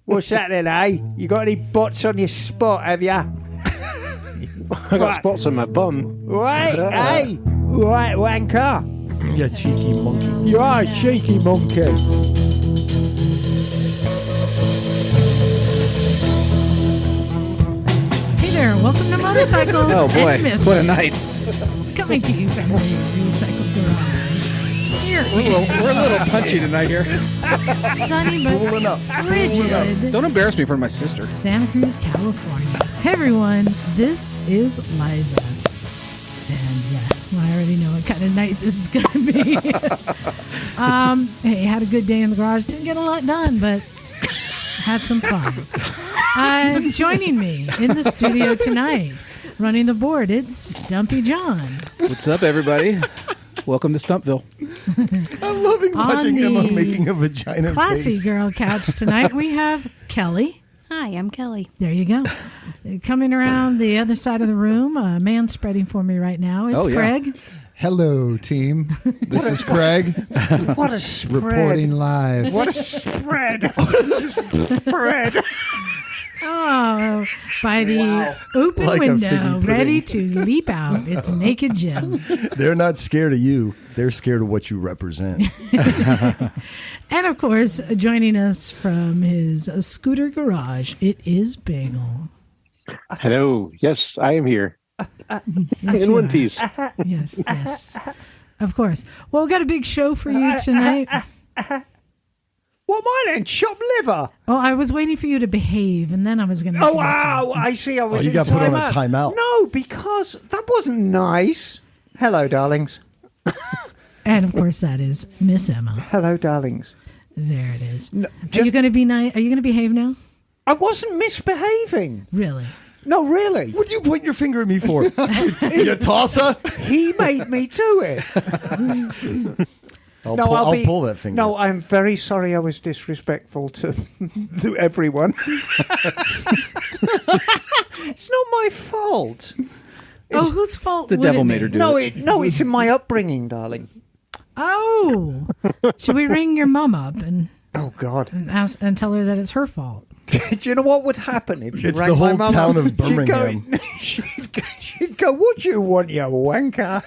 What's that then, eh? You got any bots on your spot, have ya? I got spots on my bum. Right, hey? Right, wanker. You cheeky monkey. You are a cheeky monkey. Hey there, welcome to Motorcycles Oh boy, and Myths. what a night. Coming to you from the Recycle Garage. Here We're a little punchy tonight here. sunny but frigid Don't embarrass me in front of my sister. Santa Cruz, California. Hey everyone, this is Liza. And yeah, I already know what kind of night this is going to be. Hey, had a good day in the garage. Didn't get a lot done, but had some fun. Joining me in the studio tonight, running the board, it's Stumpy John. What's up, everybody? Welcome to Stumpville. I'm loving watching On Emma the making a vagina Classy face. girl couch tonight. We have Kelly. Hi, I'm Kelly. There you go. Coming around the other side of the room, a man spreading for me right now. It's Craig. Hello, team. This is Craig. What a spread. Reporting live. What a spread. What a spread. Oh, by the open Like a window, figgy pudding. ready to leap out. It's Naked Jim. They're not scared of you. They're scared of what you represent. And of course, joining us from his scooter garage, it is Bagel. Hello. Yes, I am here. Yes, In you one are. piece. Yes, yes. Of course. Well, we've got a big show for you tonight. What am I then? Chopped liver? Oh, I was waiting for you to behave, and then I was going to. Oh, wow. I see. I was you in got put on a timeout. No, because that wasn't nice. Hello, darlings. And of course, that is Miss Emma. Hello, darlings. There it is. No, Are you going to be nice? Are you going to behave now? I wasn't misbehaving. Really? No, really. What are you pointing your finger at me for? You tosser? He made me do it. I'll I'll pull that finger. No, I'm very sorry I was disrespectful to everyone. It's not my fault. Oh, whose fault? The would devil it made her be? do No, it's in my upbringing, darling. Oh, should we ring your mum up and God. ask and tell her that it's her fault? Do you know what would happen if you It's rang the my whole mum town up? of Birmingham. She'd go, what do you want, you wanker?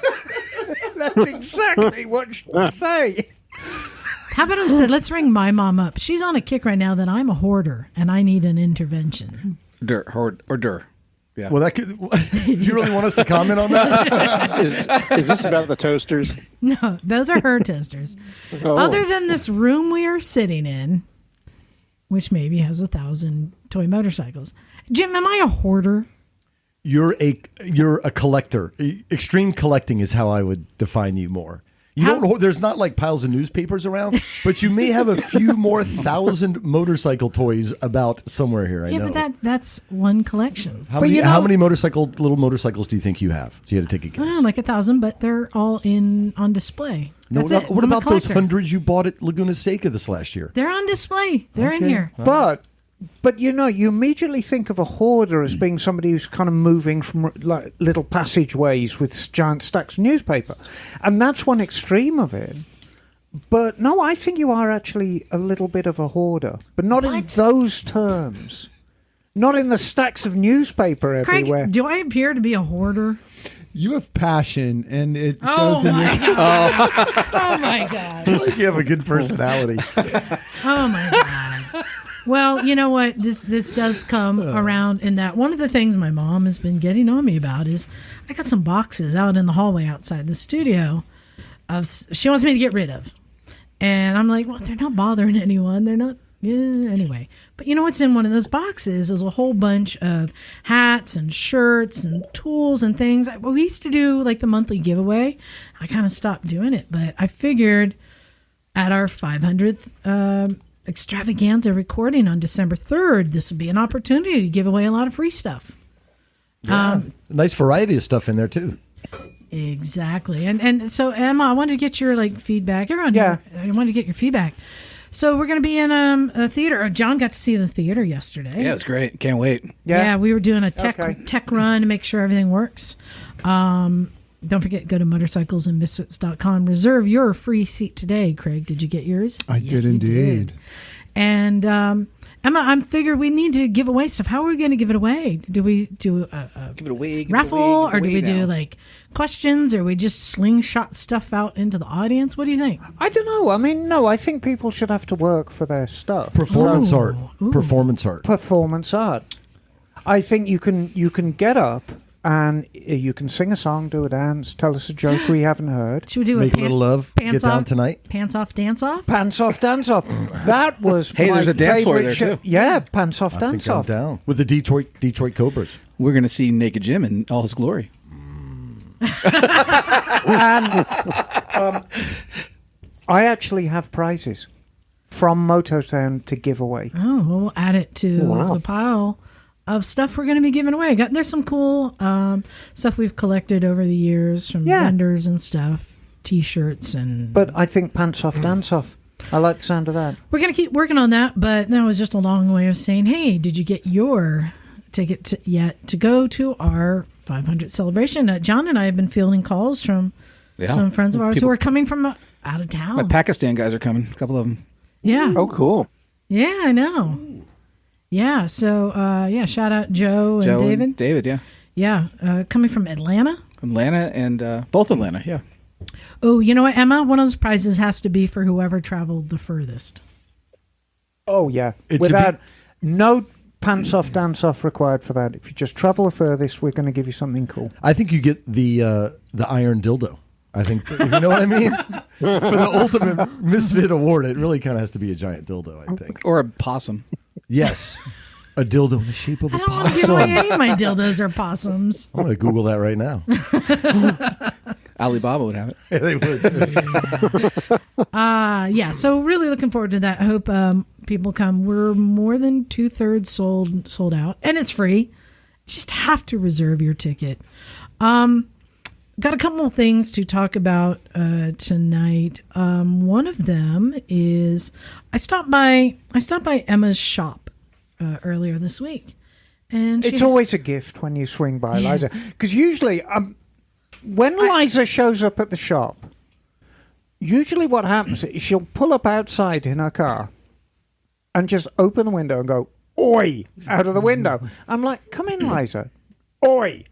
That's exactly what she'd say. How about instead, let's ring my mom up. She's on a kick right now that I'm a hoarder and I need an intervention. Dur. Yeah. Well, that could. Do you really want us to comment on that? Is this about the toasters? No, those are her testers. Oh. Other than this room we are sitting in, which maybe has 1,000 toy motorcycles. Jim, am I a hoarder? You're a collector. Extreme collecting is how I would define you more. You don't. There's not like piles of newspapers around, but you may have a few more 1,000 motorcycle toys about somewhere here. I know. But that's one collection. How many little motorcycles do you think you have? So you had to take a guess. Like 1,000, but they're all on display. That's it. What I'm a about those collector. hundreds you bought at Laguna Seca this last year? They're on display. They're in Okay. here. But you immediately think of a hoarder as being somebody who's kind of moving from like little passageways with giant stacks of newspaper. And that's one extreme of it. But no, I think you are actually a little bit of a hoarder. But not in those terms. Not in the stacks of newspaper everywhere. Craig, do I appear to be a hoarder? You have passion, and it shows Oh in your. my God. Oh my God. I feel like you have a good personality. Oh my God. Well, you know what? This does come around in that one of the things my mom has been getting on me about is I got some boxes out in the hallway outside the studio she wants me to get rid of. And I'm like, well, they're not bothering anyone. They're not. Yeah, anyway. But you know what's in one of those boxes is a whole bunch of hats and shirts and tools and things. We used to do like the monthly giveaway. I kind of stopped doing it, but I figured at our 500th extravaganza recording on December 3rd, this would be an opportunity to give away a lot of free stuff. Yeah. Nice variety of stuff in there too. Exactly. And so Emma, I wanted to get your feedback. Everyone here, I wanted to get your feedback. So we're going to be in a theater. John got to see the theater yesterday. Yeah, it's great. Can't wait. Yeah, we were doing a tech run to make sure everything works. Don't forget, go to motorcyclesandmisfits.com. Reserve your free seat today, Craig. Did you get yours? I did indeed. And Emma, I'm figure we need to give away stuff. How are we going to give it away? Do we do a Give it away. raffle, or do we do like questions, or we just slingshot stuff out into the audience? What do you think? I don't know. I mean, no, I think people should have to work for their stuff. Performance Ooh. art. Ooh. Performance art. Performance art. I think you can get up and you can sing a song, do a dance, tell us a joke we haven't heard. Should we do Make a little love. pants Get down off, tonight. Pants off, dance off? Pants off, dance off. That was Hey, my there's a dance floor favorite there, too. Yeah, pants off, I dance think I'm off. down with the Detroit Cobras. We're going to see Naked Jim in all his glory. And I actually have prizes from Mototown to give away. Oh, well, we'll add it to the pile of stuff we're going to be giving away. There's some cool stuff we've collected over the years from vendors and stuff, T-shirts and... But I think pants off, dance off. I like the sound of that. We're going to keep working on that, but that was just a long way of saying, hey, did you get your ticket yet to go to our 500th celebration? John and I have been fielding calls from some friends of ours who are coming from out of town. My Pakistan guys are coming. A couple of them. Yeah. Oh, cool. Yeah, I know. Yeah, so, shout out Joe and David. David, yeah. Yeah, coming from Atlanta. Atlanta and both Atlanta, yeah. Oh, you know what, Emma? One of those prizes has to be for whoever traveled the furthest. Oh, yeah. It should Without no pants off, dance off required for that. If you just travel the furthest, we're going to give you something cool. I think you get the iron dildo. I think, if you know what I mean? For the ultimate misfit award, it really kind of has to be a giant dildo, I think. Or a possum. Yes. A dildo in the shape of a I don't want to give away possum. any of my dildos or possums. I'm going to Google that right now. Alibaba would have it. Yeah, they would. So really looking forward to that. I hope people come. We're more than 2/3 sold out, and it's free. You just have to reserve your ticket. Got a couple of things to talk about tonight. One of them is I stopped by Emma's shop earlier this week, and It's always a gift when you swing by, Liza. Because usually, when Liza shows up at the shop, usually what happens is she'll pull up outside in her car and just open the window and go, "Oi!" out of the window. I'm like, "Come in, Liza. Oi!"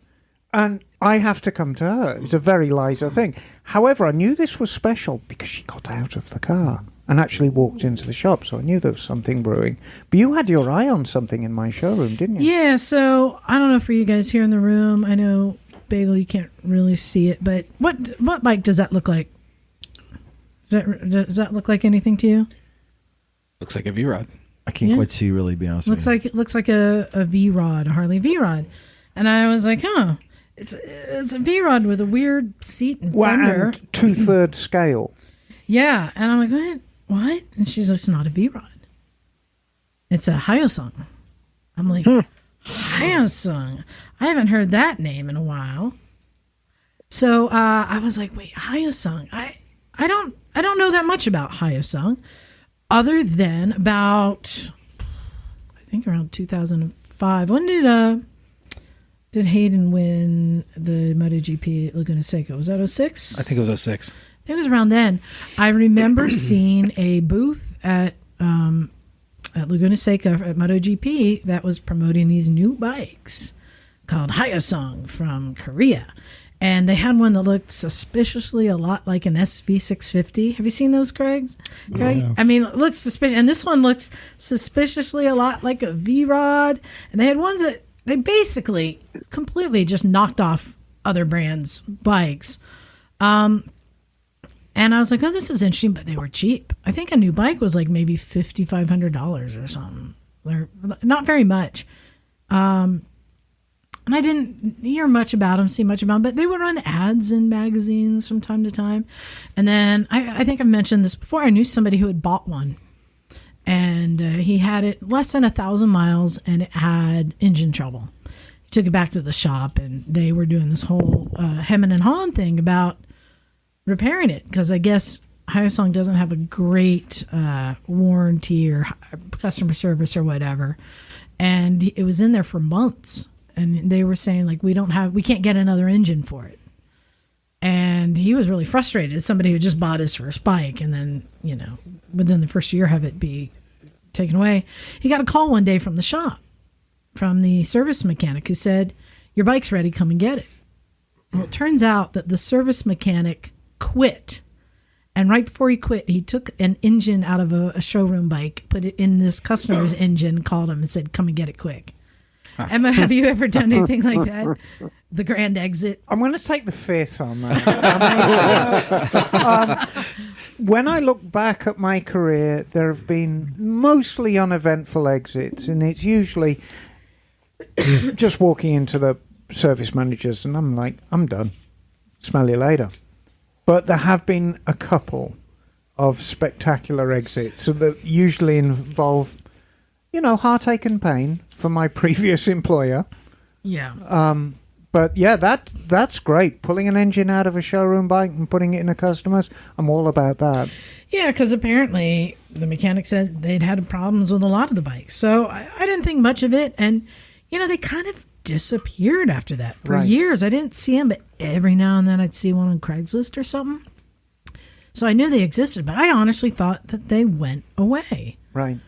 And I have to come to her. It's a very Liza thing. However, I knew this was special because she got out of the car and actually walked into the shop, so I knew there was something brewing. But you had your eye on something in my showroom, didn't you? Yeah, so I don't know for you guys here in the room. I know, Bagel, you can't really see it, but what bike does that look like? Does that look like anything to you? Looks like a V-Rod. I can't Yeah. quite see, really, to be honest with you. It looks like a V-Rod, a Harley V-Rod. And I was like, it's a V-Rod with a weird seat and fender. And 2/3 scale. Yeah, and I'm like, what? And she's like, it's not a V-Rod. It's a Hyosung. I'm like, Hyosung? I haven't heard that name in a while. So I was like, wait, Hyosung? I don't know that much about Hyosung, other than about, I think around 2005. When did Hayden win the MotoGP at Laguna Seca? Was that 06? I think it was 06. I think it was around then. I remember seeing a booth at Laguna Seca at MotoGP that was promoting these new bikes called Hyosung from Korea. And they had one that looked suspiciously a lot like an SV650. Have you seen those, Craig? Yeah. I mean, it looks suspicious. And this one looks suspiciously a lot like a V-Rod. And they had ones that they basically completely just knocked off other brands' bikes. And I was like, oh, this is interesting, but they were cheap. I think a new bike was like maybe $5,500 or something. They're not very much. And I didn't hear much about them, see much about them, but they would run ads in magazines from time to time. And then I think I've mentioned this before. I knew somebody who had bought one. And he had it less than 1,000 miles, and it had engine trouble. He took it back to the shop, and they were doing this whole hemming and hawing thing about repairing it, because I guess Hyosung doesn't have a great warranty or customer service or whatever. And it was in there for months, and they were saying, like, we can't get another engine for it. And he was really frustrated as somebody who just bought his first bike, and then, within the first year have it be taken away. He got a call one day from the shop, from the service mechanic, who said, "Your bike's ready, come and get it." Well, it turns out that the service mechanic quit. And right before he quit, he took an engine out of a showroom bike, put it in this customer's engine, called him and said, "Come and get it quick." Emma, have you ever done anything like that? The grand exit? I'm going to take the fifth on that. When I look back at my career, there have been mostly uneventful exits, and it's usually just walking into the service managers, and I'm like, I'm done. Smell you later. But there have been a couple of spectacular exits that usually involve, heartache and pain for my previous employer. Yeah. But yeah, that's great. Pulling an engine out of a showroom bike and putting it in a customer's, I'm all about that. Yeah, because apparently the mechanic said they'd had problems with a lot of the bikes. So I didn't think much of it. And, they kind of disappeared after that for years. I didn't see them, but every now and then I'd see one on Craigslist or something. So I knew they existed, but I honestly thought that they went away. Right.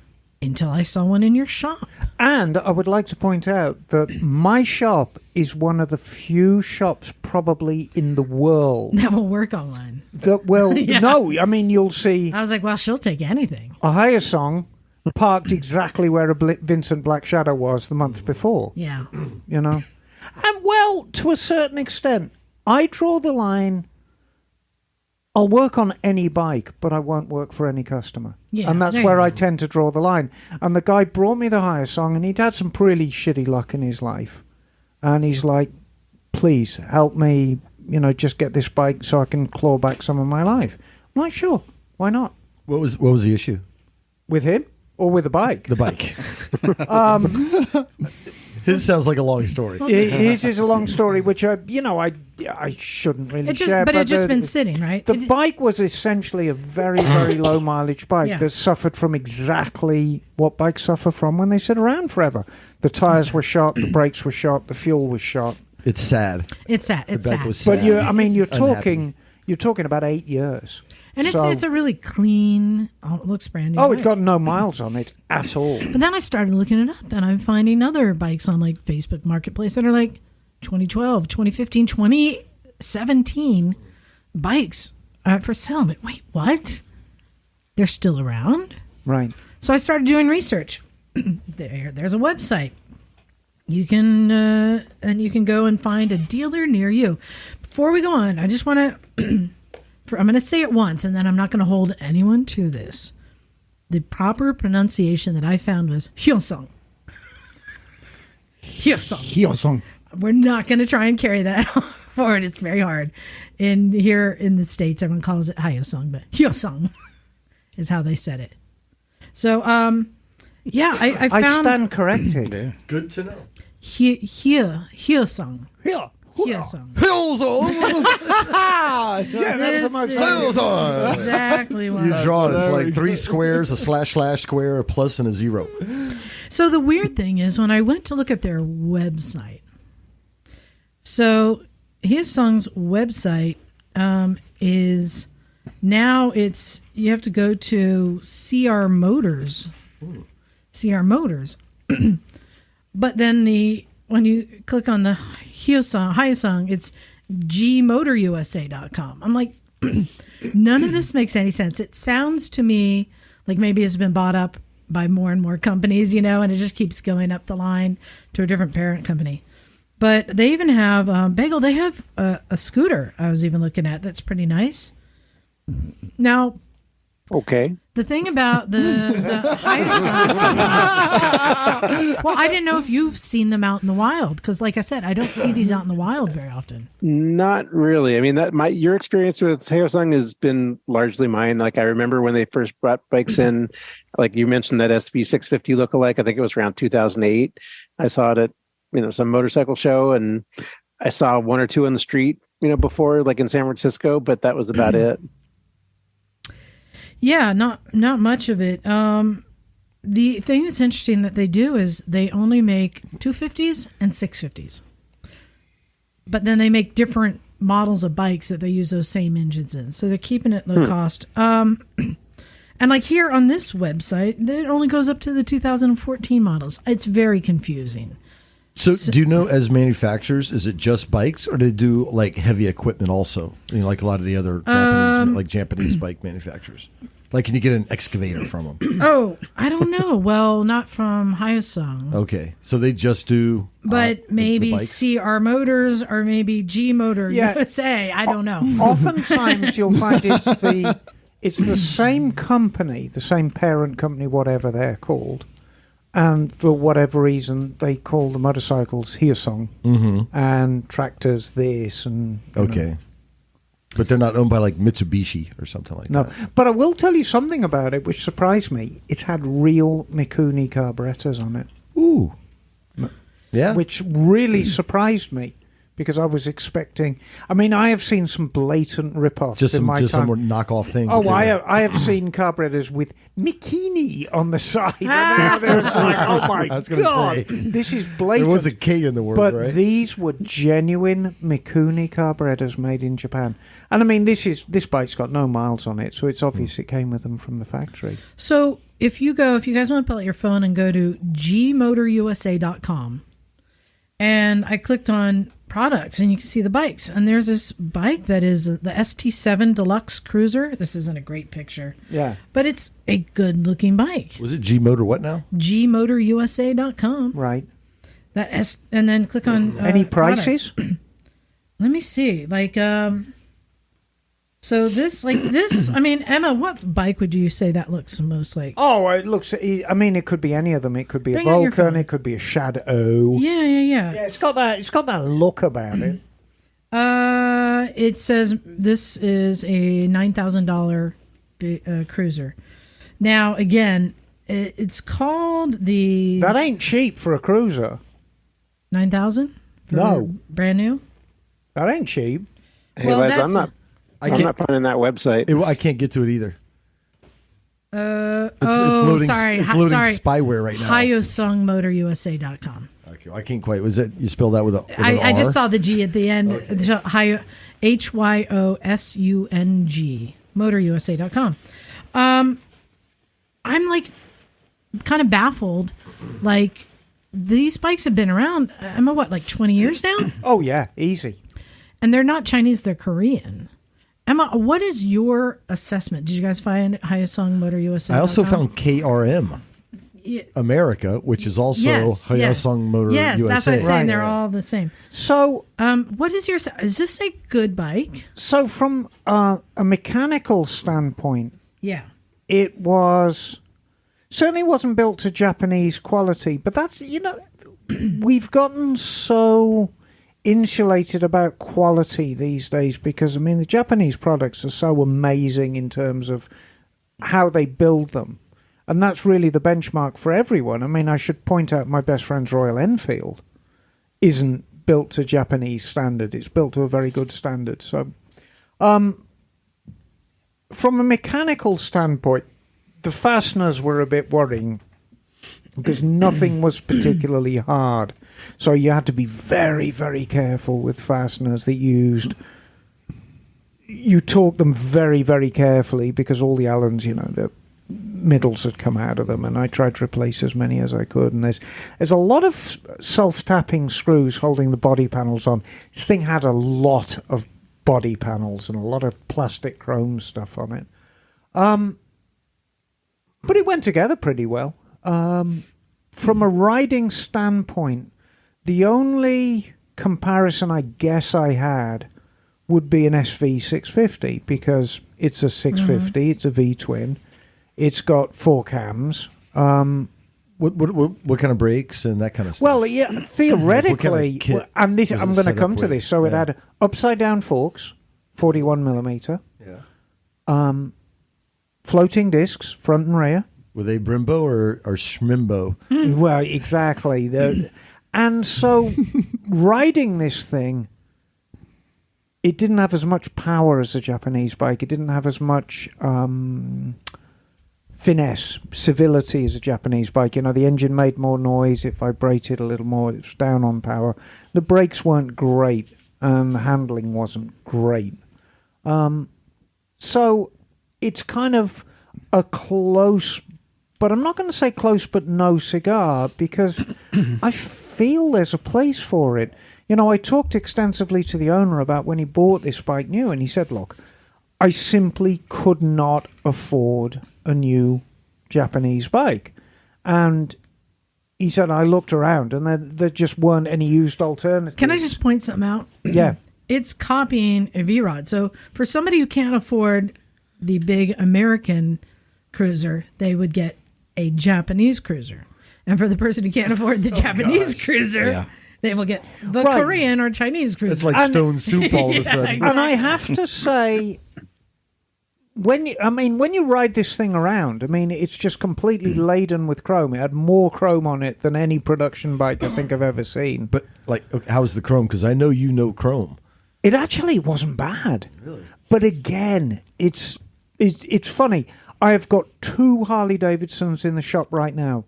Until I saw one in your shop. And I would like to point out that my shop is one of the few shops probably in the world that will work online. That will, Yeah. No, I mean, you'll see. I was like, well, she'll take anything. A Hyosung parked exactly where a Vincent Black Shadow was the month before. Yeah. And well, to a certain extent, I draw the line. I'll work on any bike, but I won't work for any customer. Yeah, and that's where I tend to draw the line. And the guy brought me the Hyosung, and he'd had some pretty shitty luck in his life. And he's like, please help me, just get this bike so I can claw back some of my life. I'm like, sure, why not? What was the issue? With him or with the bike? The bike. His sounds like a long story. His is a long story, which I shouldn't really share. But it's just been sitting, right? The bike was essentially a very, very low mileage bike that suffered from exactly what bikes suffer from when they sit around forever. The tires were shot, the brakes were shot, the fuel was shot. It's sad. It's sad. It's sad. But you're talking about 8 years. And it's a really clean, it looks brand new. Oh, it's got no miles on it at all. But then I started looking it up, and I'm finding other bikes on like Facebook Marketplace that are like 2012, 2015, 2017 bikes for sale. But wait, what? They're still around? Right. So I started doing research. There's a website. You can go and find a dealer near you. Before we go on, I just want to. I'm going to say it once, and then I'm not going to hold anyone to this. The proper pronunciation that I found was Hyosung. Hyosung. We're not going to try and carry that forward. It's very hard. Here in the States, everyone calls it Hyosung, but Hyosung is how they said it. So, yeah, I found... I stand corrected. Good to know. Hyosung. Yeah. Hyosung. Yeah, that's the most exactly what You draw it. It's like 3 squares, a / square, a plus, and a 0. So the weird thing is when I went to look at their website, so Hyosung's website is now you have to go to CR Motors. CR Motors. But then when you click on the Hyosung, it's gmotorusa.com. I'm like, none of this makes any sense. It sounds to me like maybe it's been bought up by more and more companies, and it just keeps going up the line to a different parent company. But they even have, Bagel, they have a scooter I was even looking at that's pretty nice. Now, Okay. the thing about the Hyosung, well, I didn't know if you've seen them out in the wild, because like I said, I don't see these out in the wild very often. Not really. I mean, your experience with Hyosung has been largely mine. Like, I remember when they first brought bikes in, like you mentioned that SV650 lookalike. I think it was around 2008. I saw it at some motorcycle show, and I saw 1 or 2 on the street, before, like in San Francisco, but that was about it. Yeah, not much of it. The thing that's interesting that they do is they only make 250s and 650s. But then they make different models of bikes that they use those same engines in. So they're keeping it low cost. And And like here on this website, it only goes up to the 2014 models. It's very confusing. So, do you know, as manufacturers, is it just bikes, or do they do like heavy equipment also? You know, like a lot of the other Japanese bike manufacturers. Like, can you get an excavator from them? Oh, I don't know. Well, not from Hyosung. Okay, so they just do. But maybe the bikes? CR Motors or maybe G Motor USA. I don't know. Oftentimes you'll find it's the same company, the same parent company, whatever they're called. And for whatever reason, they call the motorcycles Hyosung and tractors this and Okay. But they're not owned by like Mitsubishi or something like that. No, but I will tell you something about it which surprised me. It had real Mikuni carburetors on it. Ooh. Yeah. Which really surprised me because I was expecting... I mean, I have seen some blatant rip-offs in my time. Some more knockoff thing. Oh, I have seen carburetors with Mikini on the side. And there's like, oh my I was gonna God, say, this is blatant. there was a K in the word, But right? these were genuine Mikuni carburetors made in Japan. And I mean, this bike's got no miles on it, so it's obvious it came with them from the factory. So if you guys want to pull out your phone and go to gmotorusa.com, and I clicked on products and you can see the bikes, and there's this bike that is the ST7 Deluxe Cruiser. This isn't a great picture, but it's a good looking bike. Was it G Motor what now? gmotorusa.com, Right. And then click on Any prices? Let me see. So this, I mean, Emma, what bike would you say that looks most like? Oh, it looks... I mean, it could be any of them. It could be Bring a out your Vulcan. phone. It could be a Shadow. Yeah. Yeah, it's got that look about it. It says this is a $9,000 cruiser. Now, again, it's called the... That ain't cheap for a cruiser. 9,000? No. Brand new? That ain't cheap. Hey, Well, Liza, that's- I'm not finding that website. I can't get to it either. It's sorry. It's loading spyware right now. Hyosungmotorusa.com. Okay, I can't quite. Was it you spell that with an I R? just saw the G at the end. Okay. HYOSUNG. Motorusa.com. I'm like kind of baffled. Like these bikes have been around, like 20 years now? Oh, yeah, easy. And they're not Chinese, they're Korean. Emma, what is your assessment? Did you guys find Hyosung Motor USA? I also found KRM America, which is also Hyosung Motor USA. Yes, that's what I'm saying. Right. They're all the same. So, what is your... Is this a good bike? so from a mechanical standpoint, Yeah. it was... Certainly wasn't built to Japanese quality, but that's, we've gotten so insulated about quality these days because, I mean, the Japanese products are so amazing in terms of how they build them. And that's really the benchmark for everyone. I mean, I should point out my best friend's Royal Enfield isn't built to Japanese standard. It's built to a very good standard. So, from a mechanical standpoint, the fasteners were a bit worrying because nothing was particularly hard. So you had to be very, very careful with fasteners that you used. You torque them very, very carefully because all the Allens, the middles had come out of them, and I tried to replace as many as I could. And there's a lot of self-tapping screws holding the body panels on. This thing had a lot of body panels and a lot of plastic chrome stuff on it. But it went together pretty well. From a riding standpoint, the only comparison I guess I had would be an SV650 because it's a 650, it's a V-twin, it's got 4 cams. What kind of brakes and that kind of stuff? Well, yeah, theoretically, kit and this was I'm it going to set come up to with? this. So it Yeah. had upside-down forks, 41 millimeter, floating discs, front and rear. Were they Brembo or Schmimbo? Well, exactly. And so riding this thing, it didn't have as much power as a Japanese bike. It didn't have as much finesse, civility as a Japanese bike. The engine made more noise. It vibrated a little more. It was down on power. The brakes weren't great, and the handling wasn't great. So it's kind of... a close, but I'm not going to say close but no cigar, because I feel there's a place for it. You know, I talked extensively to the owner about when he bought this bike new, and he said, look, I simply could not afford a new Japanese bike. And he said, I looked around and there just weren't any used alternatives. Can I just point something out? Yeah. It's copying a V-Rod. So for somebody who can't afford the big American cruiser, they would get a Japanese cruiser. And for the person who can't afford the Japanese cruiser, they will get the Korean or Chinese cruiser. It's like stone soup all of a sudden. Exactly. And I have to say, when you ride this thing around, I mean, it's just completely laden with chrome. It had more chrome on it than any production bike I think I've ever seen. But like, how's the chrome? Because I know you know chrome. It actually wasn't bad. Really? But again, it's funny. I have got 2 Harley Davidsons in the shop right now,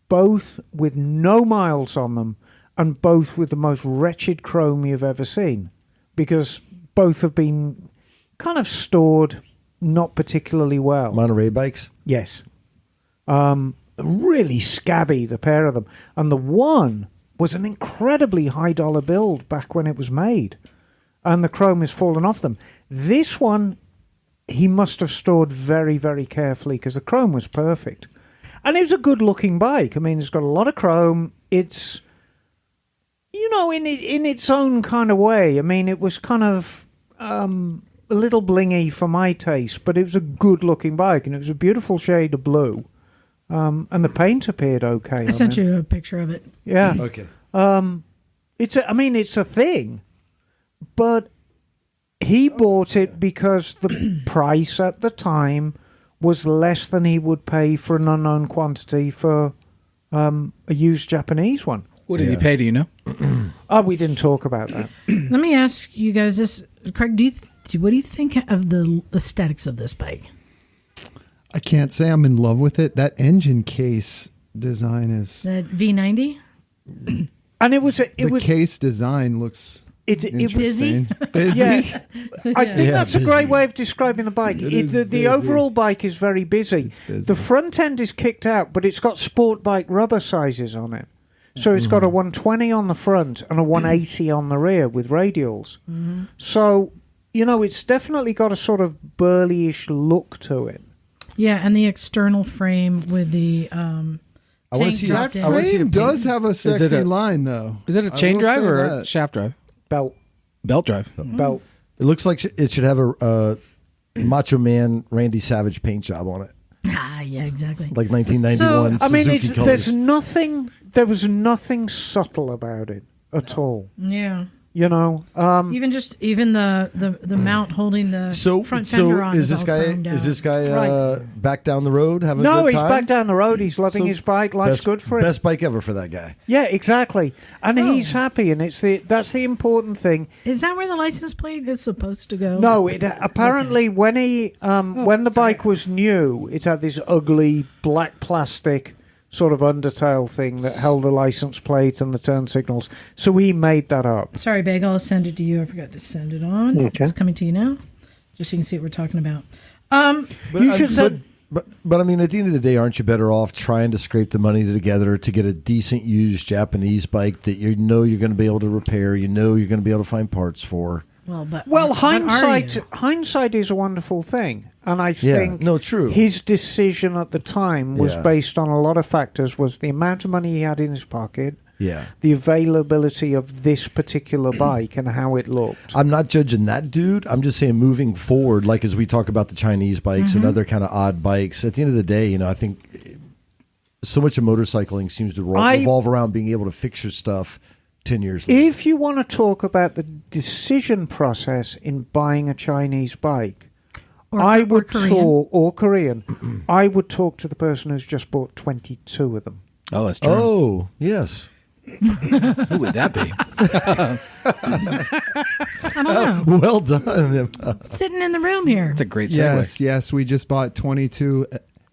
both with no miles on them, and both with the most wretched chrome you've ever seen, because both have been kind of stored not particularly well. Monterey bikes? Yes. Really scabby, the pair of them. And the one was an incredibly high dollar build back when it was made, and the chrome has fallen off them. This one, he must have stored very, very carefully, because the chrome was perfect. And it was a good-looking bike. I mean, it's got a lot of chrome. It's, you know, in its own kind of way. I mean, it was kind of a little blingy for my taste, but it was a good-looking bike, and it was a beautiful shade of blue. And the paint appeared okay. I sent you a picture of it. Yeah. Okay. It's a thing, but he bought it because the price at the time was less than he would pay for an unknown quantity for a used Japanese one. What did he pay? Do you know? Oh, we didn't talk about that. Let me ask you guys this. Craig, what do you think of the aesthetics of this bike? I can't say I'm in love with it. That engine case design is... The V90? And it was the case design looks... It was busy. Busy? Yeah, I think that's a great way of describing the bike. The overall bike is very busy. busy. The front end is kicked out, but it's got sport bike rubber sizes on it. So it's got a 120 on the front and a 180 on the rear with radials. Mm-hmm. So, you know, it's definitely got a sort of burlyish look to it. Yeah, and the external frame with the I want to see That I wanna see the frame paint. does have a sexy line, though. Is it a I chain will drive say or a that. shaft drive? Belt. Belt. It looks like it should have a Macho Man Randy Savage paint job on it, Ah, yeah, exactly. like 1991 I mean, Suzuki colors. there was nothing subtle about it at all. Yeah. You know, Even the mount holding the front fender on is this all guy chromed out. is this guy Right. back down the road having a no, good he's time? back down the road. He's loving So his bike. Life's good for him. Best bike ever for that guy. Yeah, exactly. And he's happy, and that's the important thing. Is that where the license plate is supposed to go? No, it apparently when the sorry. bike was new, it had this ugly black plastic sort of undertail thing that held the license plate and the turn signals. So we made that up. Sorry, Bagel, I'll send it to you. I forgot to send it on. Okay. It's coming to you now, just so you can see what we're talking about. But, You should send- but I mean, at the end of the day, aren't you better off trying to scrape the money together to get a decent used Japanese bike that you know you're going to be able to repair, you know you're going to be able to find parts for? Well, are you? hindsight is a wonderful thing, and I Yeah, think no, true. his decision at the time was Yeah. based on a lot of factors. Was the amount of money he had in his pocket, Yeah. the availability of this particular bike, and how it looked. I'm not judging that dude. I'm just saying moving forward, like as we talk about the Chinese bikes and other kind of odd bikes, at the end of the day, you know, I think so much of motorcycling seems to revolve around being able to fix your stuff 10 years later. If you want to talk about the decision process in buying a Chinese bike, I would talk, or Korean, I would talk to the person who's just bought 22 of them. Oh, that's true. Oh, yes. Who would that be? I don't know. Well done. Sitting in the room here. It's a great segue. Yes. We just bought 22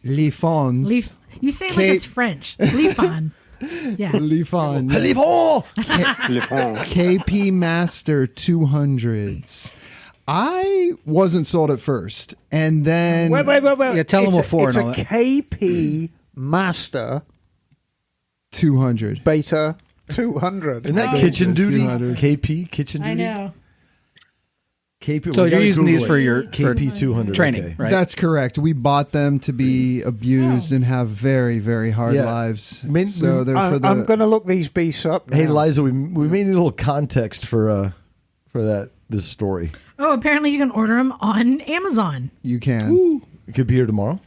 Lifons. You say it like it's French. Lifon. Yeah. Lifon. Lifon! KP Master 200s. I wasn't sold at first, and then Wait. Yeah, tell them what for It's and all a that. KP Master 200. Beta 200. Isn't that Oh, kitchen it's duty? 200. KP kitchen duty. I know. KP. So we you're gotta using Google these for it. your KP 200 training, okay. right? That's correct. We bought them to be abused and have very, very hard Yeah. lives. I mean, so they're for the. I'm going to look these beasts up. Hey, now. Liza, we may need a little context for this story. Oh, apparently you can order them on Amazon. You can. It could be here tomorrow.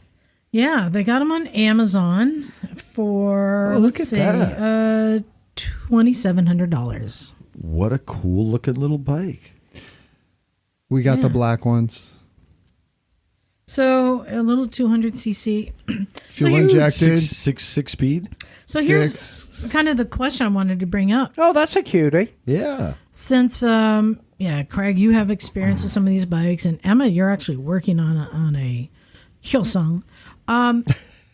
Yeah, they got them on Amazon for look let's at see, that. $2,700. What a cool looking little bike. We got the Yeah. black ones. So a little 200cc. Fuel you- injected. Six speed. So here's Sticks. kind of the question I wanted to bring up. Oh, that's a cutie. Yeah. Since, Craig, you have experience with some of these bikes, and Emma, you're actually working on a Hyosung.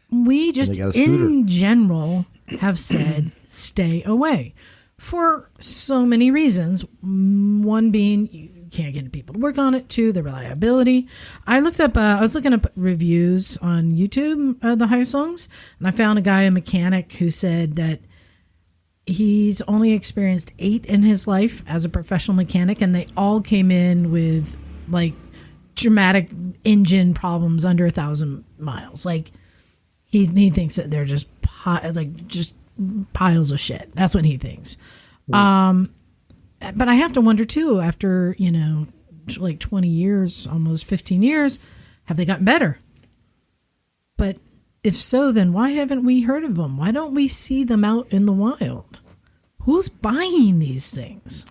We just, they got a scooter. in general, have said stay away for so many reasons. One being you can't get people to work on it. Two, the reliability. I looked up. I was looking up reviews on YouTube of the Hyosungs, and I found a guy, a mechanic, who said that he's only experienced 8 in his life as a professional mechanic, and they all came in with like dramatic engine problems under 1,000 miles. Like he thinks that they're just just piles of shit. That's what he thinks. But I have to wonder too, after, like 20 years, almost 15 years, have they gotten better? But if so, then why haven't we heard of them? Why don't we see them out in the wild? Who's buying these things?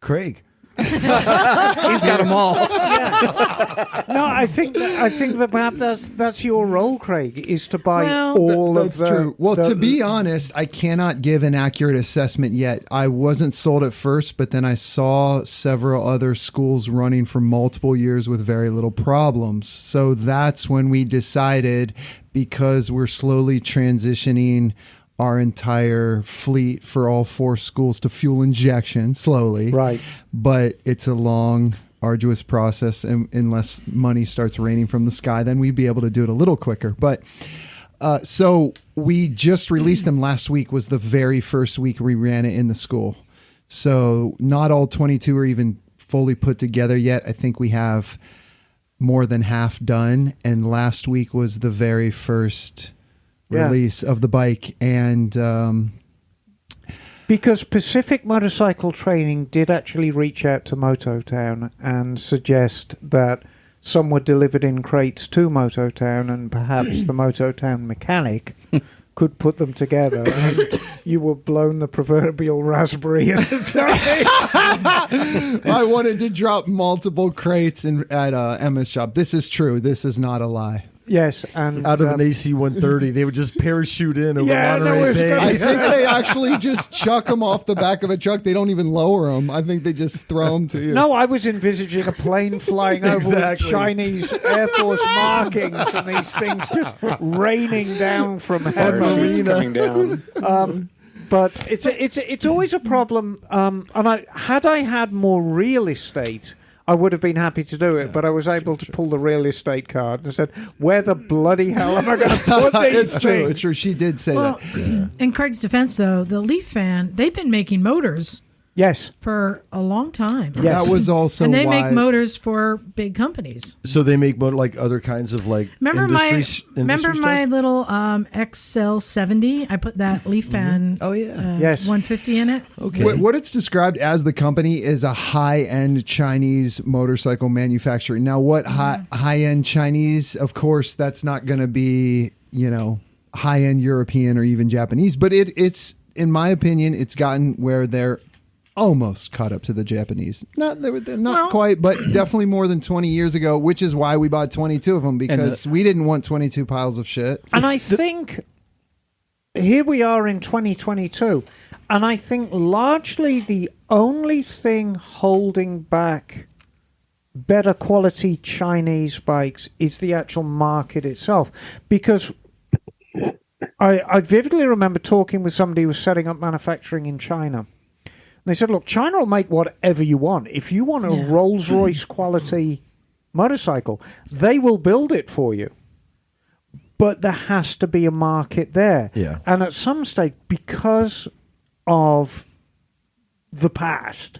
Craig. He's got them all. No, I think that perhaps that's your role, Craig, is to buy Well, all of That's the. true. Well, the- to be honest, I cannot give an accurate assessment yet. I wasn't sold at first, but then I saw several other schools running for multiple years with very little problems. So that's when we decided, because we're slowly transitioning our entire fleet for all 4 schools to fuel injection slowly. Right. But it's a long, arduous process. And unless money starts raining from the sky, then we'd be able to do it a little quicker. But so we just released them last week, was the very first week we ran it in the school. So not all 22 are even fully put together yet. I think we have more than half done. And last week was the very first release of the bike. And Because Pacific Motorcycle Training did actually reach out to Mototown and suggest that some were delivered in crates to Mototown, and perhaps the Mototown mechanic could put them together. And you were blown the proverbial raspberry at the time. I wanted to drop multiple crates at Emma's shop. This is true. This is not a lie. Yes, and Out of an AC 130, they would just parachute in over Yeah, that Monterey was Bay. gonna I think they actually just chuck them off the back of a truck. They don't even lower them. I think they just throw them to you. No, I was envisaging a plane flying over with Exactly. Chinese Air Force markings and these things just raining down from heaven. Parachutes coming down. But it's always a problem. And had I had more real estate, I would have been happy to do it. But I was able to pull the real estate card and said, "Where the bloody hell am I going to put these It's true. things?" It's true. She did say Well, that. in Craig's defense, though, the Leaf fan, they've been making motors Yes. for a long time. Yes. That was also and they why make motors for big companies. So they make like other kinds of like Remember industry my stuff? little XL70? I put that Leaf fan Oh yeah. Yes. 150 in it. Okay. What it's described as, the company is a high-end Chinese motorcycle manufacturer. Now, what high-end Chinese? Of course, that's not going to be, high-end European or even Japanese. But it's, in my opinion, it's gotten where they're almost caught up to the Japanese. They're not Well- quite, but definitely more than 20 years ago, which is why we bought 22 of them, because we didn't want 22 piles of shit. And I think here we are in 2022, and I think largely the only thing holding back better quality Chinese bikes is the actual market itself. Because I vividly remember talking with somebody who was setting up manufacturing in China. They said, look, China will make whatever you want. If you want a Rolls-Royce quality motorcycle, they will build it for you. But there has to be a market there. Yeah. And at some stage, because of the past,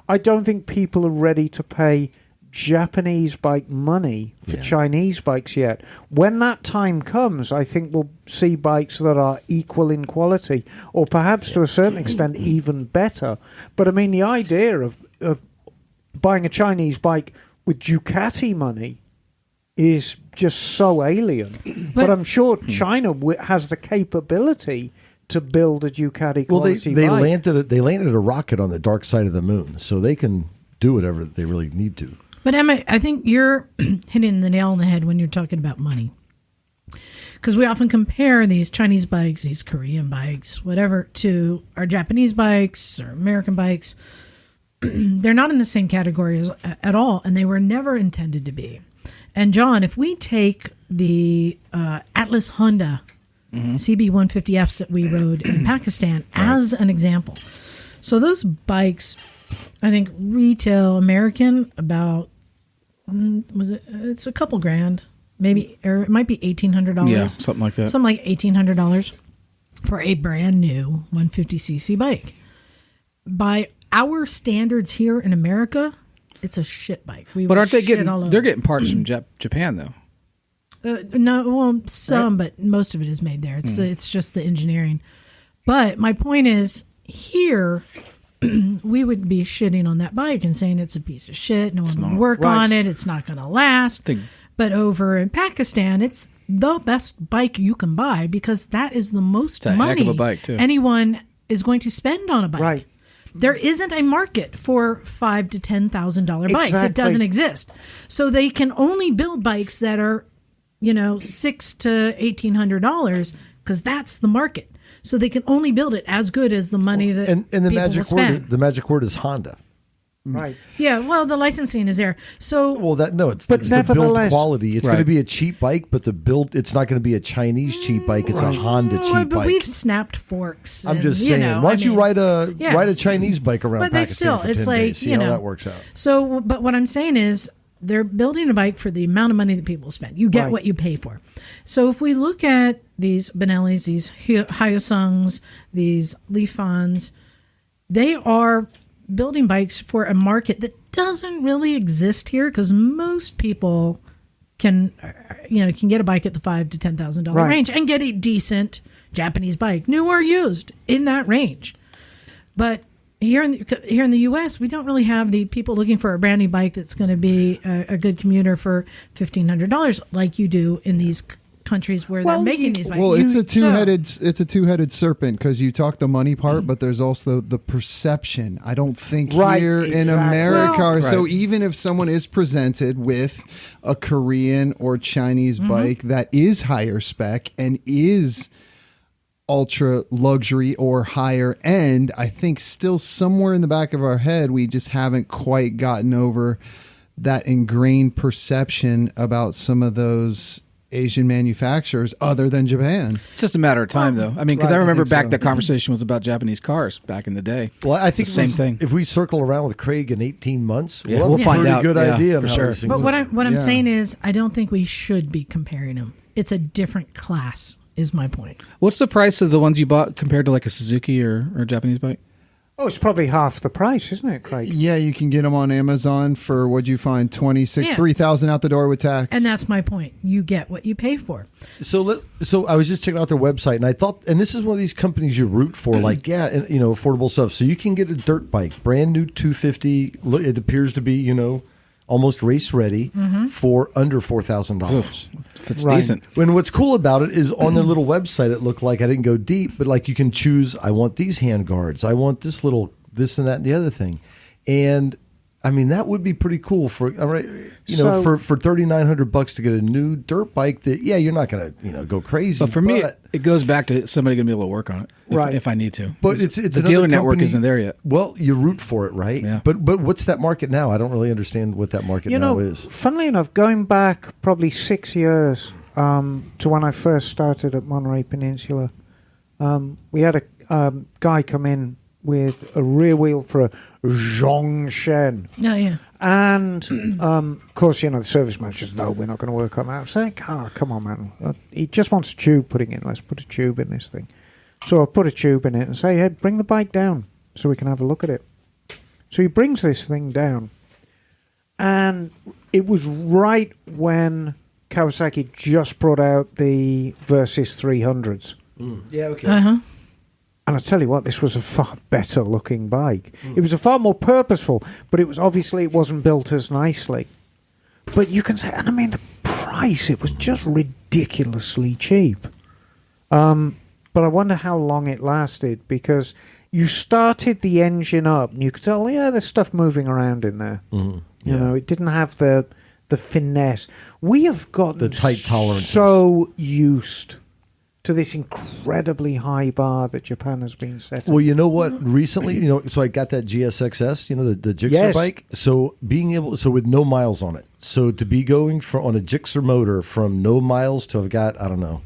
I don't think people are ready to pay Japanese bike money for Chinese bikes yet. When that time comes, I think we'll see bikes that are equal in quality, or perhaps to a certain extent even better. But I mean, the idea of buying a Chinese bike with Ducati money is just so alien. But I'm sure China has the capability to build a Ducati quality bike. They landed a rocket on the dark side of the moon, so they can do whatever they really need to. But Emma, I think you're hitting the nail on the head when you're talking about money. Because we often compare these Chinese bikes, these Korean bikes, whatever, to our Japanese bikes or American bikes. They're not in the same category at all, and they were never intended to be. And John, if we take the Atlas Honda CB150Fs that we rode in Pakistan as an example. So those bikes, I think, retail American about, it's a couple grand, maybe, or it might be $1,800. Yeah, something like that. Something like $1,800 for a brand new 150cc bike. By our standards here in America, it's a shit bike. But aren't they they're getting parts from Japan, though? No, well, some, right? But most of it is made there. It's just the engineering. But my point is, here, we would be shitting on that bike and saying it's a piece of shit. No one would work on it. It's not going to last. But over in Pakistan, it's the best bike you can buy because that is the most money heck of a bike too. Anyone is going to spend on a bike. Right. There isn't a market for $5,000 to $10,000 bikes. Exactly. It doesn't exist. So they can only build bikes that are, $600 to $1,800 because that's the market. So they can only build it as good as the money that and the people magic will spend. The magic word is Honda. Right. Yeah, well, the licensing is there. So it's the build quality. It's going to be a cheap bike, but it's not going to be a Chinese cheap bike. It's a Honda cheap bike. But we've snapped forks. I'm just saying. Why don't you ride a Chinese bike around but Pakistan for 10 days? See how that works out. So, but what I'm saying is they're building a bike for the amount of money that people spend. You get what you pay for. So if we look at these Benellis, these Hyosungs, these Lifans, they are building bikes for a market that doesn't really exist here because most people can get a bike at the $5,000 to $10,000 range and get a decent Japanese bike, new or used, in that range. But here in the U.S., we don't really have the people looking for a brand new bike that's going to be a good commuter for $1,500 like you do in these countries where they're making these bikes. Well, it's a two-headed serpent because you talk the money part, but there's also the perception. I don't think here in America. So even if someone is presented with a Korean or Chinese bike that is higher spec and is ultra luxury or higher end, I think still somewhere in the back of our head we just haven't quite gotten over that ingrained perception about some of those Asian manufacturers other than Japan. It's just a matter of time, though. I mean, because I remember the conversation was about Japanese cars back in the day. Well, I think it's the same thing. If we circle around with Craig in 18 months, we'll find out. Good idea for sure. But what I'm saying is, I don't think we should be comparing them. It's a different class, is my point. What's the price of the ones you bought compared to like a Suzuki or a Japanese bike? Oh, it's probably half the price, isn't it, Craig? Yeah, you can get them on Amazon for, what'd you find, $3,000 out the door with tax. And that's my point. You get what you pay for. So I was just checking out their website, and I thought, and this is one of these companies you root for, like, affordable stuff. So you can get a dirt bike, brand new 250. It appears to be, almost race ready for under $4,000. If it's decent. And what's cool about it is on their little website, it looked like, I didn't go deep, but like you can choose, I want these hand guards, I want this and that and the other thing. And I mean, that would be pretty cool for $3,900 to get a new dirt bike that, you're not going to, go crazy. But for me, it goes back to somebody going to be able to work on it if I need to. But it's the dealer network isn't there yet. Well, you root for it, right? Yeah. But what's that market now? I don't really understand what that market now is. Funnily enough, going back probably 6 years to when I first started at Monterey Peninsula, we had a guy come in with a rear wheel for a Zhongshen. Yeah. And, of course, the service manager says, no, we're not going to work on that. I'm saying, come on, man. He just wants a tube putting in. Let's put a tube in this thing. So I put a tube in it and say, hey, bring the bike down so we can have a look at it. So he brings this thing down. And it was right when Kawasaki just brought out the Versys 300s. Yeah, okay. Uh-huh. And I tell you what, this was a far better looking bike. It was a far more purposeful, but it wasn't built as nicely. But you can say, and I mean, the price, it was just ridiculously cheap. But I wonder how long it lasted, because you started the engine up and you could tell, there's stuff moving around in there. Mm-hmm. You know, it didn't have the finesse. We have gotten the tight tolerances. So used to this incredibly high bar that Japan has been setting. Well, you know what? Recently, so I got that GSXS, the Gixxer bike. So with no miles on it. So to be going on a Gixxer motor from no miles to I've got, I don't know,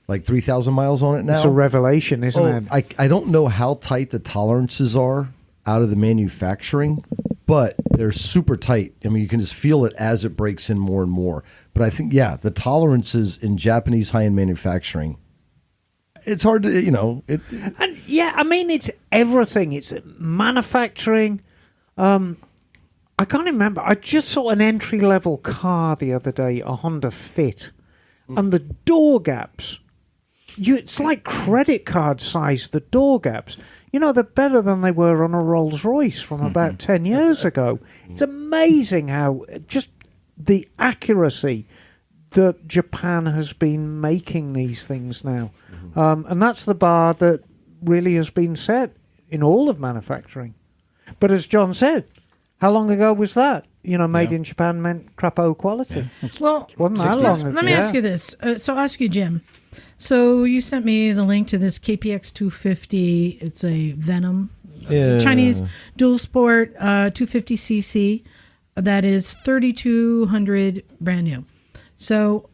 like 3,000 miles on it now. It's a revelation, isn't it? I don't know how tight the tolerances are out of the manufacturing, but they're super tight. I mean, you can just feel it as it breaks in more and more. But I think, the tolerances in Japanese high-end manufacturing, it's hard to, I mean, it's everything. It's manufacturing. I can't remember. I just saw an entry-level car the other day, a Honda Fit, and the door gaps. It's like credit card size, the door gaps. They're better than they were on a Rolls-Royce from about 10 years ago. It's amazing how just the accuracy that Japan has been making these things now. And that's the bar that really has been set in all of manufacturing. But as John said, how long ago was that? Made in Japan meant crapo quality. Well, wasn't that long ago? Let me ask you this. So I'll ask you, Jim. So you sent me the link to this KPX 250. It's a Venom, Chinese dual sport 250cc. That is 3,200 brand new. So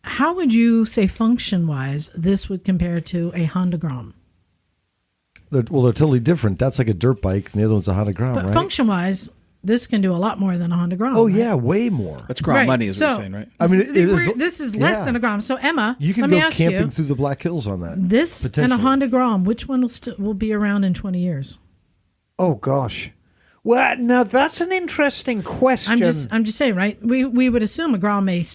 how would you say function-wise this would compare to a Honda Grom? They're totally different. That's like a dirt bike, and the other one's a Honda Grom, but right? function-wise, this can do a lot more than a Honda Grom. Oh, right? yeah, way more. That's Grom money, is what you're saying, right? I mean, this is less than a Grom. So, Emma, you can let me go ask camping you, through the Black Hills on that. This and a Honda Grom, which one will be around in 20 years? Oh, gosh. Well, now that's an interesting question. I'm just saying, right? We would assume a Grom may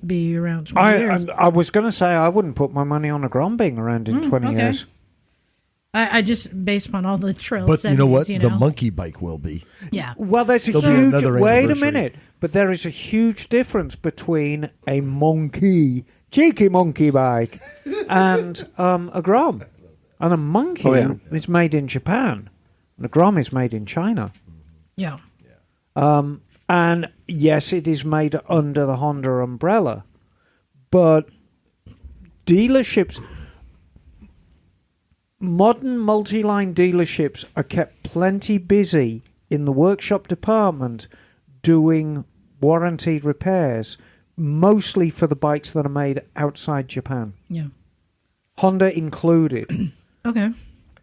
be around 20 years. I was going to say I wouldn't put my money on a Grom being around in 20 years. I just based upon all the trails. But you know what? The monkey bike will be. Yeah. Well, there's a huge. Wait a minute. But there is a huge difference between a cheeky monkey bike, and a Grom. And a monkey is made in Japan, and a Grom is made in China. Yeah. And yes, it is made under the Honda umbrella, but dealerships. Modern multi-line dealerships are kept plenty busy in the workshop department doing warranted repairs, mostly for the bikes that are made outside Japan. Yeah. Honda included. Okay.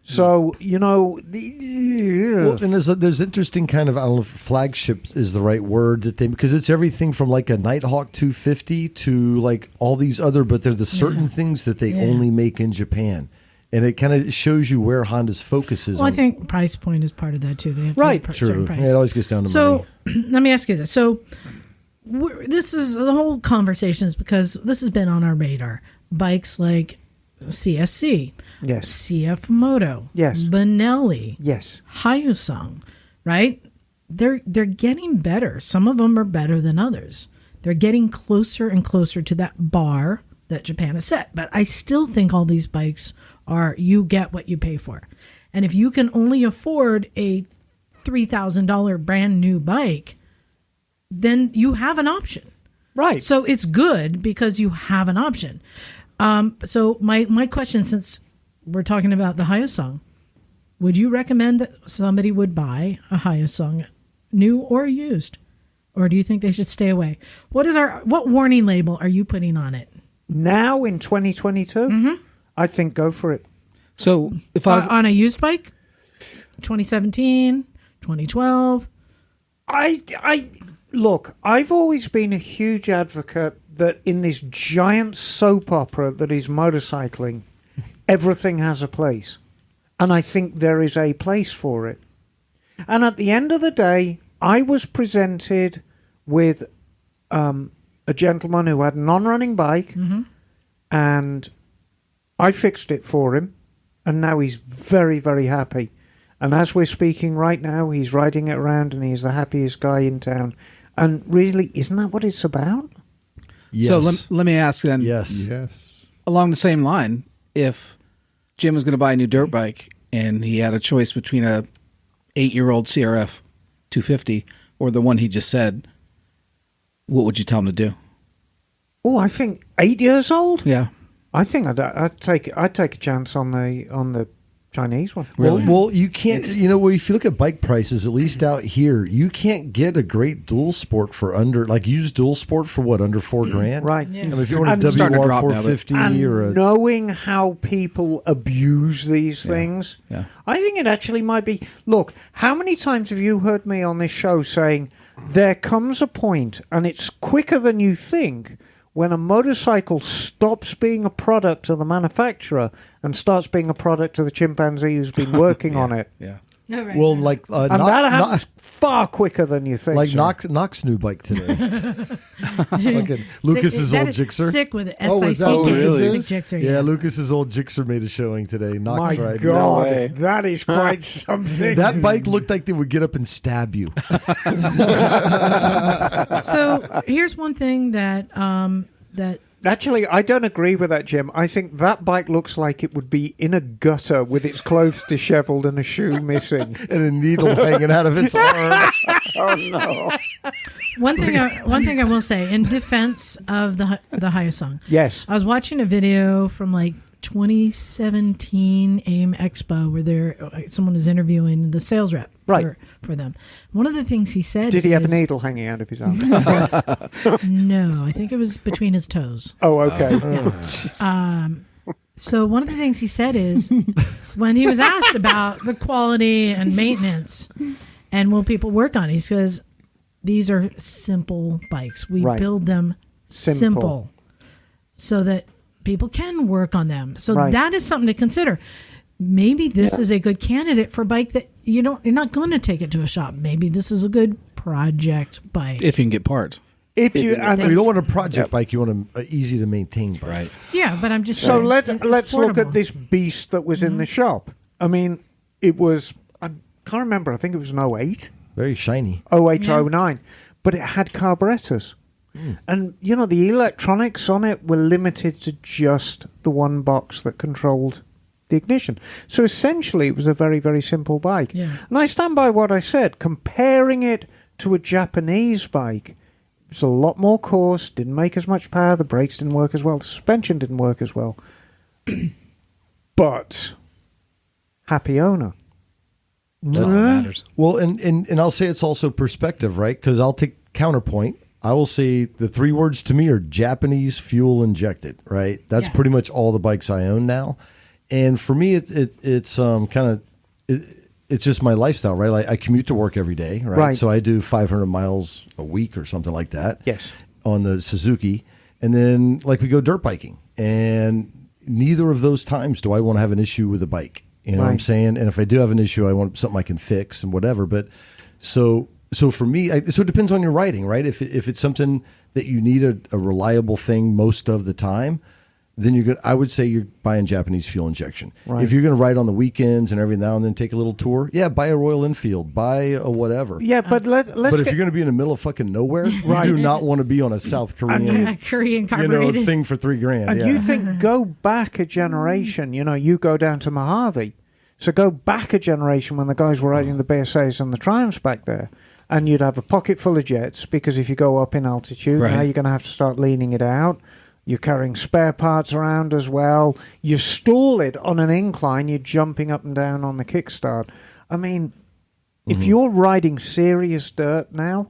So, you know... Well, and there's interesting kind of, I don't know if flagship is the right word, that because it's everything from like a Nighthawk 250 to like all these other, but they're the certain things that they only make in Japan. And it kind of shows you where Honda's focus is. Well, I think price point is part of that too. They have to true. Yeah, it always gets down to money. So let me ask you this. So this is the whole conversation is because this has been on our radar. Bikes like CSC, CF Moto, Benelli, Hyosung, right? They're getting better. Some of them are better than others. They're getting closer and closer to that bar that Japan has set. But I still think all these bikes are you get what you pay for. And if you can only afford a $3,000 brand new bike, then you have an option. Right. So it's good because you have an option. So my question, since we're talking about the Hyosung, would you recommend that somebody would buy a Hyosung, new or used? Or do you think they should stay away? What warning label are you putting on it? Now in 2022? I think go for it. So if I was on a used bike? 2017, 2012. Look, I've always been a huge advocate that in this giant soap opera that is motorcycling, everything has a place. And I think there is a place for it. And at the end of the day, I was presented with a gentleman who had a non-running bike, and I fixed it for him, and now he's very, very happy. And as we're speaking right now, he's riding it around, and he's the happiest guy in town. And really, isn't that what it's about? Yes. So let me ask then. Yes. Along the same line, if Jim was going to buy a new dirt bike and he had a choice between a 8-year-old CRF 250 or the one he just said, what would you tell him to do? Oh, I think 8 years old. Yeah. I think I'd take a chance on the Chinese one. Really? Well, you can't. If you look at bike prices, at least out here, you can't get a great dual sport for used dual sport for under $4,000. Right. Yeah. I mean, if you want And a starting to WR drop now, 450 And or a knowing how people abuse these things, Yeah. I think it actually might be. Look, how many times have you heard me on this show saying there comes a point, and it's quicker than you think, when a motorcycle stops being a product of the manufacturer and starts being a product of the chimpanzee who's been working on it. Yeah. All right. well, like And that happens far quicker than you think. like sir. Knox's new bike today. Fucking Lucas's old Gixxer. Sick with it. Oh, is that SICK. what really? Sick Gixxer, Yeah, Lucas's old Gixxer made a showing today. Knox My ride. God, way. that is quite something. That bike looked like they would get up and stab you. So here's one thing that Actually, I don't agree with that, Jim. I think that bike looks like it would be in a gutter with its clothes disheveled and a shoe missing. And a needle hanging out of its arm. Oh no! one thing I will say in defense of the Hyosung. Yes. I was watching a video from like 2017 AIM Expo where someone was interviewing the sales rep Right. for them. One of the things he said Did he have a is- needle hanging out of his arm? No, I think it was between his toes. Oh, okay. So one of the things he said is when he was asked about the quality and maintenance and will people work on it, he says, these are simple bikes. We Right. build them simple so that people can work on them. So Right. that is something to consider. Maybe this is a good candidate for a bike that you're not going to take it to a shop. Maybe this is a good project bike. If you can get parts. If you and You don't want a project bike. You want an easy to maintain bike. Right. Yeah, but I'm just so saying, let's it's look at affordable. this beast that was in the shop. I mean, it was I can't remember. I think it was an 08, Very shiny. 08 or 09, but it had carburetors. And the electronics on it were limited to just the one box that controlled the ignition. So essentially it was a very, very simple bike. Yeah. And I stand by what I said. Comparing it to a Japanese bike, it was a lot more coarse, didn't make as much power, the brakes didn't work as well, the suspension didn't work as well. But happy owner. That's all that matters. Well, and I'll say it's also perspective, right? Because I'll take counterpoint. I will say the 3 words to me are Japanese fuel injected, right? That's Yeah. pretty much all the bikes I own now. And for me, it's just my lifestyle, right? Like I commute to work every day, right? Right. So I do 500 miles a week or something like that. Yes. On the Suzuki. And then like we go dirt biking. And neither of those times do I want to have an issue with a bike. You know what I'm Right. saying? And if I do have an issue, I want something I can fix and whatever. But so for me, so it depends on your riding, right? If it's something that you need a reliable thing most of the time, then I would say you're buying Japanese fuel injection. Right. If you're going to ride on the weekends and every now and then take a little tour, yeah, buy a Royal Enfield, buy a whatever. Yeah, but let's But if get, you're going to be in the middle of fucking nowhere, you do not want to be on a South Korean, Korean carbureted. thing for $3,000. and Yeah. you think go back a generation, you go down to Mojave. So go back a generation when the guys were riding the BSAs and the Triumphs back there. And you'd have a pocket full of jets because if you go up in altitude, Right. now you're going to have to start leaning it out. You're carrying spare parts around as well. You stall it on an incline. You're jumping up and down on the kickstart. I mean, if you're riding serious dirt now,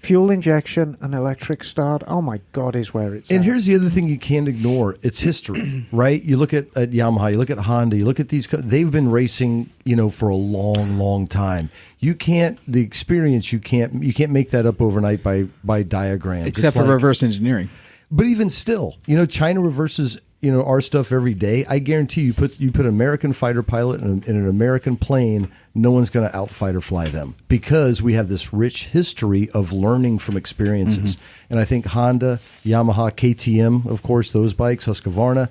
fuel injection and electric start. Oh my God, is where it's And at. here's the other thing you can't ignore. It's history, right? You look at Yamaha, you look at Honda, you look at these, they've been racing, for a long, long time. You can't make that up overnight by diagrams. Except for reverse engineering. But even still, China reverses, our stuff every day. I guarantee you put an American fighter pilot in an American plane, no one's going to outfight or fly them because we have this rich history of learning from experiences. And I think Honda, Yamaha, KTM, of course, those bikes, Husqvarna,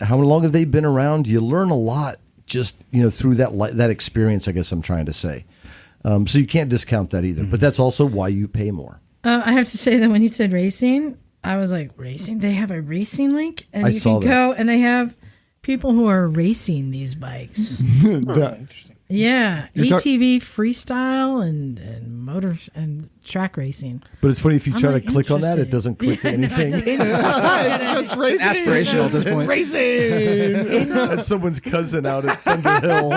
how long have they been around? You learn a lot just, through that experience, I guess I'm trying to say. So you can't discount that either. But that's also why you pay more. I have to say that when you said racing, I was like, racing? They have a racing link? And I you saw can go, and they have people who are racing these bikes. Interesting. Yeah. You're ATV freestyle and motors and track racing. But it's funny, if you I'm try like, to click on that, it interested. doesn't click to anything. It's just racing. Aspirational at this point. Racing. That's someone's cousin out at Thunder Hill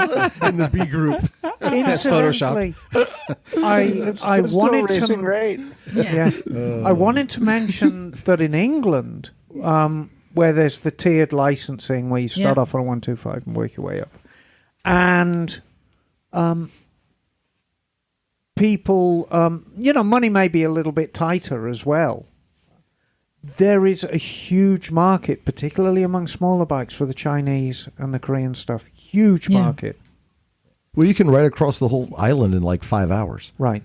in the B group. That's Photoshop. I wanted racing, to, right? Yeah. I wanted to mention that in England, where there's the tiered licensing, where you start off on a 125 and work your way up, and people, money may be a little bit tighter as well. There is a huge market, particularly among smaller bikes, for the Chinese and the Korean stuff. Huge market. Well, you can ride across the whole island in like 5 hours. Right.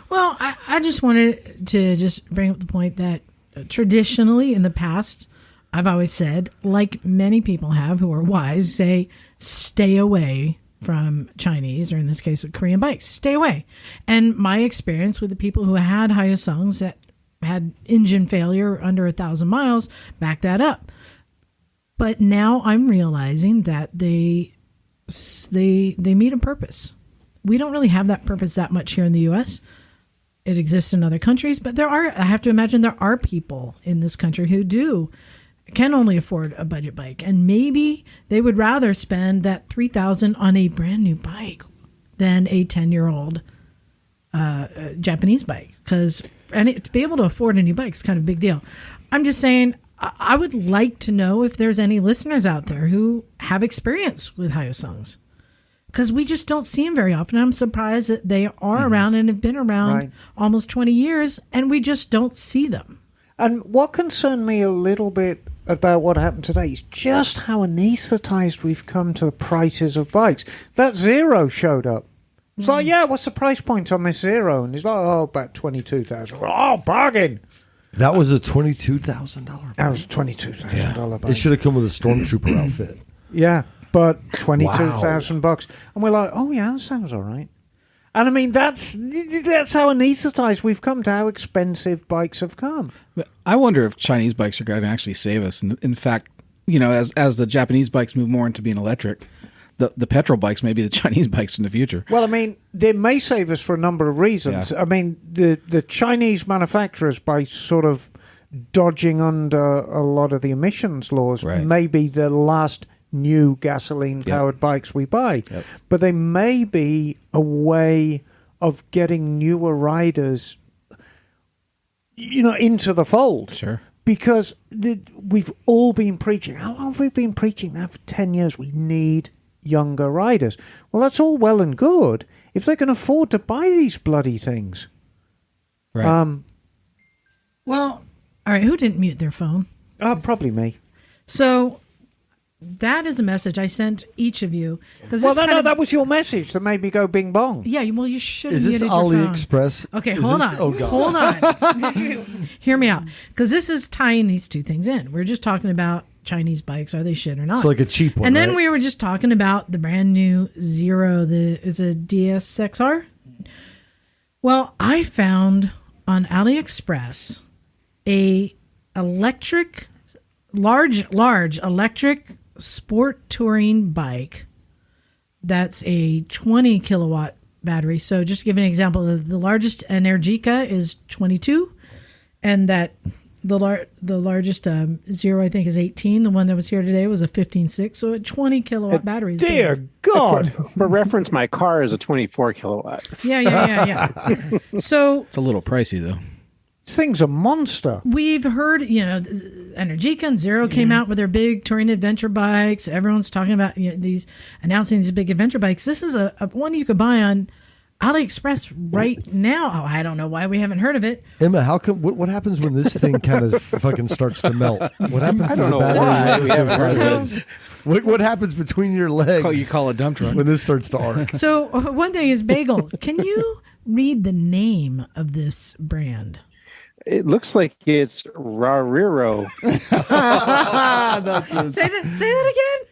Well, I just wanted to just bring up the point that traditionally in the past, I've always said, like many people have who are wise, say, stay away from Chinese, or in this case, Korean bikes. Stay away. And my experience with the people who had Hyosungs that had engine failure under 1,000 miles backed that up. But now I'm realizing that they meet a purpose. We don't really have that purpose that much here in the U.S. It exists in other countries, but I have to imagine there are people in this country who can only afford a budget bike, and maybe they would rather spend that $3,000 on a brand new bike than a 10-year-old Japanese bike, because to be able to afford a new bike is kind of a big deal. I'm just saying, I would like to know if there's any listeners out there who have experience with Hyosungs, because we just don't see them very often. I'm surprised that they are around and have been around almost 20 years, and we just don't see them. And what concerned me a little bit about what happened today is just how anesthetized we've come to the prices of bikes. That Zero showed up. It's like, what's the price point on this Zero? And he's like, about $22,000. Oh, bargain! That was a $22,000 bike. That was a $22,000 bike. It should have come with a stormtrooper outfit. Yeah, but $22,000. And we're like, oh yeah, that sounds all right. And I mean, that's how anesthetized we've come to how expensive bikes have come. I wonder if Chinese bikes are going to actually save us. And in fact, as the Japanese bikes move more into being electric, the petrol bikes may be the Chinese bikes in the future. Well, I mean, they may save us for a number of reasons. Yeah. I mean, the Chinese manufacturers, by sort of dodging under a lot of the emissions laws, may be the last new gasoline-powered bikes we buy. Yep. But they may be a way of getting newer riders, into the fold. Sure. Because we've all been preaching. How long have we been preaching now? For 10 years, we need younger riders. Well, that's all well and good if they can afford to buy these bloody things. Right. Well, all right, who didn't mute their phone? Probably me. So that is a message I sent each of you. Well, that was your message that made me go bing bong. Yeah, well, you should have Is this muted your phone. AliExpress? Okay, Is hold this- on. Oh, God. Hold on. Hear me out. Because this is tying these two things in. We're just talking about Chinese bikes. Are they shit or not? It's like a cheap one, And then right? we were just talking about the brand new Zero. Is a DSXR? Well, I found on AliExpress a large electric sport touring bike that's a 20 kilowatt battery. So just to give an example, the largest Energica is 22, and that the largest Zero, I think, is 18. The one that was here today was a 15.6, so a 20 kilowatt battery. Dear God. For reference, my car is a 24 kilowatt. Yeah. So It's a little pricey, though. This thing's a monster. we've heard, Energica and Zero came out with their big touring adventure bikes. Everyone's talking about announcing these big adventure bikes. This is a one you could buy on AliExpress right now. Oh, I don't know why we haven't heard of it. Emma, how come? What happens when this thing kind of fucking starts to melt? What happens I to don't the know battery? why when we this haven't goes heard of sideways? What happens between your legs? You call a dump truck. when this starts to arc. So one thing is Bagel. Can you read the name of this brand? It looks like it's Rariro. Say that again.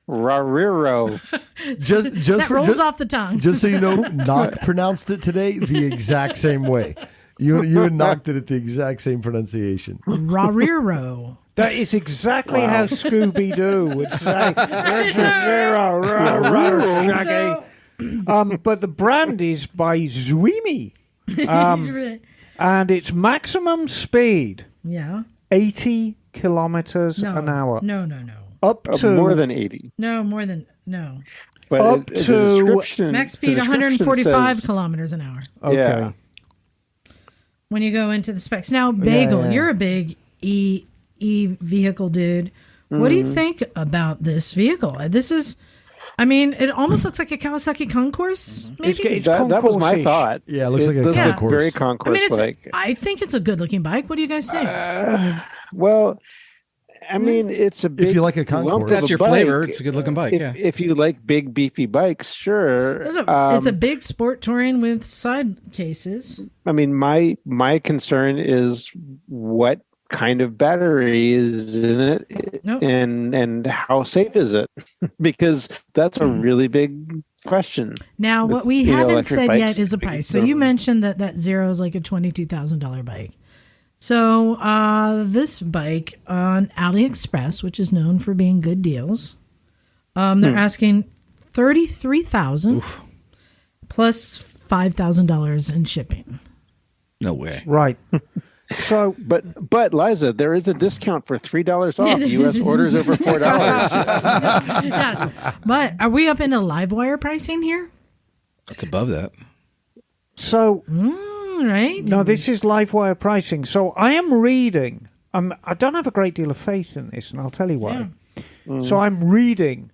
Rariro. Just That rolls off the tongue. Just so you know, Knock pronounced it today the exact same way. You and Knock did it the exact same pronunciation. Rariro. That is exactly how Scooby-Doo would say. But the brand is by Zwimi. And its maximum speed, Yeah. 80 kilometers No. an hour. No. Up to More than 80. No, more than no. But Up the to description- Max the speed description 145 says- kilometers an hour. Okay. Yeah. When you go into the specs. Now, Bagel, yeah. you're a big E vehicle dude. What do you think about this vehicle? This is, it almost looks like a Kawasaki Concourse, maybe? It's That was my concourse-ish. thought. Yeah, it looks like a does look concourse. very it's, concourse-like. I think it's a good looking bike. What do you guys think? Well, it's a big. you like a lump concourse. of That's a your bike. flavor. It's a good looking bike. If you like big beefy bikes, sure. It's a big sport touring with side cases. My concern is what kind of battery is in it, Nope. and how safe is it? Because that's a really big question. Now, what with, we haven't electric said bikes yet is the being price. So you so- mentioned that Zero is like a $22,000 bike. So this bike on AliExpress, which is known for being good deals, they're asking $33,000 plus $5,000 in shipping. No way. Right. So, But Liza, there is a discount for $3 off U.S. orders over $4. Yes, but are we up into LiveWire pricing here? It's above that. Right. no, this is LiveWire pricing. So I am reading. I don't have a great deal of faith in this, and I'll tell you why. So I'm reading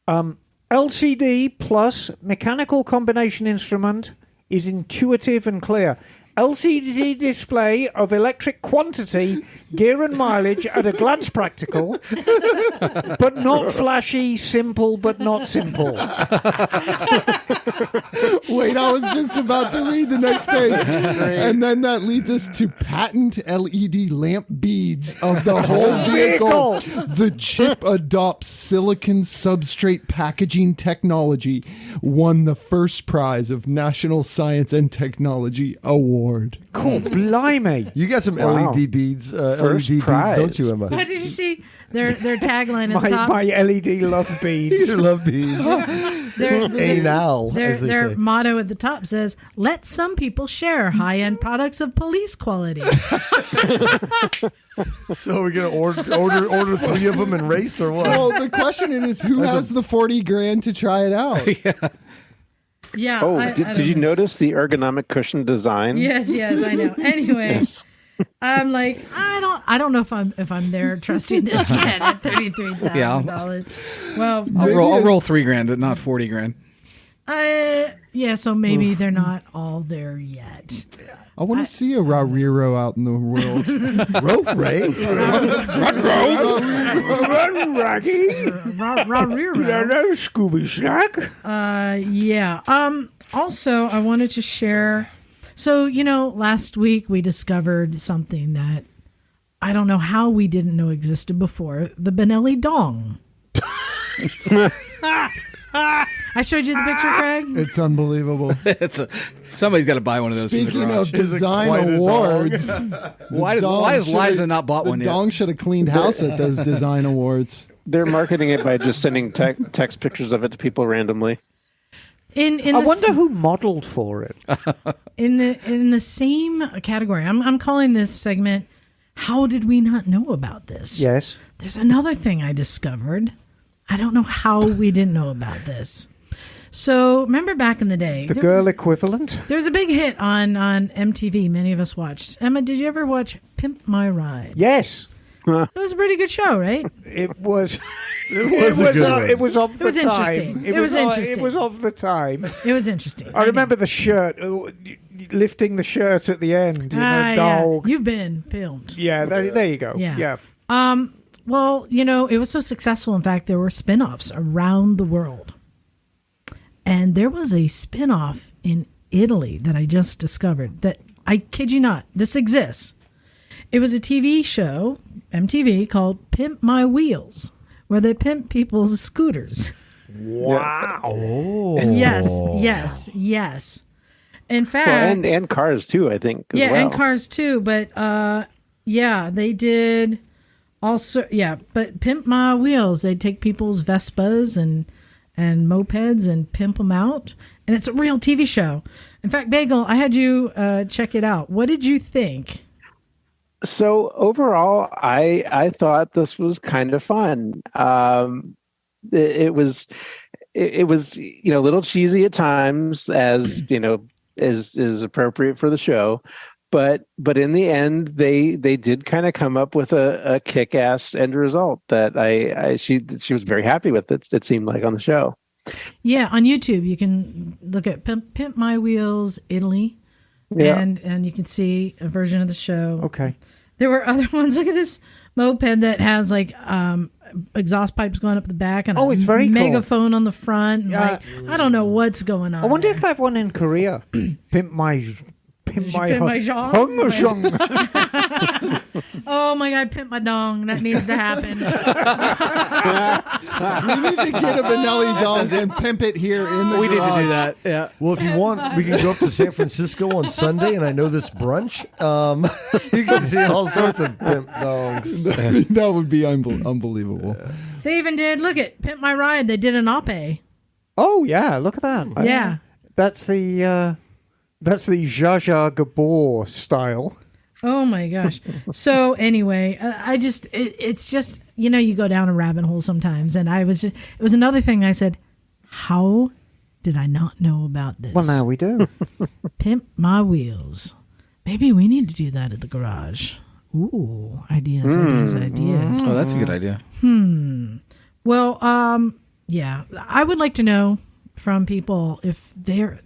LCD plus mechanical combination instrument is intuitive and clear. LCD display of electric quantity, gear and mileage at a glance practical, but not flashy, simple but not simple. Wait, I was just about to read the next page. And then that leads us to patent LED lamp beads of the whole vehicle. The chip adopts silicon substrate packaging technology, won the first prize of National Science and Technology Award. Cool, blimey. You got some Wow. LED beads, First LED prize. beads, don't you, Emma? What did you see? Their tagline at the top. My LED love beads. You love beads. Anal, as they Their say. motto at the top says, "Let some people share high-end products of police quality." So we're gonna order 3 of them and race or what? Well, the question is who has the 40 grand to try it out? Yeah. Oh, I did don't you know. notice the ergonomic cushion design? Yes, I know. Anyway, I'm like, I don't know if I'm there trusting this yet at $33,000. Well, I'll roll $3,000, but not $40,000. yeah. So maybe they're not all there yet. I want to see a Rariro out in the world. Rope Ray. Run, Raggy. No Scooby Snack. Yeah. Also, I wanted to share. So, last week we discovered something that I don't know how we didn't know existed before. The Benelli Dong. I showed you the picture, Craig. It's unbelievable. Somebody's got to buy one of those. Speaking from the of garage. design quite a awards, why has Liza not bought one The yet? Dong should have cleaned house at those design awards. They're marketing it by just sending text pictures of it to people randomly. I wonder who modeled for it. in the same category. I'm calling this segment How did we not know about this? Yes. There's another thing I discovered. I don't know how we didn't know about this. So remember back in the day, The girl equivalent? there was a big hit on MTV. Many of us watched. Emma, did you ever watch Pimp My Ride? Yes. It was a pretty good show, right? It was. It was a good one. It was of the was time. interesting. It was interesting. It was of the time. It was interesting. I remember the shirt, lifting the shirt at the end. Yeah. Dog. You've been filmed. Yeah, there you go. Yeah. Well, it was so successful. In fact, there were spin-offs around the world. And there was a spin-off in Italy that I just discovered that, I kid you not, this exists. It was a TV show, MTV, called Pimp My Wheels, where they pimp people's scooters. Wow. Oh. Yes. In fact... Well, and cars, too, I think, as well. and cars, too. But, they did also... Yeah, but Pimp My Wheels, they take people's Vespas and mopeds and pimp them out. And it's a real TV show. In fact, Bagel, I had you check it out. What did you think? So overall, I thought this was kind of fun. It was a little cheesy at times, as is appropriate for the show. But in the end, they did kind of come up with a kick-ass end result that she was very happy with. It seemed like on the show. Yeah, on YouTube you can look at Pimp My Wheels Italy, and you can see a version of the show. Okay. There were other ones. Look at this moped that has like exhaust pipes going up the back and it's very cool. megaphone on the front. And, I don't know what's going on. I wonder there. if they have one in Korea. Pimp my Jean? Oh my God, Pimp My Dong. That needs to happen. We need to get a Benelli dog and pimp it here in the We need to garage. do that. Yeah. Well, if you want, we can go up to San Francisco on Sunday, and I know this brunch. You can see all sorts of pimp dogs. That would be unbelievable. They even did, look at Pimp My Ride. They did an op-ed. Oh, yeah, look at that. Yeah. That's the Zsa Zsa Gabor style. Oh my gosh. So anyway, it's just, you go down a rabbit hole sometimes. And it was another thing I said, how did I not know about this? Well, now we do. Pimp My Wheels. Maybe we need to do that at the garage. Ooh, ideas. Oh, that's a good idea. Well, yeah, I would like to know from people if there are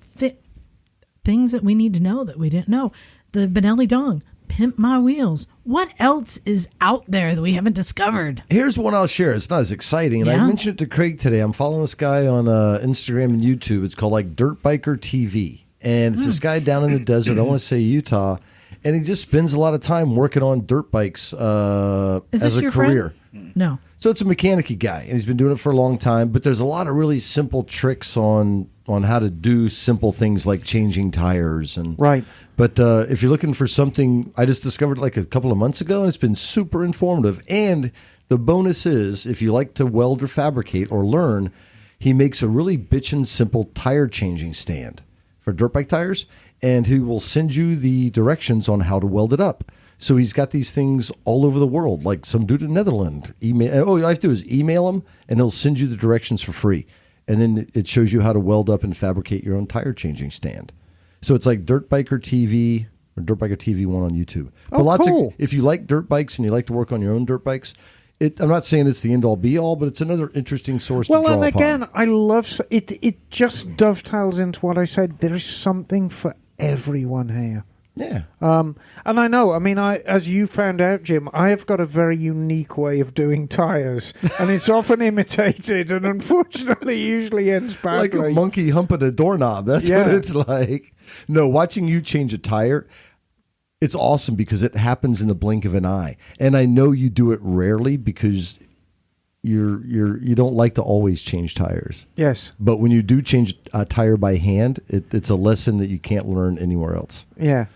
things that we need to know that we didn't know. The Benelli Dong, Pimp My Wheels. What else is out there that we haven't discovered? Here's one I'll share. It's not as exciting. And I mentioned it to Craig today. I'm following this guy on Instagram and YouTube. It's called like Dirt Biker TV. And it's this guy down in the desert. I want to say Utah. And he just spends a lot of time working on dirt bikes as a career. Friend? No. So it's a mechanic-y guy, and he's been doing it for a long time. But there's a lot of really simple tricks on how to do simple things like changing tires. And Right. But if you're looking for something, I just discovered it like a couple of months ago, and it's been super informative. And the bonus is, if you like to weld or fabricate or learn, he makes a really bitchin' simple tire changing stand for dirt bike tires, and he will send you the directions on how to weld it up. So he's got these things all over the world, like some dude in Netherlands. All you have to do is email him, and he'll send you the directions for free. And then it shows you how to weld up and fabricate your own tire changing stand. So it's like Dirt Biker TV or Dirt Biker TV 1 on YouTube. But cool. If you like dirt bikes and you like to work on your own dirt bikes, I'm not saying it's the end-all be-all, but it's another interesting source to draw upon. Well, and again, I love it. It just dovetails into what I said. There is something for everyone here. Yeah. And I know, as you found out, Jim, I have got a very unique way of doing tires, and it's often imitated, and unfortunately usually ends badly. Like a monkey humping a doorknob. That's what it's like. No, watching you change a tire, it's awesome because it happens in the blink of an eye. And I know you do it rarely because you don't like to always change tires. Yes. But when you do change a tire by hand, it's a lesson that you can't learn anywhere else. Yeah.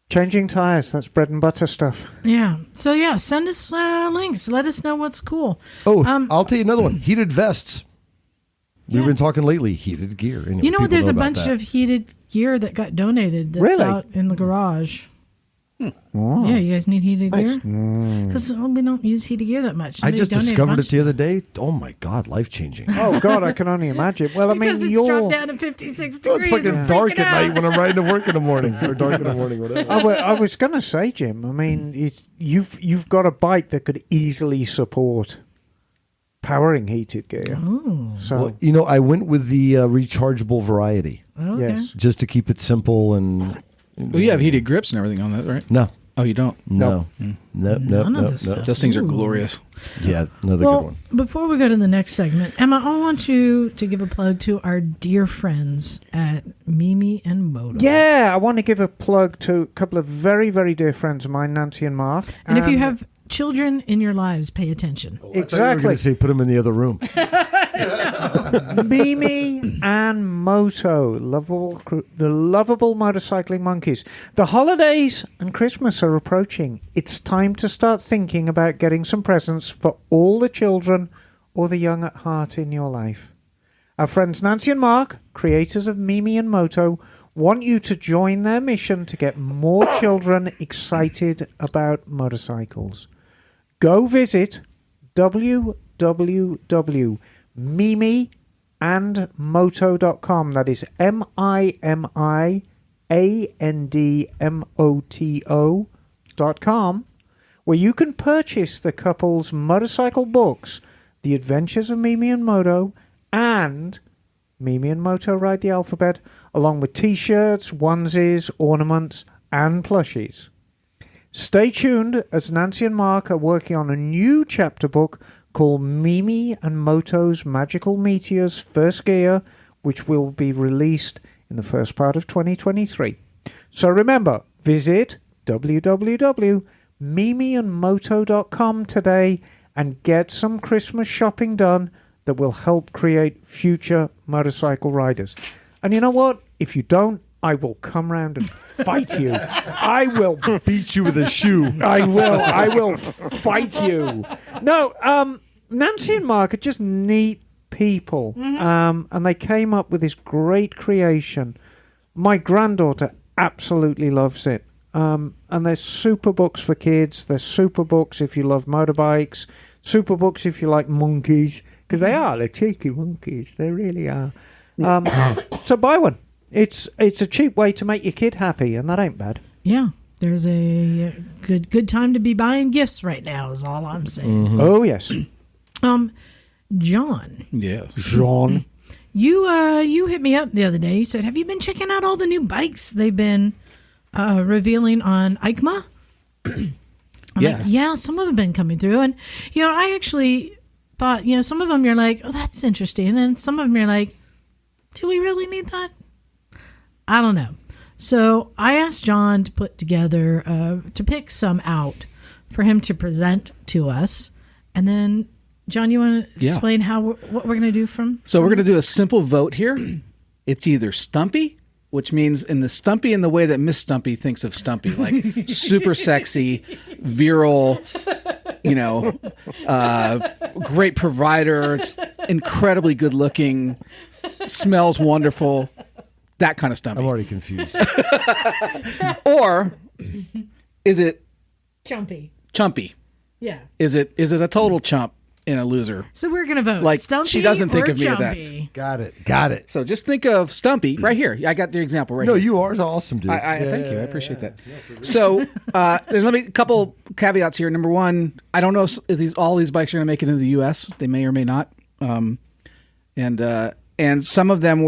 Changing tires, that's bread and butter stuff. Yeah. So, send us links. Let us know what's cool. Oh, I'll tell you another one. Heated vests. We've been talking lately, heated gear. Anyway, there's a bunch of heated gear that got donated that's Really? out in the garage. Oh. Yeah, you guys need heated Nice. gear? Because we don't use heated gear that much. I Somebody just donated a discovered bunch it the other day. Oh my God, life changing. Oh God, I can only imagine. Well, I mean, because it's you're. dropped down to 56 Oh, it's degrees. fucking I'm dark freaking at night out. when I'm riding to work in the morning, or dark in the morning, whatever. I was going to say, Jim. I mean, you've got a bike that could easily support powering heated gear. Oh, So Well, I went with the rechargeable variety okay. yes, just to keep it simple and. Well, you have heated grips and everything on that, right? No, Oh, you don't? no, no, no, None of no, this no. stuff. Those things are Ooh. glorious. Yeah, another Well, good one. before we go to the next segment, Emma, I want you to give a plug to our dear friends at Mimi and Moto. yeah. I want to give a plug to a couple of very, very dear friends of mine, Nancy and Mark. And if you have children in your lives, pay attention. I thought you were exactly. going to say put them in the other room. Mimi and Moto, the lovable motorcycling monkeys. The holidays and Christmas are approaching. It's time to start thinking about getting some presents for all the children or the young at heart in your life. Our friends Nancy and Mark, creators of Mimi and Moto, want you to join their mission to get more children excited about motorcycles. Go visit www.mimiandmoto.com. That is MIMIANDMOTO.com, where you can purchase the couple's motorcycle books, The Adventures of Mimi and Moto, and Mimi and Moto Ride the Alphabet, along with t-shirts, onesies, ornaments, and plushies. Stay tuned as Nancy and Mark are working on a new chapter book called Mimi and Moto's Magical Meteors First Gear, which will be released in the first part of 2023. So remember, visit www.mimiandmoto.com today and get some Christmas shopping done that will help create future motorcycle riders. And you know what? If you don't, I will come round and fight you. I will Beat you with a shoe. I will fight you. No, Nancy and Mark are just neat people. And they came up with this great creation. My granddaughter absolutely loves it. And there's super books for kids. There's super books if you love motorbikes. Super books if you like monkeys. Because they're cheeky monkeys. They really are. So buy one. It's a cheap way to make your kid happy, and that ain't bad. Yeah, there's a good time to be buying gifts right now is all I'm saying. Oh, yes. John, Yes. Jean. you hit me up the other day. You said, have you been checking out all the new bikes they've been revealing on EICMA? I'm Yeah. like, yeah, some of them have been coming through. And, I actually thought, some of them you're like, oh, that's interesting. And then some of them you're like, do we really need that? I don't know. So I asked John to put together, to pick some out for him to present to us. And then, John, you want to explain what we're going to do from? So we're going to do a simple vote here. It's either Stumpy, which means in the way that Miss Stumpy thinks of Stumpy, like super sexy, virile, great provider, incredibly good looking, smells wonderful, that kind of Stumpy. I'm already confused. Or is it Chumpy. Chumpy? Yeah. Is it a total chump and a loser? So we're going to vote. Like, Stumpy she doesn't think or of me as that. Chumpy? Got it. So just think of Stumpy right here. I got the example right No, here. you are awesome, dude. Thank you. I appreciate that. So there's a couple caveats here. Number one, I don't know if all these bikes are going to make it into the U.S. They may or may not. And some of them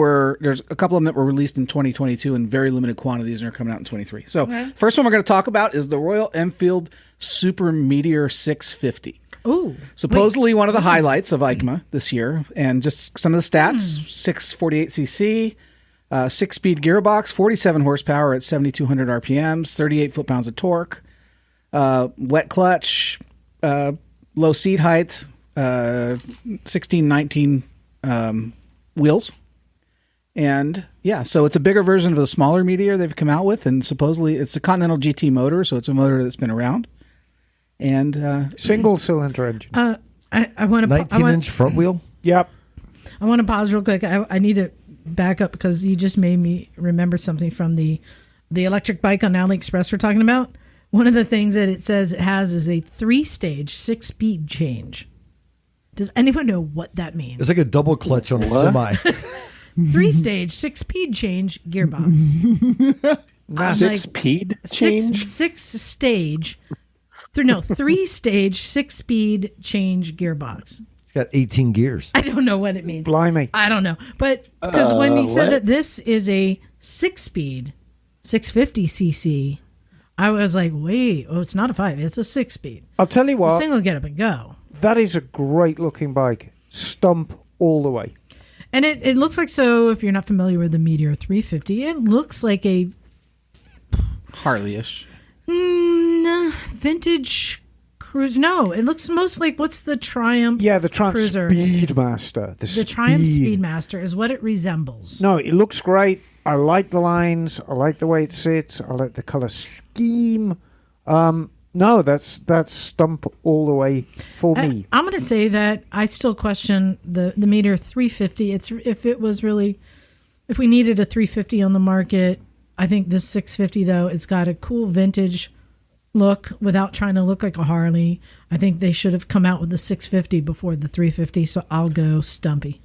there's a couple of them that were released in 2022 in very limited quantities and are coming out in 23. So first one we're going to talk about is the Royal Enfield Super Meteor 650. Ooh. Supposedly one of the highlights of EICMA this year. And just some of the stats, 648cc, 6-speed gearbox, 47 horsepower at 7,200 RPMs, 38 foot-pounds of torque, wet clutch, low seat height, 16, 19 wheels. And so it's a bigger version of the smaller Meteor they've come out with. And supposedly it's a Continental GT motor, so it's a motor that's been around. And Single cylinder engine. I want to 19-inch front wheel? Yep. I want to pause real quick. I need to back up because you just made me remember something from the electric bike on AliExpress we're talking about. one of the things that it says it has is a 3-stage 6-speed change. Does anyone know what that means? It's like a double clutch on a semi. 3-stage 6-speed change gearbox. Six-speed change? 6-stage. 3-stage 6-speed change gearbox. It's got 18 gears. I don't know what it means. Blimey. I don't know. But because when you said what? that this is a 6-speed 650cc, I was like, wait, it's not a 5, it's a 6-speed. I'll tell you what, Single get up and go. that is a great looking bike. Stump all the way. And it looks like, so if you're not familiar with the Meteor 350, it looks like a Harley-ish. vintage cruiser. No, it looks most like, what's the Triumph? Yeah, the Triumph Cruiser. Speedmaster. The Triumph Speedmaster is what it resembles. No, it looks great. I like the lines. I like the way it sits. I like the color scheme. No, that's Stump all the way for me. I'm going to say that I still question the Meteor 350. If we needed a 350 on the market, I think this 650, though, it's got a cool vintage look without trying to look like a Harley. I think they should have come out with the 650 before the 350, so I'll go Stumpy.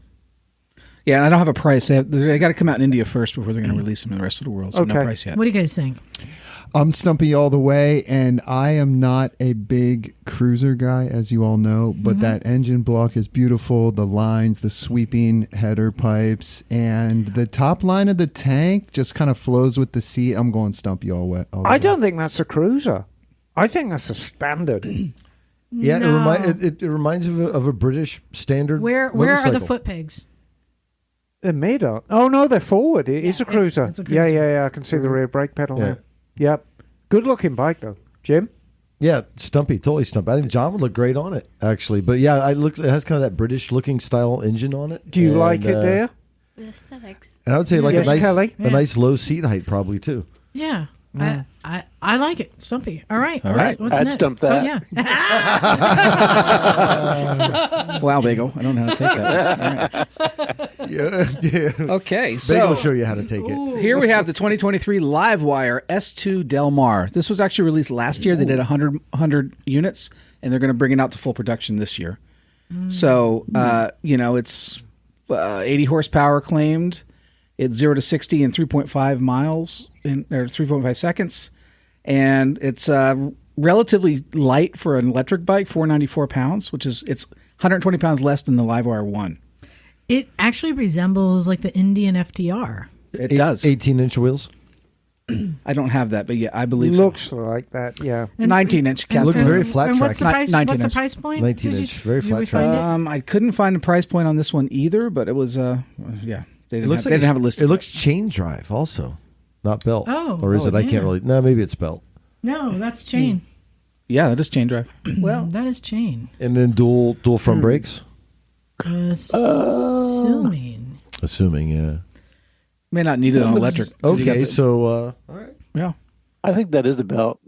Yeah, and I don't have a price. They got to come out in India first before they're going to release them in the rest of the world, so no Okay. price yet. What do you guys think? I'm Stumpy all the way, and I am not a big cruiser guy, as you all know, but that engine block is beautiful. The lines, the sweeping header pipes, and the top line of the tank just kind of flows with the seat. I'm going Stumpy all the way. I don't think that's a cruiser. I think that's a standard. Yeah, No. it reminds of a British standard. Where are the motorcycle. foot pegs? They're mid on. Oh, no, they're forward. It is a cruiser. it's a cruiser. Yeah. I can see the rear brake pedal Yeah. now. Yep. Good looking bike, though. Jim? Yeah, Stumpy, totally Stumpy. I think John would look great on it, actually. But yeah, it has kind of that British looking style engine on it. Do you And, like it there? The aesthetics. And I would say like Yes, Kelly? a nice low seat height probably too. Yeah. I like it. Stumpy. All right. All right. What's I'd next? stump that. Oh, yeah. Wow, Bagel. I don't know how to take that. All right. Yeah. Okay, Bagel so will show you how to take it. here we have the 2023 Livewire S2 Del Mar. This was actually released last year. They did 100 units, and they're going to bring it out to full production this year. So, it's 80 horsepower claimed. It's 0 to 60 in 3.5 miles, or 3.5 seconds. And it's relatively light for an electric bike, 494 pounds, it's 120 pounds less than the Livewire 1. It actually resembles like the Indian FTR. It does. 18-inch wheels. I don't have that, but yeah, I believe Looks like that, yeah. 19-inch cast. Looks very flat And what's the track. price? 19 What's the inch. price point? 19 Did inch, very did flat we track. find it? I couldn't find a price point on this one either, but it was they didn't have it listed. It looks chain drive also, not belt. Oh. Or is it? I yeah. can't really. No, maybe it's belt. No, that's chain. Yeah, that is chain drive. Well, that is chain. And then dual front brakes. Assuming. Yeah. May not need it on electric. 'cause you got Okay, the- so all right. yeah. I think that is a belt.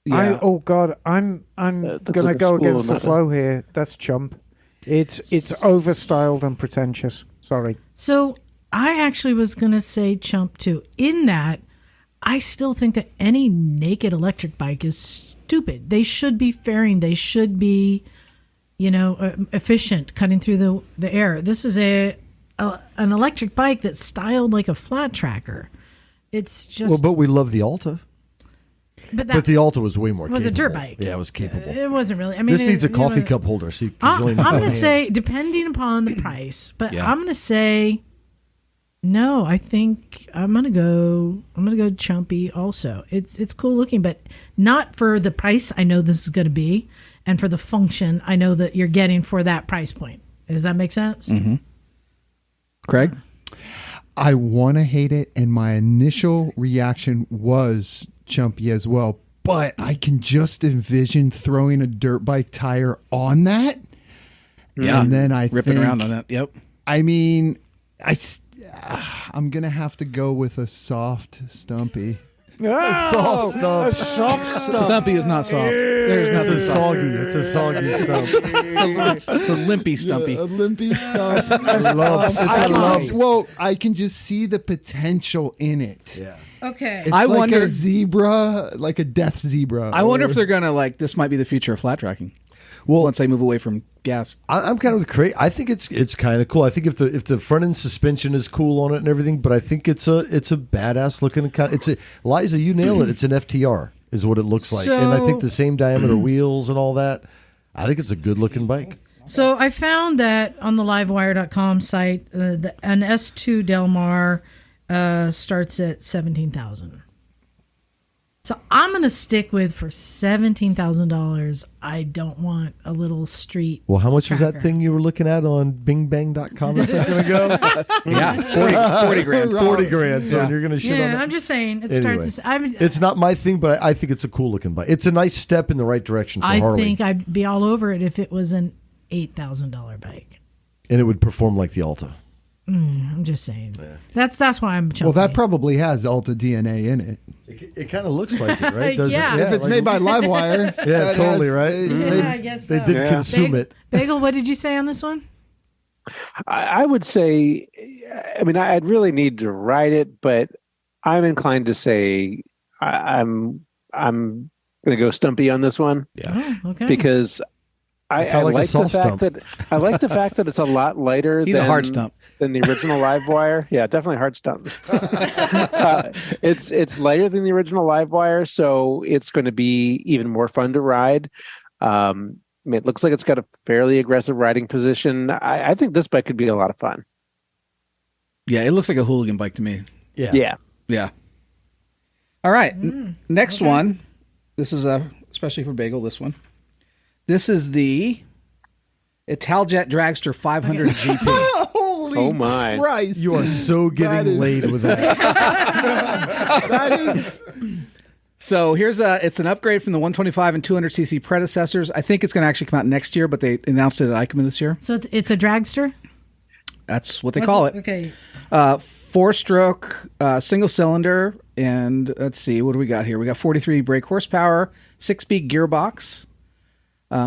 Yeah. Oh God, I'm looks gonna like a go spool, against the not a- flow here. That's chump. It's overstyled and pretentious. Sorry. So I actually was going to say chump too. In that, I still think that any naked electric bike is stupid. They should be fairing. They should be, efficient, cutting through the air. This is an electric bike that's styled like a flat tracker. It's just. Well, but we love the Alta. But the Alta was way more. was a capable. dirt bike. Yeah, it was capable. It wasn't really. I mean, This needs a coffee cup holder. So you can really I'm going to say, depending upon the price, but Yeah. I'm going to say, no. I think I'm going to go Chumpy. Also, it's cool looking, but not for the price. I know this is going to be, and for the function, I know that you're getting for that price point. Does that make sense? Mm-hmm. Craig? I want to hate it, and my initial reaction was Chumpy as well. But I can just envision throwing a dirt bike tire on that. Yeah. And then I ripping think, around on that. Yep. I mean, I'm going to have to go with a soft Stumpy. Oh, soft a soft stump. Stumpy is not soft. There's It's nothing a soft. soggy. It's a soggy stump. It's a limpy Stumpy. A limpy stump. It's a lump. It's a lump. Well, I can just see the potential in it. Yeah. Okay. It's I like wonder- a zebra, like a death zebra. I wonder if they're going to this might be the future of flat tracking. Well, Once they move away from gas. I'm kind of with Craig. I think it's kind of cool. I think if the front end suspension is cool on it and everything, but I think it's a badass looking kind. Liza, you nail it. It's an FTR is what it looks like, and I think the same diameter wheels and all that. I think it's a good looking bike. So I found that on the livewire.com site, an S2 Del Mar starts at $17,000. So I'm going to stick with for $17,000. I don't want a little street. Well, how much was that tracker. thing you were looking at on bingbang.com a second ago? Yeah, 40 grand. 40 grand. So Yeah. you're going to shit on Yeah, that. I'm just saying. It Anyway, starts. it's not my thing, but I think it's a cool looking bike. It's a nice step in the right direction for I Harley. think I'd be all over it if it was an $8,000 bike. And it would perform like the Alta. I'm just saying. That's why I'm jumping. Well, that probably has Alta DNA in it. It kind of looks like it, right? Doesn't Yeah. it? If it's made by Livewire, Yeah, that totally, has- right? Yeah, I guess They so. did consume it. Bagel, what did you say on this one? I would say, I mean, I'd really need to ride it, but I'm inclined to say I'm going to go Stumpy on this one Oh, okay. because I sound like a like the soft fact stump. that I like the fact that it's a lot lighter. He's a hard stump. Than the original Livewire. Yeah, definitely hard stump. It's lighter than the original Livewire, so it's going to be even more fun to ride. It looks like it's got a fairly aggressive riding position. I think this bike could be a lot of fun. Yeah, it looks like a hooligan bike to me. Yeah. Yeah. All right. Next one. This is especially for Bagel, this one. This is the Italjet Dragster 500 GP. Holy Oh my. Christ. You are so That getting is- laid with that. That is. So it's an upgrade from the 125 and 200cc predecessors. I think it's going to actually come out next year, but they announced it at EICMA this year. So it's a dragster? That's what they call it. Okay. 4-stroke, single cylinder, and let's see, what do we got here? We got 43 brake horsepower, 6-speed gearbox.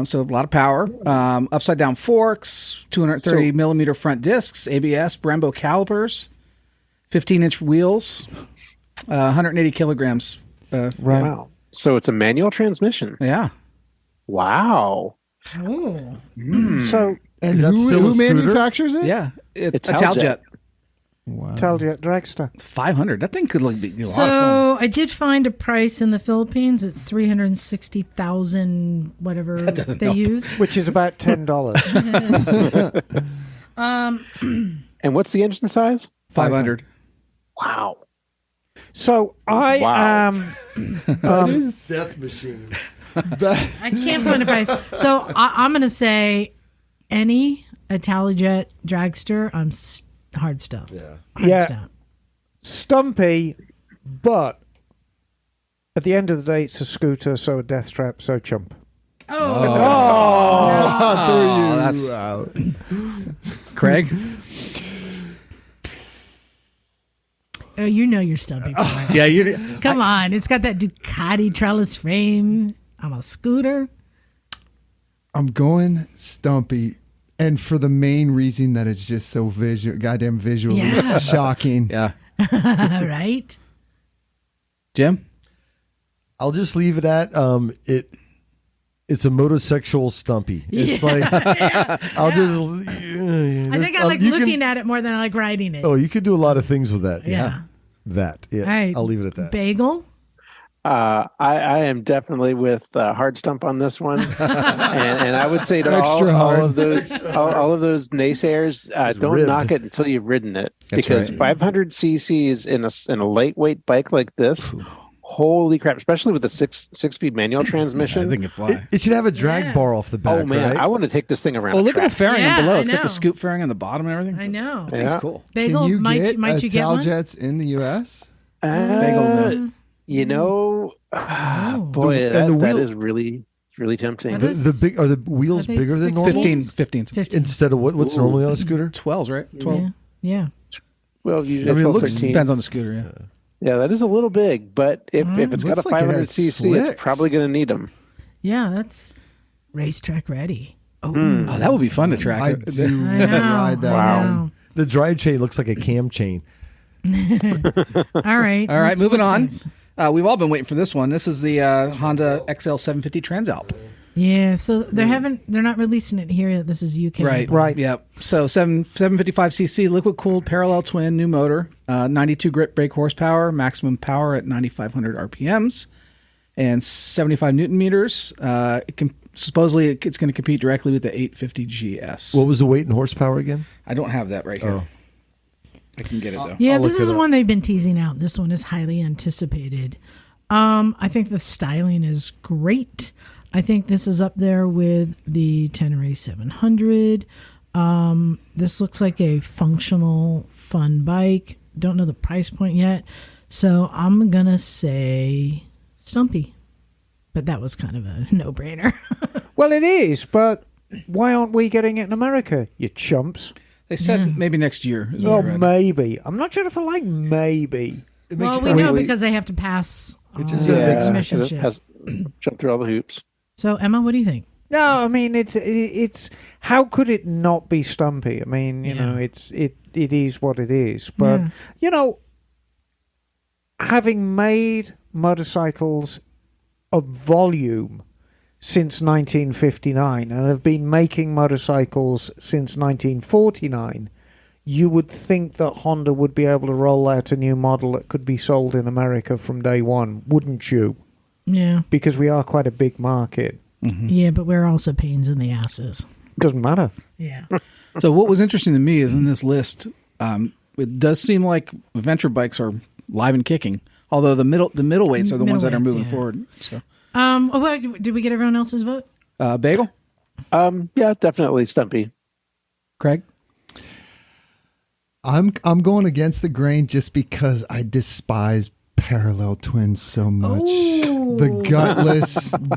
So a lot of power. Upside down forks, 230 millimeter front discs, ABS, Brembo calipers, 15-inch wheels, 180 kilograms. Right. Wow. So it's a manual transmission. Yeah. Wow. Oh. So And that who, still a who scooter? manufactures it? Yeah. It's Italjet. Italjet. Wow. Italjet Dragster. 500. That thing could be a lot of fun. So I did find a price in the Philippines. It's 360,000 whatever they help. use. Which is about $10. And what's the engine size? 500. Wow. So I Wow. am. That is Death machine. that, I can't find a price. So I'm going to say any Italjet dragster. I'm hard stump. Yeah. Hard Yeah. stump. Stumpy, but at the end of the day, it's a scooter, so a death trap, so chump. Oh, that's out. Craig. Oh, you know you're stumpy. boy. Yeah, you. Come on. It's got that Ducati trellis frame. I'm a scooter. I'm going Stumpy. And for the main reason that it's just so goddamn visually Yeah. shocking. Yeah, Right? Jim. I'll just leave it at it's a motorosexual Stumpy. It's like I'll just. I think I like looking at it more than I like riding it. Oh, you could do a lot of things with that. yeah. That. Yeah. All right. I'll leave it at that. Bagel? I am definitely with hard stump on this one, and I would say to Extra all hard. of those naysayers, don't ribbed. knock it until you've ridden it, That's because right. 500 cc's in a lightweight bike like this, holy crap! Especially with a six speed manual transmission. I think it fly. It should have a drag Yeah. bar off the back. Oh man, right? I want to take this thing around. Well, a look at the track. fairing Yeah, below. I It's got know. the scoop fairing on the bottom and everything. I know. I think it's Yeah. cool. Bagel, Can you might get you get one? Italjet's in the U.S.? Bagel, no. You know, boy, The- and the that wheel- is really tempting. Are the, those- the big are the wheels are they bigger than 16? normal? 15. 15. Instead of what's normally on a scooter? 12s, right? 12. Yeah. Yeah. Well, usually I mean, it 12, looks- 13. Depends on the scooter, yeah. Yeah, that is a little big, but if it's got a Looks like it 500 has cc, slicks. it's probably going to need them. Yeah, that's racetrack ready. Oh, Oh, that would be fun to track. I it. do I know. ride that I one. know. The drive chain looks like a cam chain. All right. All right, moving on. next? We've all been waiting for this one. This is the Honda XL 750 Transalp. Yeah, so they're not releasing it here. This is UK. Right. Yep. So 755cc liquid cooled parallel twin new motor, 92 grip brake horsepower, maximum power at 9,500 RPMs, and 75 Newton meters. Supposedly it's going to compete directly with the 850 GS. What was the weight and horsepower again? I don't have that right here. Oh. I can get it though. Yeah, I'll this look is it up. one they've been teasing out. This one is highly anticipated. I think the styling is great. I think this is up there with the Tenere 700. This looks like a functional, fun bike. Don't know the price point yet. So I'm going to say Stumpy. But that was kind of a no-brainer. Well, it is, but why aren't we getting it in America, you chumps? They said maybe next year. Is what I Well, read. maybe. I'm not sure if I like maybe. Well, we know because they have to pass It just said it makes- mission it ship. has jumped through all the hoops. So, Emma, what do you think? No, I mean it's how could it not be Stumpy? I mean, you know, it is what it is. But Yeah. you know, having made motorcycles of volume since 1959 and have been making motorcycles since 1949, you would think that Honda would be able to roll out a new model that could be sold in America from day one, wouldn't you? Yeah. Because we are quite a big market. Yeah, but we're also pains in the asses. Doesn't matter. Yeah. So what was interesting to me is in this list, it does seem like adventure bikes are live and kicking. Although the middleweights are the ones that are Middleweights, moving yeah. forward. So, Did we get everyone else's vote? Bagel, Yeah, definitely Stumpy. Craig. I'm going against the grain just because I despise parallel twins so much. The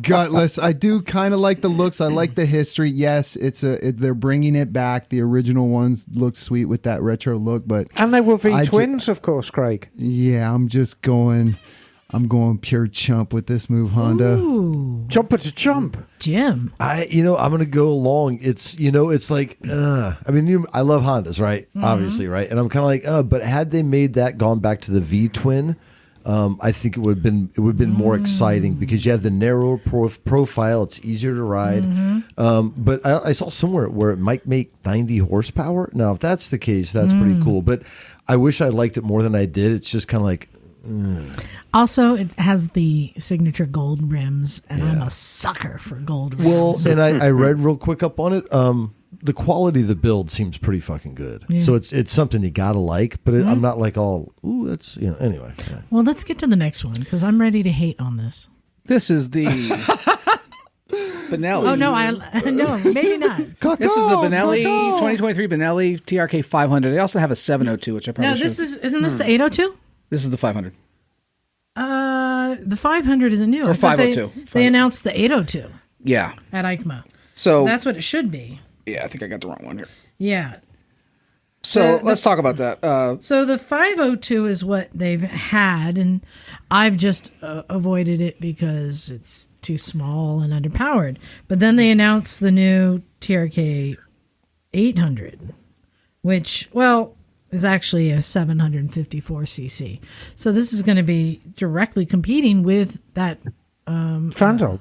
gutless. I do kind of like the looks. I like the history. Yes, they're bringing it back. The original ones look sweet with that retro look, but And they were V I twins, of course, Craig. yeah, I'm going pure chump with this move, Honda. Ooh, Jumper to jump. Jim. I'm going to go along. It's like, I mean, I love Hondas, right? Obviously, right? And I'm kind of like, but had they made that gone back to the V twin, I think it would have been more exciting because you have the narrower profile. It's easier to ride. But I saw somewhere where it might make 90 horsepower. Now, if that's the case, that's pretty cool. But I wish I liked it more than I did. It's just kind of like, Also, it has the signature gold rims, and I'm a sucker for gold rims. well, and I read real quick up on it. The quality of the build seems pretty fucking good. Yeah. So it's something you gotta like, but I'm not like all, ooh, that's, anyway. Yeah. Well, let's get to the next one because I'm ready to hate on this. This is the Benelli. Oh no, no, maybe not. This is the Benelli 2023 Benelli TRK 500. They also have a 702, which I probably No, isn't this the 802? This is the 500. The 500 isn't new. Or I thought 502. They announced the 802 Yeah. at EICMA. So That's what it should be. yeah, I think I got the wrong one here. Yeah. So let's talk about that. So the 502 is what they've had, and I've just avoided it because it's too small and underpowered. But then they announced the new TRK 800, which, well, is actually a 754cc. So this is going to be directly competing with that Transalp.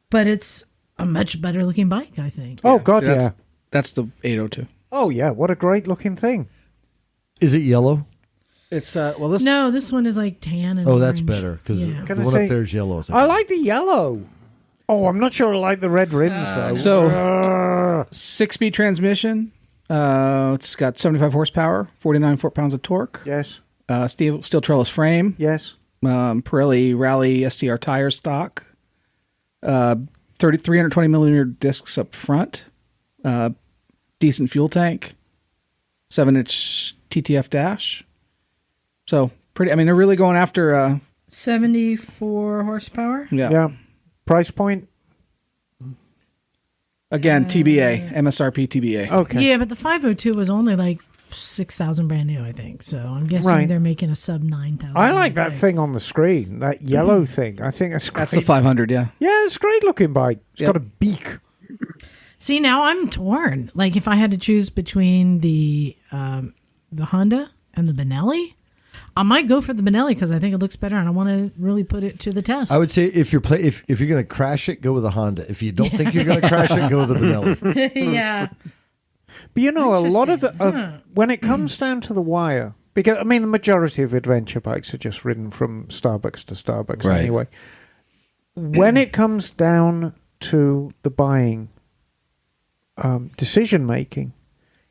But it's a much better looking bike, I think. Oh, God, See, yeah. That's the 802. Oh, yeah. What a great looking thing. Is it yellow? It's this No, this one is like tan and Oh, that's orange. better because Yeah. the Can I one say- up there is yellow. I like the yellow. Oh, I'm not sure I like the red rims, though. So- Uh, 6-speed transmission. It's got 75 horsepower, 49 foot-pounds of torque. yes, Steel trellis frame. yes. Pirelli Rally STR tire stock. 320 millimeter discs up front. Decent fuel tank. 7-inch TTF dash. So pretty. I mean, they're really going after. 74 horsepower. Yeah. Price point? Again, TBA, MSRP TBA. Okay. Yeah, but the 502 was only like 6,000 brand new, I think. So I'm guessing Right. they're making a sub 9,000. I like that bike. thing on the screen, that yellow thing. I think that's great. That's the 500. Yeah. Yeah, it's a great looking bike. It's Yep. got a beak. See, now I'm torn. Like if I had to choose between the Honda and the Benelli, I might go for the Benelli because I think it looks better and I want to really put it to the test. I would say if you're if you're going to crash it, go with a Honda. If you don't think you're going to crash it, go with a Benelli. Yeah. But a lot of when it comes down to the wire, because the majority of adventure bikes are just ridden from Starbucks to Starbucks anyway. When it comes down to the buying decision making,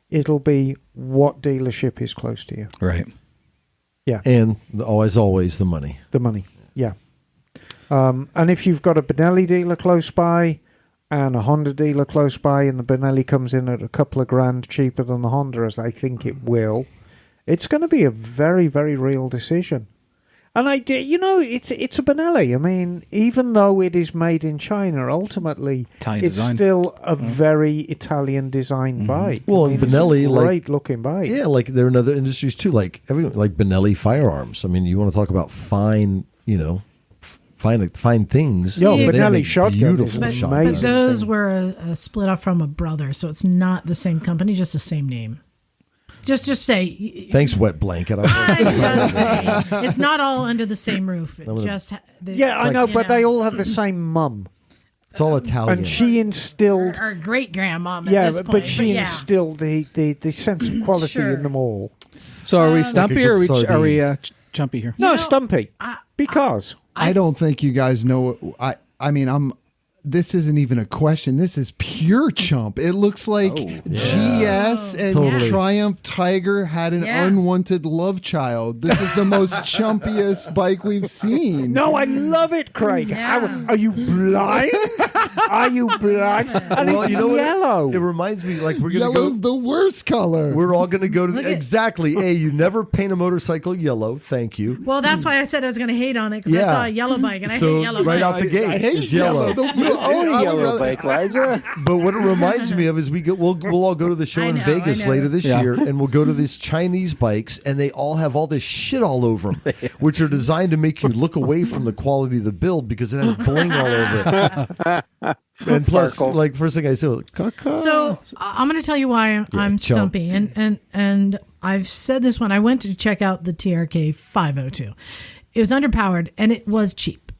it'll be what dealership is close to you. Right. Yeah. And as always, the money. The money, yeah. And if you've got a Benelli dealer close by and a Honda dealer close by, and the Benelli comes in at a couple of grand cheaper than the Honda, as I think it will, it's going to be a very, very real decision. And it's a Benelli. Even though it is made in China, ultimately it's still a very Italian design bike. Well, and Benelli, it's a great looking bike. Yeah, like there are in other industries too, like Benelli firearms. You want to talk about fine things. Yeah, they Benelli make shotgun beautiful is shotguns. But those were a split off from a brother, so it's not the same company, just the same name. Just say. Thanks, wet blanket. Just say, it's not all under the same roof. I know, but they all have the same mum. It's all Italian. And she instilled her great grandmom. But she instilled the sense of quality in them all. So are we Stumpy or are we Chumpy here? No, Stumpy. Because I don't think you guys know. This isn't even a question. This is pure chump. It looks like GS and Triumph Tiger had an unwanted love child. This is the most chumpiest bike we've seen. No, I love it, Craig. Yeah. Are you blind? Are you blind? And it's yellow. It reminds me, like, we're going to go. Yellow's the worst color. We're all going to go to exactly. You never paint a motorcycle yellow. Thank you. Well, that's why I said I was going to hate on it because I saw a yellow bike and I hate yellow right bikes. out the gate, I hate it's yellow. You own a yellow bike, Liza. But what it reminds me of is we'll all go to the show in Vegas later this year, and we'll go to these Chinese bikes, and they all have all this shit all over them, which are designed to make you look away from the quality of the build because it has bling all over it. And plus, like, first thing I said, So I'm going to tell you why I'm Stumpy, and I've said this when I went to check out the TRK 502. It was underpowered and it was cheap.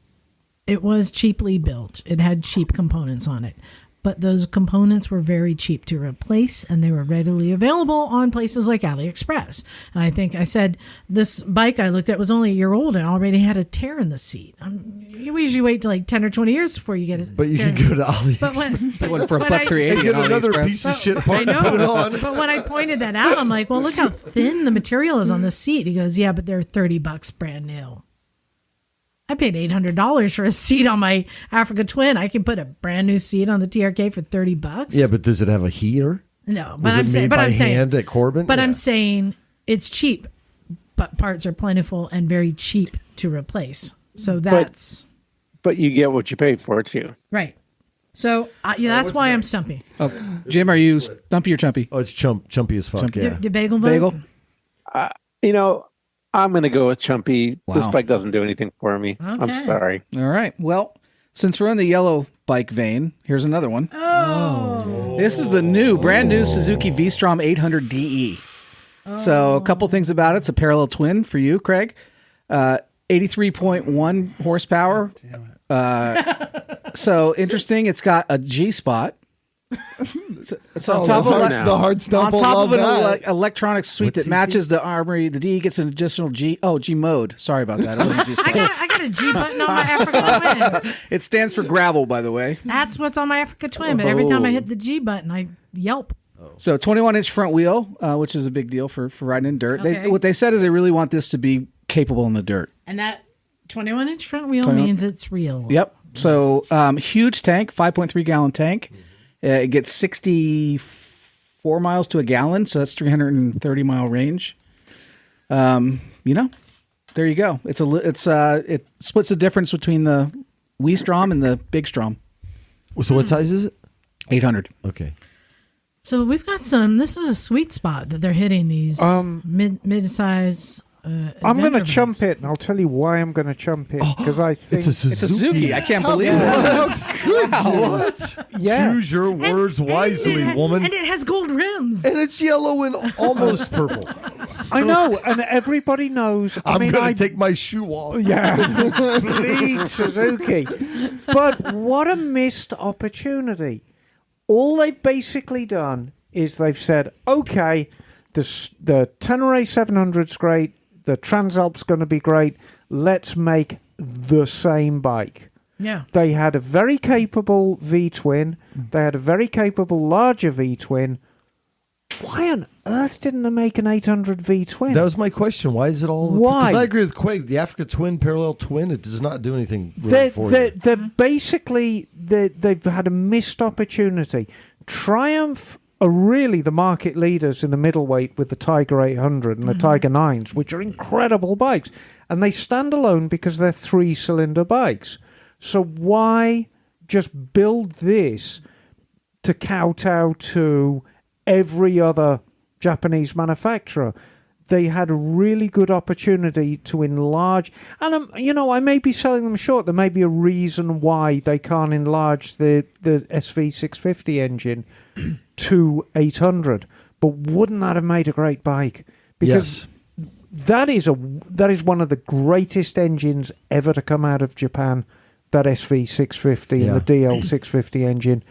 It was cheaply built. It had cheap components on it. But those components were very cheap to replace, and they were readily available on places like AliExpress. And I think I said this bike I looked at was only a year old and already had a tear in the seat. You usually wait till like 10 or 20 years before you get it. But you can go to AliExpress. But went for a buck 380 get on another AliExpress. piece of shit part I and put it know. on. But when I pointed that out, I'm like, well, look how thin the material is on the seat. He goes, yeah, but they're $30 brand new. I paid $800 for a seat on my Africa Twin. I can put a brand new seat on the TRK for $30. Yeah, but does it have a heater? No, but Was it made by hand at Corbin? But I'm saying it's cheap, but parts are plentiful and very cheap to replace. So that's But you get what you pay for too. right. So that's why I'm Stumpy. Oh, Jim, are you Stumpy or Chumpy? Oh, it's chumpy as fuck. Yeah. Did Bagel vote? Bagel? I'm going to go with Chumpy. Wow. This bike doesn't do anything for me. Okay. I'm sorry. All right. Well, since we're in the yellow bike vein, here's another one. Oh. This is the brand new Suzuki V-Strom 800 DE. So a couple things about it. It's a parallel twin for you, Craig. 83.1 horsepower. So interesting. It's got a G-spot. So on top of the hard stump. on top of an that. electronic suite that matches the Armory, the D gets an additional G mode. Sorry about that. I got a G button on my Africa Twin. It stands for gravel, by the way. That's what's on my Africa Twin. But every time I hit the G button, I yelp. So 21-inch front wheel, which is a big deal for riding in dirt. Okay. What they said is they really want this to be capable in the dirt. And that 21-inch front wheel means it's real. Yep. So huge tank, 5.3 gallon tank. It gets 64 miles to a gallon, so that's 330 mile range. There you go. It splits the difference between the wee Strom and the big Strom. So what size is it? 800. Okay. So we've got this is a sweet spot that they're hitting these mid-size I'm going to chump it, and I'll tell you why I'm going to chump it, because I think It's a Suzuki. I can't believe it. What? Yeah. Choose your words wisely, woman. And it has gold rims. And it's yellow and almost purple. I know, and everybody knows. I'm going to take my shoe off. Yeah, bleed Suzuki. But what a missed opportunity. All they've basically done is they've said, okay, the Tenere 700's great, the Transalp's going to be great, let's make the same bike. Yeah. They had a very capable V-twin. They had a very capable larger V-twin. Why on earth didn't they make an 800 V-twin? That was my question. Why is it all... Why? Because I agree with Quake. The Africa Twin, Parallel Twin, it does not do anything really for you. They're basically... They've had a missed opportunity. Triumph are really the market leaders in the middleweight with the Tiger 800 and the Tiger 9s, which are incredible bikes. And they stand alone because they're three-cylinder bikes. So why just build this to kowtow to every other Japanese manufacturer? They had a really good opportunity to enlarge. And, I may be selling them short. There may be a reason why they can't enlarge the SV650 engine to 800. But wouldn't that have made a great bike? Because that is one of the greatest engines ever to come out of Japan. That SV650 and the DL650 engine,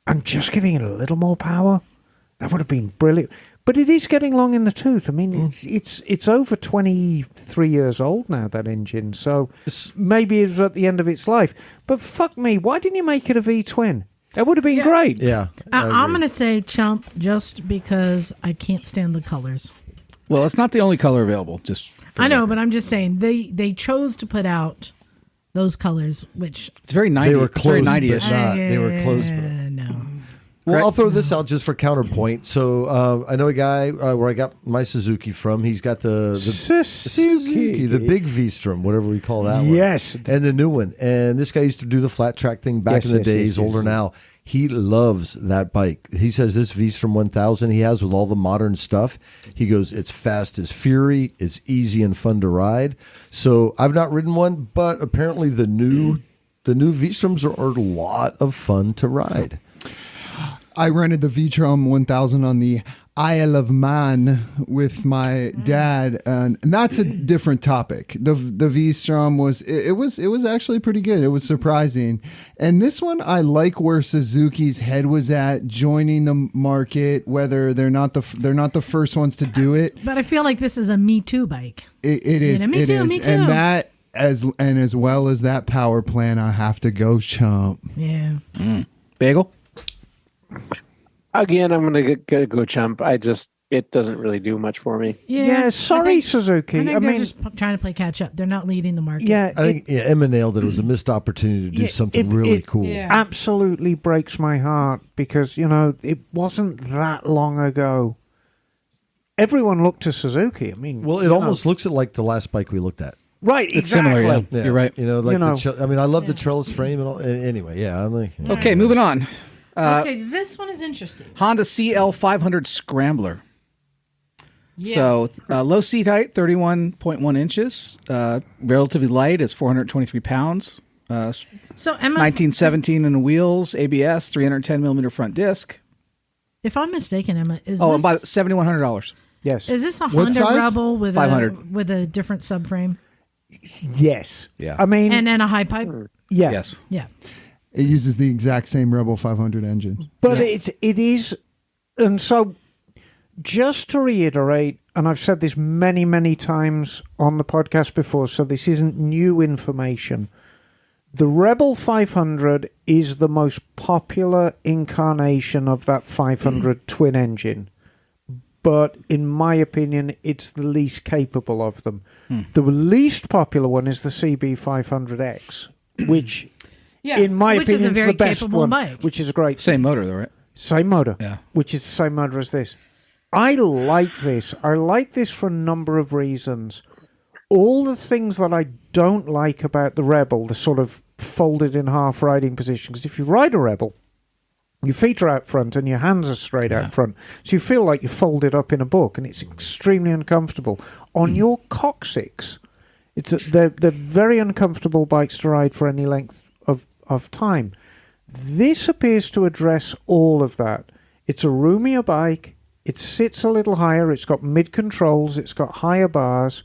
and just giving it a little more power, that would have been brilliant. But it is getting long in the tooth. I mean, it's over 23 years old now, that engine, so maybe it's at the end of its life. But fuck me, why didn't you make it a V-twin? That would have been great. Yeah. I'm going to say Chump just because I can't stand the colors. Well, it's not the only color available. I know, but I'm just saying they chose to put out those colors, which it's very 90s. They were close, very 90s. they were close. No. Well, I'll throw this out just for counterpoint. So I know a guy where I got my Suzuki from. He's got the Suzuki, the big V-Strom, whatever we call that one. Yes. And the new one. And this guy used to do the flat track thing back in the days, older now. He loves that bike. He says this V-Strom 1000 he has with all the modern stuff, he goes, it's fast as fury, it's easy and fun to ride. So I've not ridden one, but apparently the new V-Stroms are a lot of fun to ride. I rented the V-Strom 1000 on the Isle of Man with my dad, and that's a different topic. The V-Strom was actually pretty good. It was surprising, and this one I like where Suzuki's head was at, joining the market. Whether they're not the first ones to do it, but I feel like this is a Me Too bike. It is. Me too. And that as well as that power plant, I have to go Chump. Yeah. Bagel. Again, I'm going to go Chump. It doesn't really do much for me. Yeah, sorry, Suzuki. I think they're just trying to play catch up. They're not leading the market. Yeah, I think Emma nailed it. It was a missed opportunity to do something really cool. Yeah. Absolutely breaks my heart because, it wasn't that long ago. Everyone looked to Suzuki. I mean, Well, it almost looks like the last bike we looked at. right, It's exactly. similar, yeah. You're right. I love the trellis frame and all. Anyway, yeah. I'm like, Okay, moving on. Okay, this one is interesting. Honda CL500 Scrambler. Yeah. So low seat height, 31.1 inches. Relatively light, is 423 pounds. So Emma, 1917 in the wheels, ABS, 310 millimeter front disc. if I'm mistaken, Emma, About $7,100. Yes. is this a What Honda size? Rebel with 500. with a different subframe Yes. Yeah. I mean, and then a high pipe? yeah. Yes. Yeah. It uses the exact same Rebel 500 engine. But Yeah. it is, and so just to reiterate, and I've said this many, many times on the podcast before, so this isn't new information. The Rebel 500 is the most popular incarnation of that 500 twin engine. But in my opinion, it's the least capable of them. The least popular one is the CB500X, which, in my Which is opinion, a is very the best capable one, bike. which is a great. Same motor, though, right? Same motor, Yeah. which is the same motor as this. I like this. I like this for a number of reasons. All the things that I don't like about the Rebel, the sort of folded in half riding position, because if you ride a Rebel, your feet are out front and your hands are straight out front, so you feel like you're folded up in a book, and it's extremely uncomfortable. On your coccyx, they're very uncomfortable bikes to ride for any length of time. This appears to address all of that. It's a roomier bike. It sits a little higher. It's got mid controls. It's got higher bars.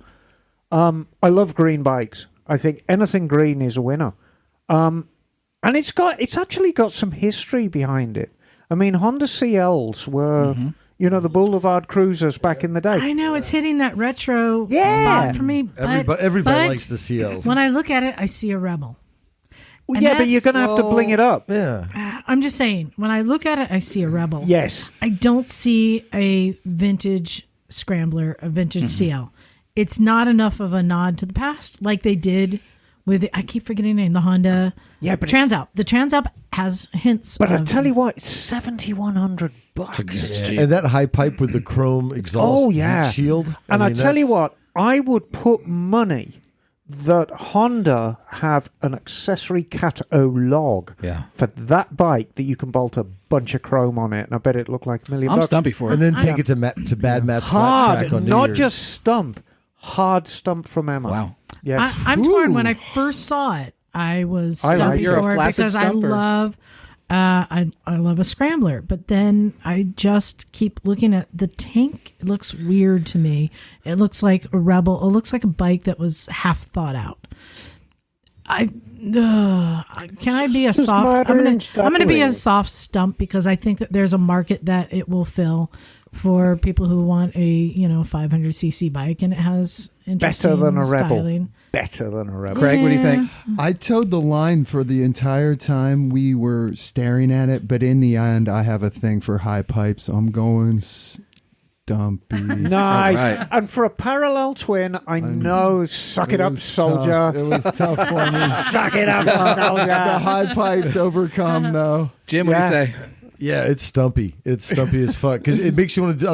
I love green bikes. I think anything green is a winner. And it's actually got some history behind it. I mean, Honda CLs were, the Boulevard Cruisers back in the day. I know it's hitting that retro spot for me. But Everybody likes the CLs. When I look at it, I see a Rebel. Well, yeah, but you're going to have to bling it up. Yeah. I'm just saying, when I look at it, I see a Rebel. Yes. I don't see a vintage Scrambler, a vintage CL. It's not enough of a nod to the past like they did with, I keep forgetting the name, the Honda Transalp. The Transalp has hints. But I tell you what, it's $7,100. And that high pipe with the chrome exhaust heat shield. And I tell you what, I would put money that Honda have an accessory Cat-O log for that bike that you can bolt a bunch of chrome on it, and I bet it looked like $1 million. I'm stumpy for it. And then take it to Bad Matt's flat hard, track on New not Year's. just stump, hard stump from Emma. Wow. Yeah, I'm torn. When I first saw it, I was stumpy You're a for it flaccid because stumper. I love a Scrambler, but then I just keep looking at the tank. It looks weird to me. It looks like a Rebel. It looks like a bike that was half thought out. Can I be a soft? I'm gonna be a soft stump because I think that there's a market that it will fill for people who want a 500cc bike, and it has interesting better than a styling. Rebel. Better than a Rebel. Craig, what do you think? I towed the line for the entire time we were staring at it, but in the end, I have a thing for high pipes, so I'm going Stumpy. Nice. Right. And for a parallel twin, I know. Suck it up, soldier. It was tough for me. Suck it up, The soldier. high pipes overcome, though. Jim, what do you say? Yeah, it's Stumpy. It's Stumpy as fuck because it makes you want to do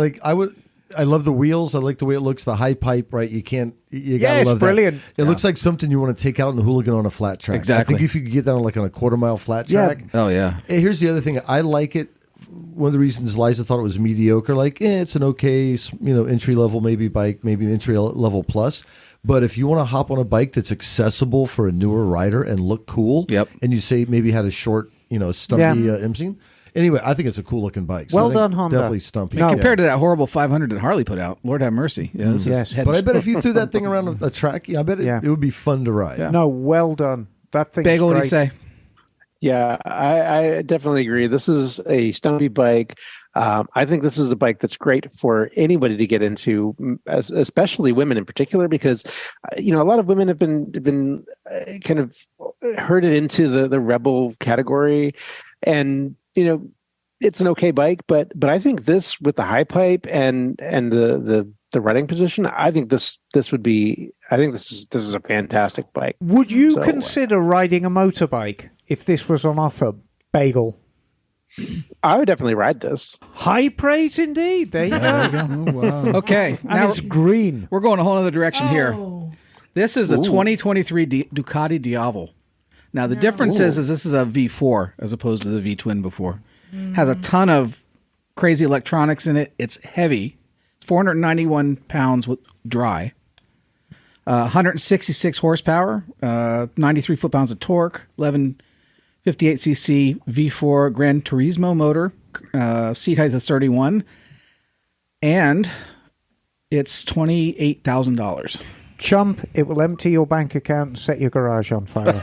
I love the wheels. I like the way it looks. The high pipe, right? You gotta it's love brilliant. That. It looks like something you want to take out and hooligan on a flat track. Exactly. I think if you could get that on a quarter-mile flat track. Oh, yeah. Hey, here's the other thing. I like it. One of the reasons Liza thought it was mediocre, it's an okay, entry level maybe bike, maybe entry level plus. But if you want to hop on a bike that's accessible for a newer rider and look cool, and you say maybe had a short, stumpy M-scene. Anyway, I think it's a cool looking bike. So Well I think done, Honda. Definitely Stumpy. No. Compared to that horrible 500 that Harley put out, Lord have mercy. Yeah, this is head But I and bet if you threw that thing around a track, I bet it would be fun to ride. Yeah. No, well done. That thing's Bagel, what do great. you say? Yeah, I definitely agree. This is a Stumpy bike. I think this is a bike that's great for anybody to get into, especially women in particular, because a lot of women have been kind of herded into the Rebel category, and it's an okay bike, but I think this with the high pipe and the riding position, I think this is a fantastic bike. Would you consider riding a motorbike if this was on offer, Bagel? I would definitely ride this. High praise indeed. There you go. Oh, wow. Okay, And now it's green. we're going a whole other direction here. Oh. This is a 2023 Ducati Diavel. Now, the difference is this is a V4 as opposed to the V-twin before. Has a ton of crazy electronics in it. It's heavy. It's 491 pounds with dry. 166 horsepower, 93 foot-pounds of torque, 1158cc V4 Gran Turismo motor, seat height of 31, and it's $28,000. Chump, it will empty your bank account and set your garage on fire.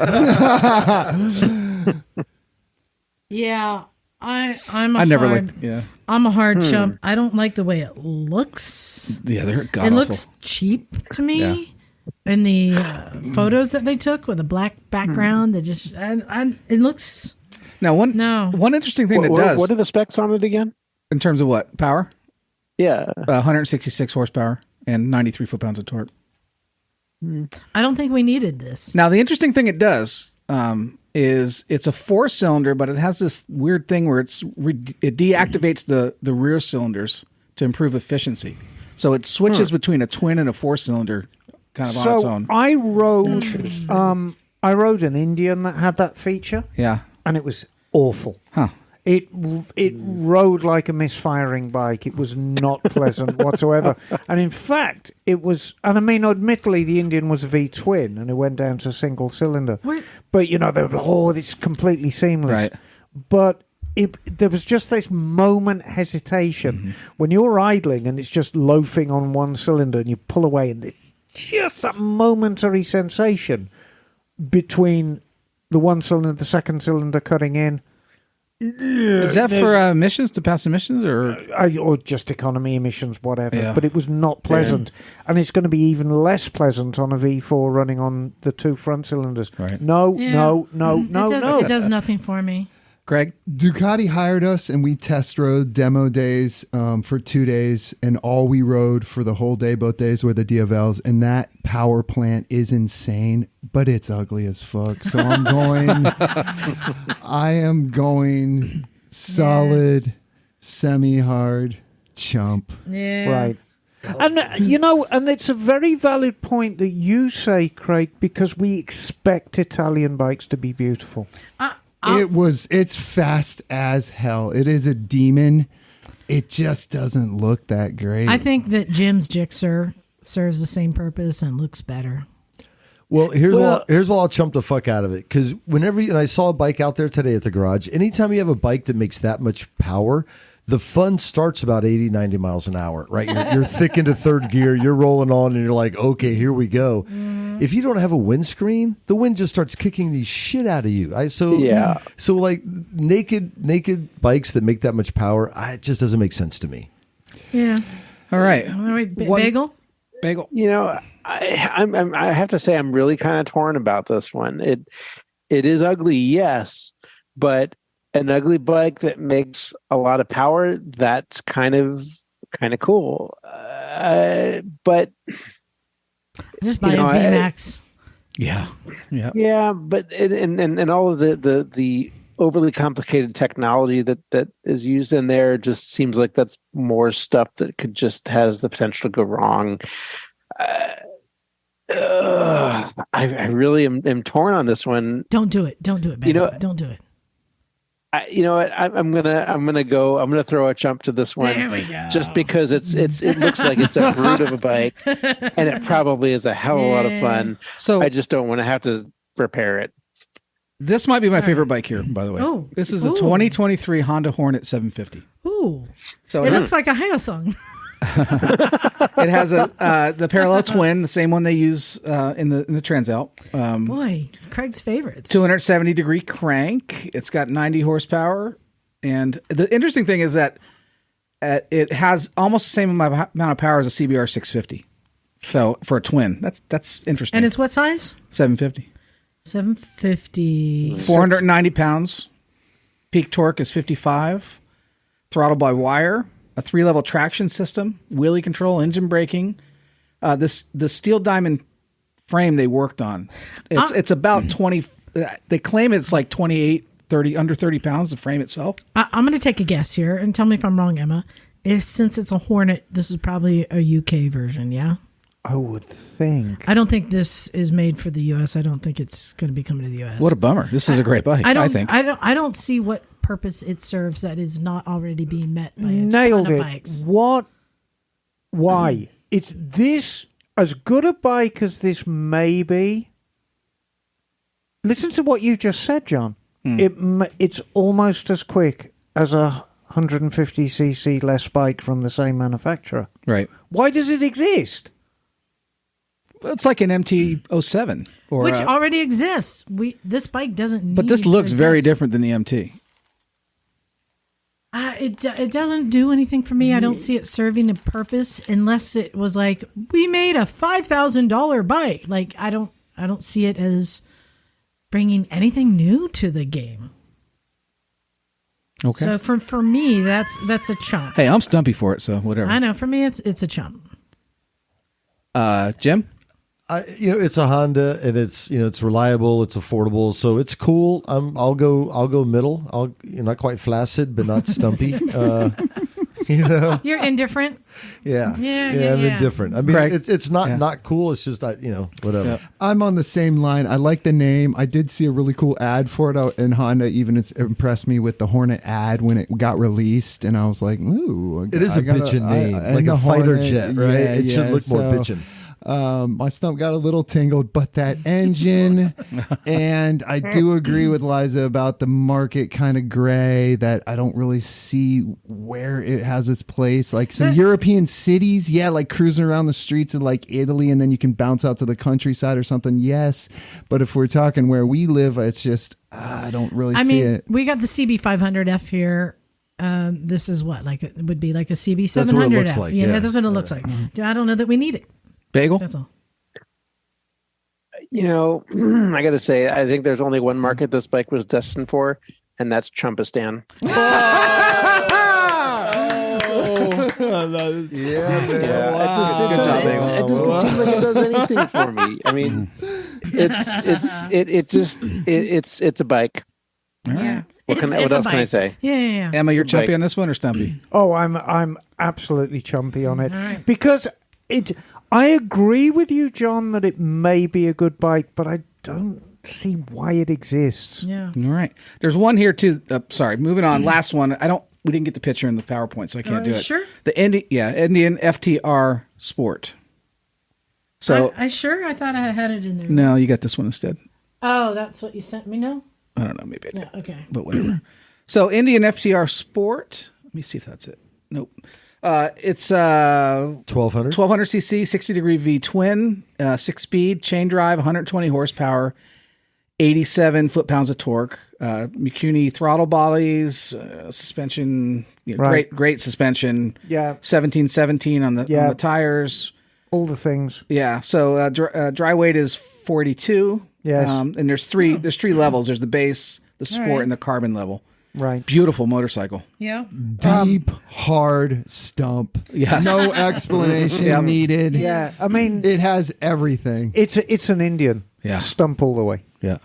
Yeah, I'm a hard chump. I don't like the way it looks. Yeah, they're It god-awful. looks cheap to me. Yeah. And the photos that they took with a black background, that just it looks. Now, one interesting thing it does. What are the specs on it again? In terms of what? Power? Yeah. 166 horsepower and 93 foot-pounds of torque. I don't think we needed this. Now, the interesting thing it does is it's a 4-cylinder, but it has this weird thing where it deactivates the rear cylinders to improve efficiency. So it switches between a twin and a 4-cylinder kind of on its own. I rode an Indian that had that feature. Yeah. And it was awful. Huh. It rode like a misfiring bike. It was not pleasant whatsoever. And in fact, it was, and I mean, admittedly, the Indian was a V-twin, and it went down to a single cylinder. But, it's completely seamless. Right. But there was just this moment hesitation when you're idling and it's just loafing on one cylinder and you pull away and it's just a momentary sensation between the one cylinder, the second cylinder cutting in. Is that for emissions, to pass emissions, or just economy emissions, whatever? Yeah. But it was not pleasant, and it's going to be even less pleasant on a V4 running on the two front cylinders. Right. No. It does nothing for me. Greg? Ducati hired us and we test rode demo days for 2 days, and all we rode for the whole day, both days, were the Diavels, and that power plant is insane, but it's ugly as fuck. So I am going solid, semi-hard chump. Yeah. Right. And, and it's a very valid point that you say, Craig, because we expect Italian bikes to be beautiful. It's fast as hell. It is a demon. It just doesn't look that great. I think that Jim's Gixxer serves the same purpose and looks better. Well, here's what I'll chump the fuck out of it. Because and I saw a bike out there today at the garage, anytime you have a bike that makes that much power, the fun starts about 80, 90 miles an hour, right? You're thick into third gear, you're rolling on, and you're like, okay, here we go. If you don't have a windscreen, the wind just starts kicking the shit out of you. So like naked bikes that make that much power, it just doesn't make sense to me. Yeah. All right. Bagel? Bagel. I have to say I'm really kind of torn about this one. It is ugly, yes, but an ugly bike that makes a lot of power, that's kind of cool. But just buy a VMAX. Yeah, but and all of the overly complicated technology that is used in there just seems like that's more stuff that could just has the potential to go wrong. I really am torn on this one. Don't do it, Bagel. Don't do it. You know what? I'm gonna throw a chump to this one. There we go. Just because it looks like it's a brute of a bike, and it probably is a hell of a lot of fun. So I just don't want to have to repair it. This might be my favorite bike here, by the way. Oh, this is the 2023 Honda Hornet 750. Ooh, so it looks like a Hyosung. It has the parallel twin, the same one they use in the Transalp. Boy, Craig's favorites. 270-degree crank. It's got 90 horsepower, and the interesting thing is that it has almost the same amount of power as a CBR 650. So for a twin, that's interesting. And it's what size? 750. 750. 490 pounds. Peak torque is 55. Throttle by wire. A 3-level traction system, wheelie control, engine braking. The steel diamond frame they worked on. It's about 20. They claim it's like 28, 30, under 30 pounds, the frame itself. I'm going to take a guess here and tell me if I'm wrong, Emma. Since it's a Hornet, this is probably a UK version, yeah? I would think. I don't think this is made for the US. I don't think it's going to be coming to the US. What a bummer. This is a great bike, I think. I don't see what purpose it serves that is not already being met by a Nailed ton it. of bikes. Why? It's this as good a bike as this may be. Listen to what you just said, John. It's almost as quick as a 150cc less bike from the same manufacturer. Right. Why does it exist? It's like an MT-07. Which already exists. This bike doesn't need But this to looks very exist. different than the MT. It doesn't do anything for me. I don't see it serving a purpose unless it was like, we made a $5,000 bike. Like, I don't see it as bringing anything new to the game. Okay. So for me, that's a chump. Hey, I'm stumpy for it, so whatever. I know. For me, it's a chump. Jim? It's a Honda, and it's reliable, it's affordable, so it's cool. I'll go middle. Not quite flaccid, but not stumpy. You're indifferent. Yeah. I'm indifferent. I mean, Craig? it's not cool. It's just whatever. Yeah. I'm on the same line. I like the name. I did see a really cool ad for it out in Honda. Even it's impressed me with the Hornet ad when it got released, and I was like, "Ooh!" It is a bitchin' name, like a fighter jet, right? It should look more bitchin'. My stump got a little tingled, but that engine, and I do agree with Liza about the market kind of gray, that I don't really see where it has its place. Like some European cities, yeah, like cruising around the streets of like Italy, and then you can bounce out to the countryside or something, yes. But if we're talking where we live, it's just, I don't really see it. We got the CB500F here. This is what, like, it would be like a CB700F. That's what it looks like, yeah. That's what it looks like. I don't know that we need it. Bagel? That's all. You know, I got to say, I think there's only one market this bike was destined for, and that's Trumpistan. Good job, Bagel. It doesn't seem like it does anything for me. I mean, it's a bike. Yeah. What else can I say? Yeah. Emma, you're Chumpy on this one or Stumpy? Oh, I'm absolutely chumpy on it right. because I agree with you, John, that it may be a good bike, but I don't see why it exists. Yeah. All right. There's one here too. Sorry, moving on. Last one. We didn't get the picture in the PowerPoint, so I can't do it. Sure. The Indian FTR Sport. So I thought I had it in there. no, you got this one instead. Oh, that's what you sent me now? I don't know, maybe I did. Yeah, okay. But whatever. So Indian FTR Sport. Let me see if that's it. Nope. It's 1200 cc, 60-degree V twin, 6-speed, chain drive, 120 horsepower, 87 foot-pounds of torque. Mikuni throttle bodies, suspension, Right. great suspension. Yeah. 17 on the tires. All the things. Yeah. So dry weight is 42. Yes. And there's three levels. There's the base, the sport, right. and the carbon level. Right. Beautiful motorcycle. Yeah. Deep, hard stump. Yes. No explanation needed. Yeah. I mean, It has everything. it's an Indian. Yeah. Stump all the way. Yeah.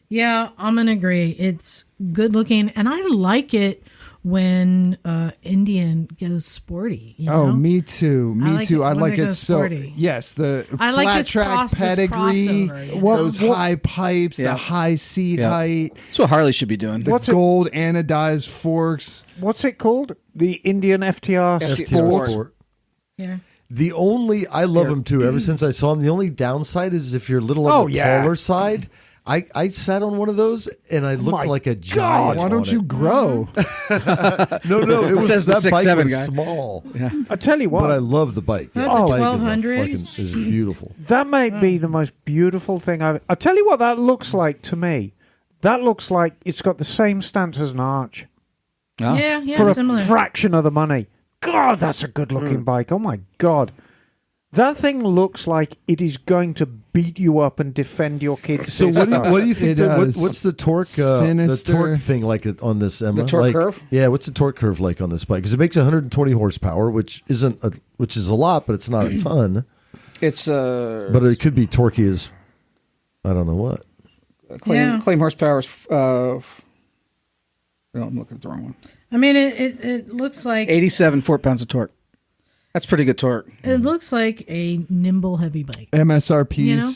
Yeah, I'm going to agree. It's good looking, and I like it when Indian goes sporty. You know? Oh, me too. I Me like too. it I when like they it go so. sporty. Yes, the I like flat this track this pedigree, crossover, you know? those high pipes, Yeah. the high seat Yeah. height, That's what Harley should be doing. the What's it- gold anodized forks. What's it called? The Indian FTR FTR Sport. Yeah. I love them too. Ever since I saw them, the only downside is if you're a little on the taller side. I sat on one of those and I looked My like a giant. Why don't you grow? No, it was Says the that bike 6'7" was guy. small. I tell you what. But I love the bike. That's the a bike 1200. is beautiful. That might be the most beautiful thing I'll tell you what that looks like to me. That looks like it's got the same stance as an Arch Oh. Yeah, for similar. a fraction of the money. God, that's a good looking bike. Oh my God. That thing looks like it is going to beat you up and defend your kids. So what do you think? It does. What's the torque? The Sinister. torque thing like on this, Emma? The torque like, curve? Yeah, what's the torque curve like on this bike? Because it makes 120 horsepower, which is a lot, but it's not a ton. It's But it could be torquey as I don't know what. claim horsepower is no, I'm looking at the wrong one. I mean, it looks like 87 foot-pounds of torque. That's pretty good torque. it looks like a nimble heavy bike. MSRP's You know?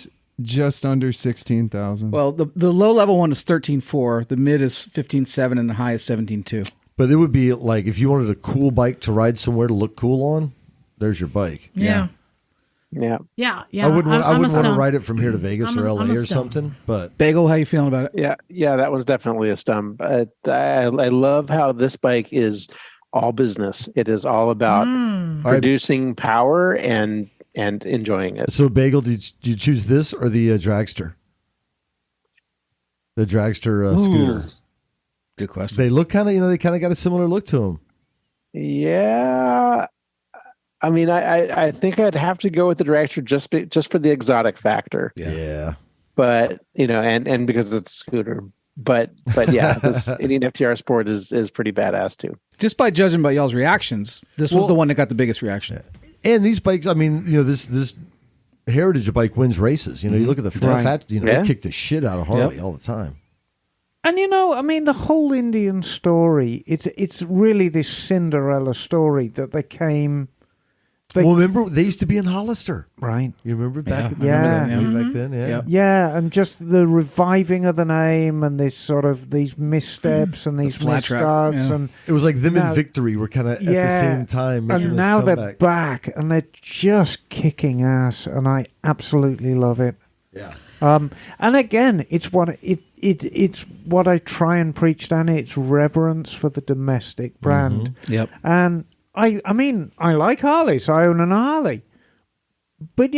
just under 16,000. Well, the low level one is 13.4, the mid is 15.7, and the high is 17.2. But it would be like if you wanted a cool bike to ride somewhere to look cool on, there's your bike. Yeah. Yeah. Yeah. I wouldn't want I'm a to stump. ride it from here to Vegas I'm or a LA or stump. something. But Bagel, how you feeling about it? Yeah, that one's definitely a stump. I love how this bike is all business. It is all about producing power and enjoying it. so Bagel, did you choose this or the dragster? The dragster scooter. Good question. They look kind of, they kind of got a similar look to them. Yeah. I mean, I think I'd have to go with the dragster just for the exotic factor. Yeah. But, and because it's a scooter. But yeah, this Indian FTR Sport is pretty badass too. Just by judging by y'all's reactions, this was the one that got the biggest reaction. And these bikes, I mean, this heritage bike wins races. You look at the fat, they kick the shit out of Harley all the time. And I mean, the whole Indian story, it's really this Cinderella story that they came Well, remember, they used to be in Hollister. Right. You remember back Yeah. back then? Yeah. Yep. Yeah, and just the reviving of the name and this sort of these missteps and these flat track, misstarts yeah. and It was like them Now- and Victory were kind of at the Yeah. same time making and this now they're comeback. back and they're just kicking ass and I absolutely love it. Yeah. And again, it's what it's what I try and preach, Danny. It's reverence for the domestic brand. Yep. And I mean, I like Harleys. I own an Harley. But,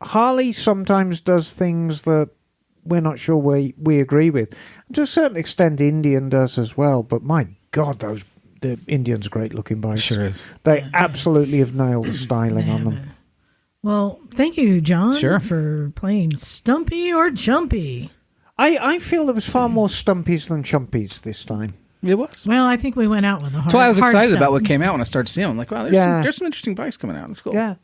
Harley sometimes does things that we're not sure we agree with. And to a certain extent, Indian does as well. But my God, the Indian's great looking bikes. Sure is. They absolutely have nailed the styling on them. Well, thank you, John, Sure. for playing Stumpy or Chumpy. I feel there was far more Stumpies than Chumpies this time. It was. Well, I think we went out with a hard. That's why I was hard excited stuff. about what came out when I started seeing them. I'm like, wow, there's some interesting bikes coming out. It's cool. Yeah.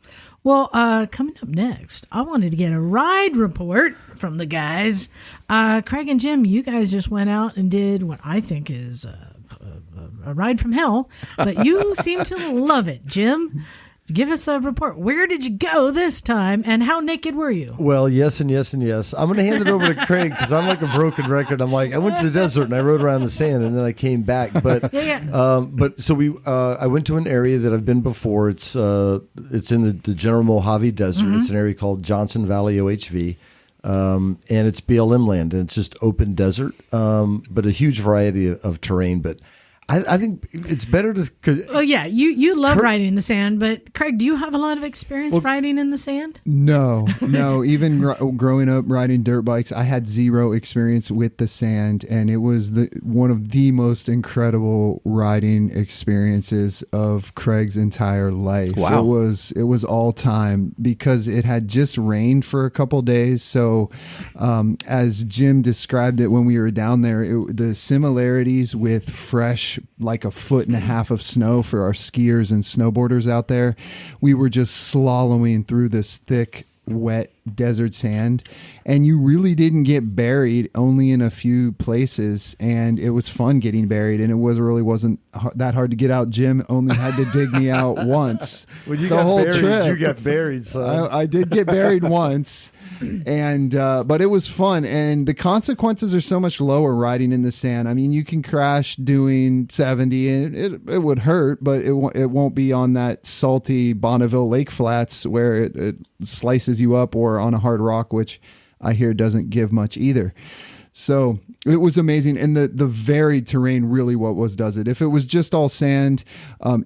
Well, coming up next, I wanted to get a ride report from the guys. Craig and Jim, you guys just went out and did what I think is a ride from hell, but you seem to love it, Jim. Give us a report. Where did you go this time, and how naked were you? Well, yes and yes and yes. I'm going to hand it over to Craig because I'm like a broken record. I'm like, I went to the desert and I rode around the sand and then I came back. But but so I went to an area that I've been before. It's in the general Mojave Desert. It's an area called Johnson Valley OHV. And it's BLM land, and it's just open desert, but a huge variety of terrain. But I think it's better to. Well, yeah, you love riding in the sand, but Craig, do you have a lot of experience riding in the sand? No. Even growing up riding dirt bikes, I had zero experience with the sand, and it was one of the most incredible riding experiences of Craig's entire life. Wow. It was all time because it had just rained for a couple days. So, as Jim described it when we were down there, the similarities with fresh, like a foot and a half of snow for our skiers and snowboarders out there. We were just slaloming through this thick, wet desert sand, and you really didn't get buried, only in a few places, and it was fun getting buried, and it wasn't that hard to get out. Jim only had to dig me out once. When you the got whole buried, trip. you got buried, son. I did get buried once, and but it was fun, and the consequences are so much lower riding in the sand. I mean, you can crash doing 70, and it would hurt, but it won't be on that salty Bonneville Lake Flats where it slices you up, or on a hard rock, which I hear doesn't give much either. So it was amazing. And the varied terrain really does it. If it was just all sand,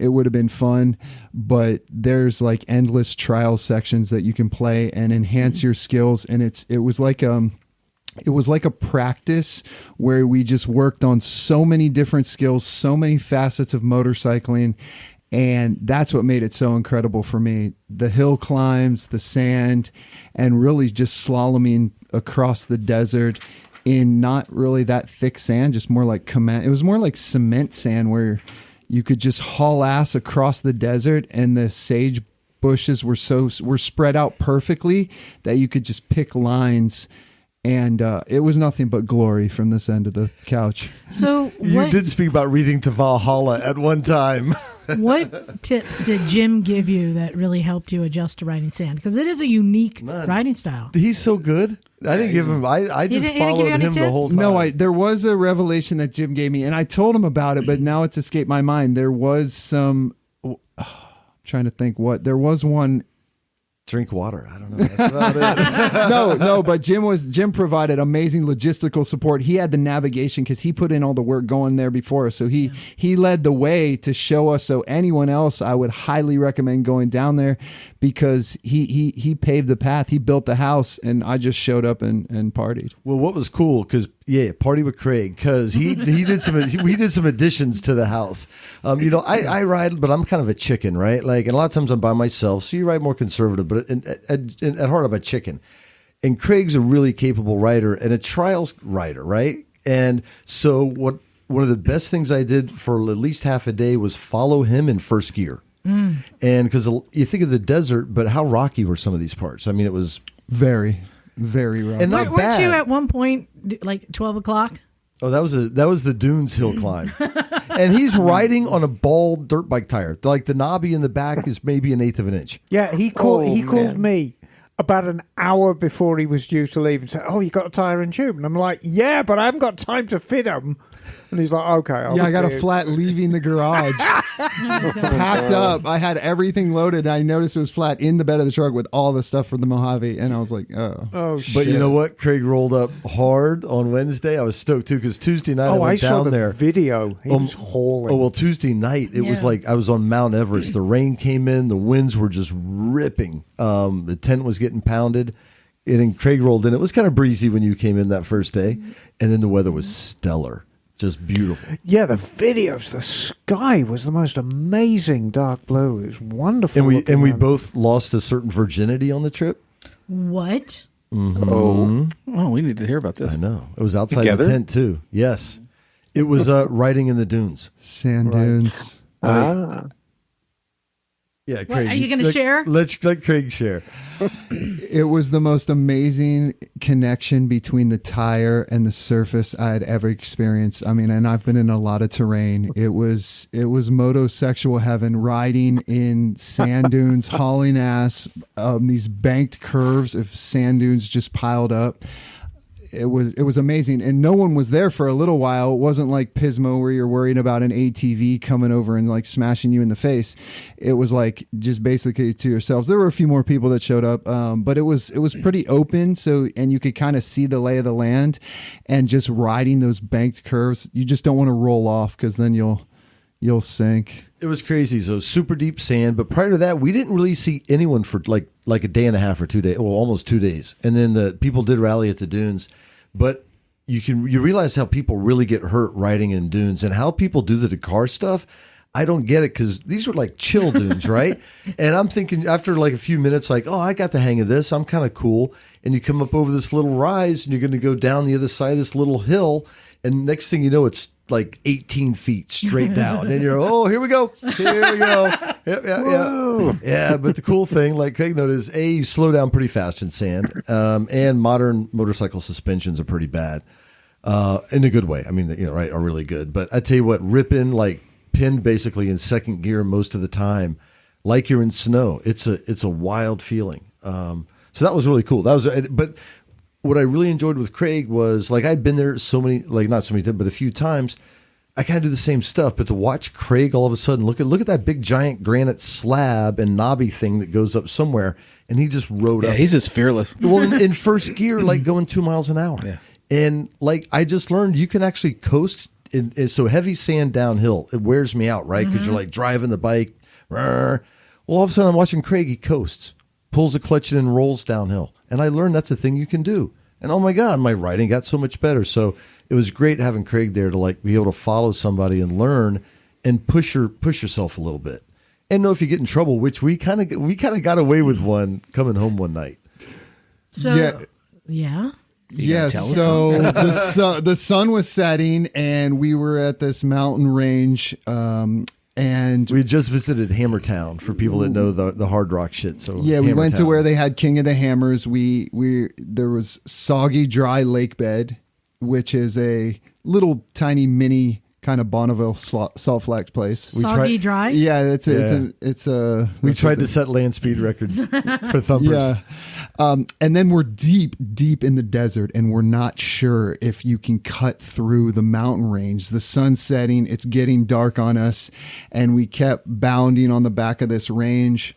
it would have been fun, but there's like endless trial sections that you can play and enhance your skills. And it was like a practice where we just worked on so many different skills, so many facets of motorcycling. And that's what made it so incredible for me. The hill climbs, the sand, and really just slaloming across the desert in not really that thick sand, just more like it was more like cement sand where you could just haul ass across the desert, and the sage bushes were spread out perfectly that you could just pick lines. And it was nothing but glory from this end of the couch. So You did speak about reading to Valhalla at one time. What tips did Jim give you that really helped you adjust to riding sand? Because it is a unique riding style. He's so good. I didn't give him. I just didn't give followed you any him the tips? whole time. No, there was a revelation that Jim gave me, and I told him about it, but now it's escaped my mind. There was some. I'm trying to think what there was one. Drink water. I don't know. That's about it. No, but Jim provided amazing logistical support. He had the navigation because he put in all the work going there before us. So he led the way to show us. So anyone else, I would highly recommend going down there because he paved the path. He built the house, and I just showed up and partied. Well, what was cool because party with Craig because he did some additions to the house. I ride, but I'm kind of a chicken, right? Like, and a lot of times I'm by myself, so you ride more conservative. But at heart, I'm a chicken. And Craig's a really capable rider and a trials rider, right? And so one of the best things I did for at least half a day was follow him in first gear. And because you think of the desert, but how rocky were some of these parts? I mean, it was very, very rough. and not Weren't bad. you at one point like 12 o'clock? Oh, that was the Dunes hill climb. And he's riding on a ball dirt bike tire. Like the knobby in the back is maybe an eighth of an inch. Yeah, he called me about an hour before he was due to leave and said, "Oh, you got a tire and tube?" And I'm like, "Yeah, but I haven't got time to fit them." And he's like, "Okay, I got a flat leaving the garage, packed up. I had everything loaded. I noticed it was flat in the bed of the truck with all the stuff for the Mojave, and I was like, oh shit. But you know what? Craig rolled up hard on Wednesday. I was stoked too because Tuesday night I went down saw the there. video. He was hauling. Oh well, Tuesday night it was like I was on Mount Everest. The rain came in, the winds were just ripping. The tent was getting pounded. And then Craig rolled in. It was kind of breezy when you came in that first day, and then the weather was stellar. Just beautiful. Yeah, the videos, the sky was the most amazing dark blue. It was wonderful. And we both lost a certain virginity on the trip. What? Mm-hmm. Oh, we need to hear about this. I know. It was outside the tent too. Yes. It was riding in the dunes. Sand dunes. Yeah, Craig. Are you going to share? Let's let Craig share. It was the most amazing connection between the tire and the surface I had ever experienced. I mean, and I've been in a lot of terrain. It was motosexual heaven, riding in sand dunes, hauling ass, these banked curves of sand dunes just piled up. It was amazing, and no one was there for a little while. It wasn't like Pismo where you're worried about an ATV coming over and like smashing you in the face. It was like just basically to yourselves. There were a few more people that showed up, but it was pretty open. So, and you could kind of see the lay of the land, and just riding those banked curves. You just don't want to roll off because then you'll sink. It was crazy. So super deep sand. But prior to that, we didn't really see anyone for like a day and a half or 2 days. Well, almost 2 days. And then the people did rally at the dunes. But you realize how people really get hurt riding in dunes and how people do the Dakar stuff. I don't get it because these were like chill dunes, right? And I'm thinking after like a few minutes, like, oh, I got the hang of this. I'm kind of cool. And you come up over this little rise and you're going to go down the other side of this little hill. And next thing you know, it's like 18 feet straight down. And you're, oh, here we go. Here we go. Yeah. But the cool thing, like Craig noted, is you slow down pretty fast in sand. And modern motorcycle suspensions are pretty bad in a good way. I mean, right, are really good. But I tell you what, ripping, like pinned basically in second gear most of the time, like you're in snow. It's a wild feeling. So that was really cool. But what I really enjoyed with Craig was, like, I'd been there not so many times, but a few times. I kind of do the same stuff, but to watch Craig all of a sudden look at that big giant granite slab and knobby thing that goes up somewhere, and he just rode up. Yeah, he's just fearless. Well, in first gear, like going 2 miles an hour. Yeah. And like I just learned, you can actually coast. So heavy sand downhill, it wears me out, right? Because you're like driving the bike. Well, all of a sudden I'm watching Craig. He coasts, pulls the clutch in, and rolls downhill. And I learned that's a thing you can do. And oh my God, my riding got so much better. So it was great having Craig there to like be able to follow somebody and learn and push yourself a little bit. And know if you get in trouble, which we kind of got away with one coming home one night. So yeah. Yes, so the sun was setting, and we were at this mountain range, and we had just visited Hammertown for people that know the hard rock shit. So yeah, we went to where they had King of the Hammers. There was soggy, dry lake bed, which is a little tiny mini kind of Bonneville salt flats place. Soggy dry? Yeah, it's a. We tried to set land speed records for thumpers. Yeah. And then we're deep in the desert, and we're not sure if you can cut through the mountain range. The sun's setting, it's getting dark on us, and we kept bounding on the back of this range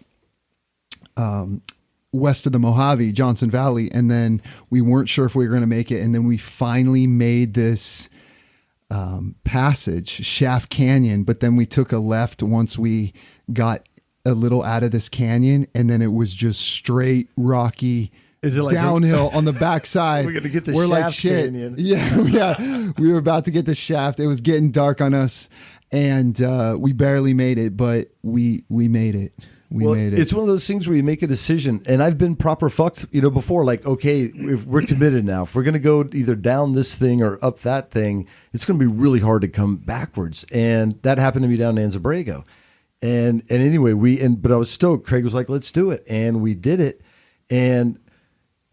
west of the Mojave, Johnson Valley, and then we weren't sure if we were going to make it, and then we finally made this passage, Shaft Canyon, but then we took a left once we got a little out of this canyon, and then it was just straight rocky downhill on the backside. We're gonna get the We're Shaft like, shit. Canyon. Yeah. We were about to get the shaft. It was getting dark on us, and we barely made it, but we made it. We made it. It's one of those things where you make a decision, and I've been proper fucked, before. Like, okay, if we're committed now, if we're going to go either down this thing or up that thing, it's going to be really hard to come backwards. And that happened to me down in Anza-Borrego. And anyway, but I was stoked. Craig was like, let's do it. And we did it. And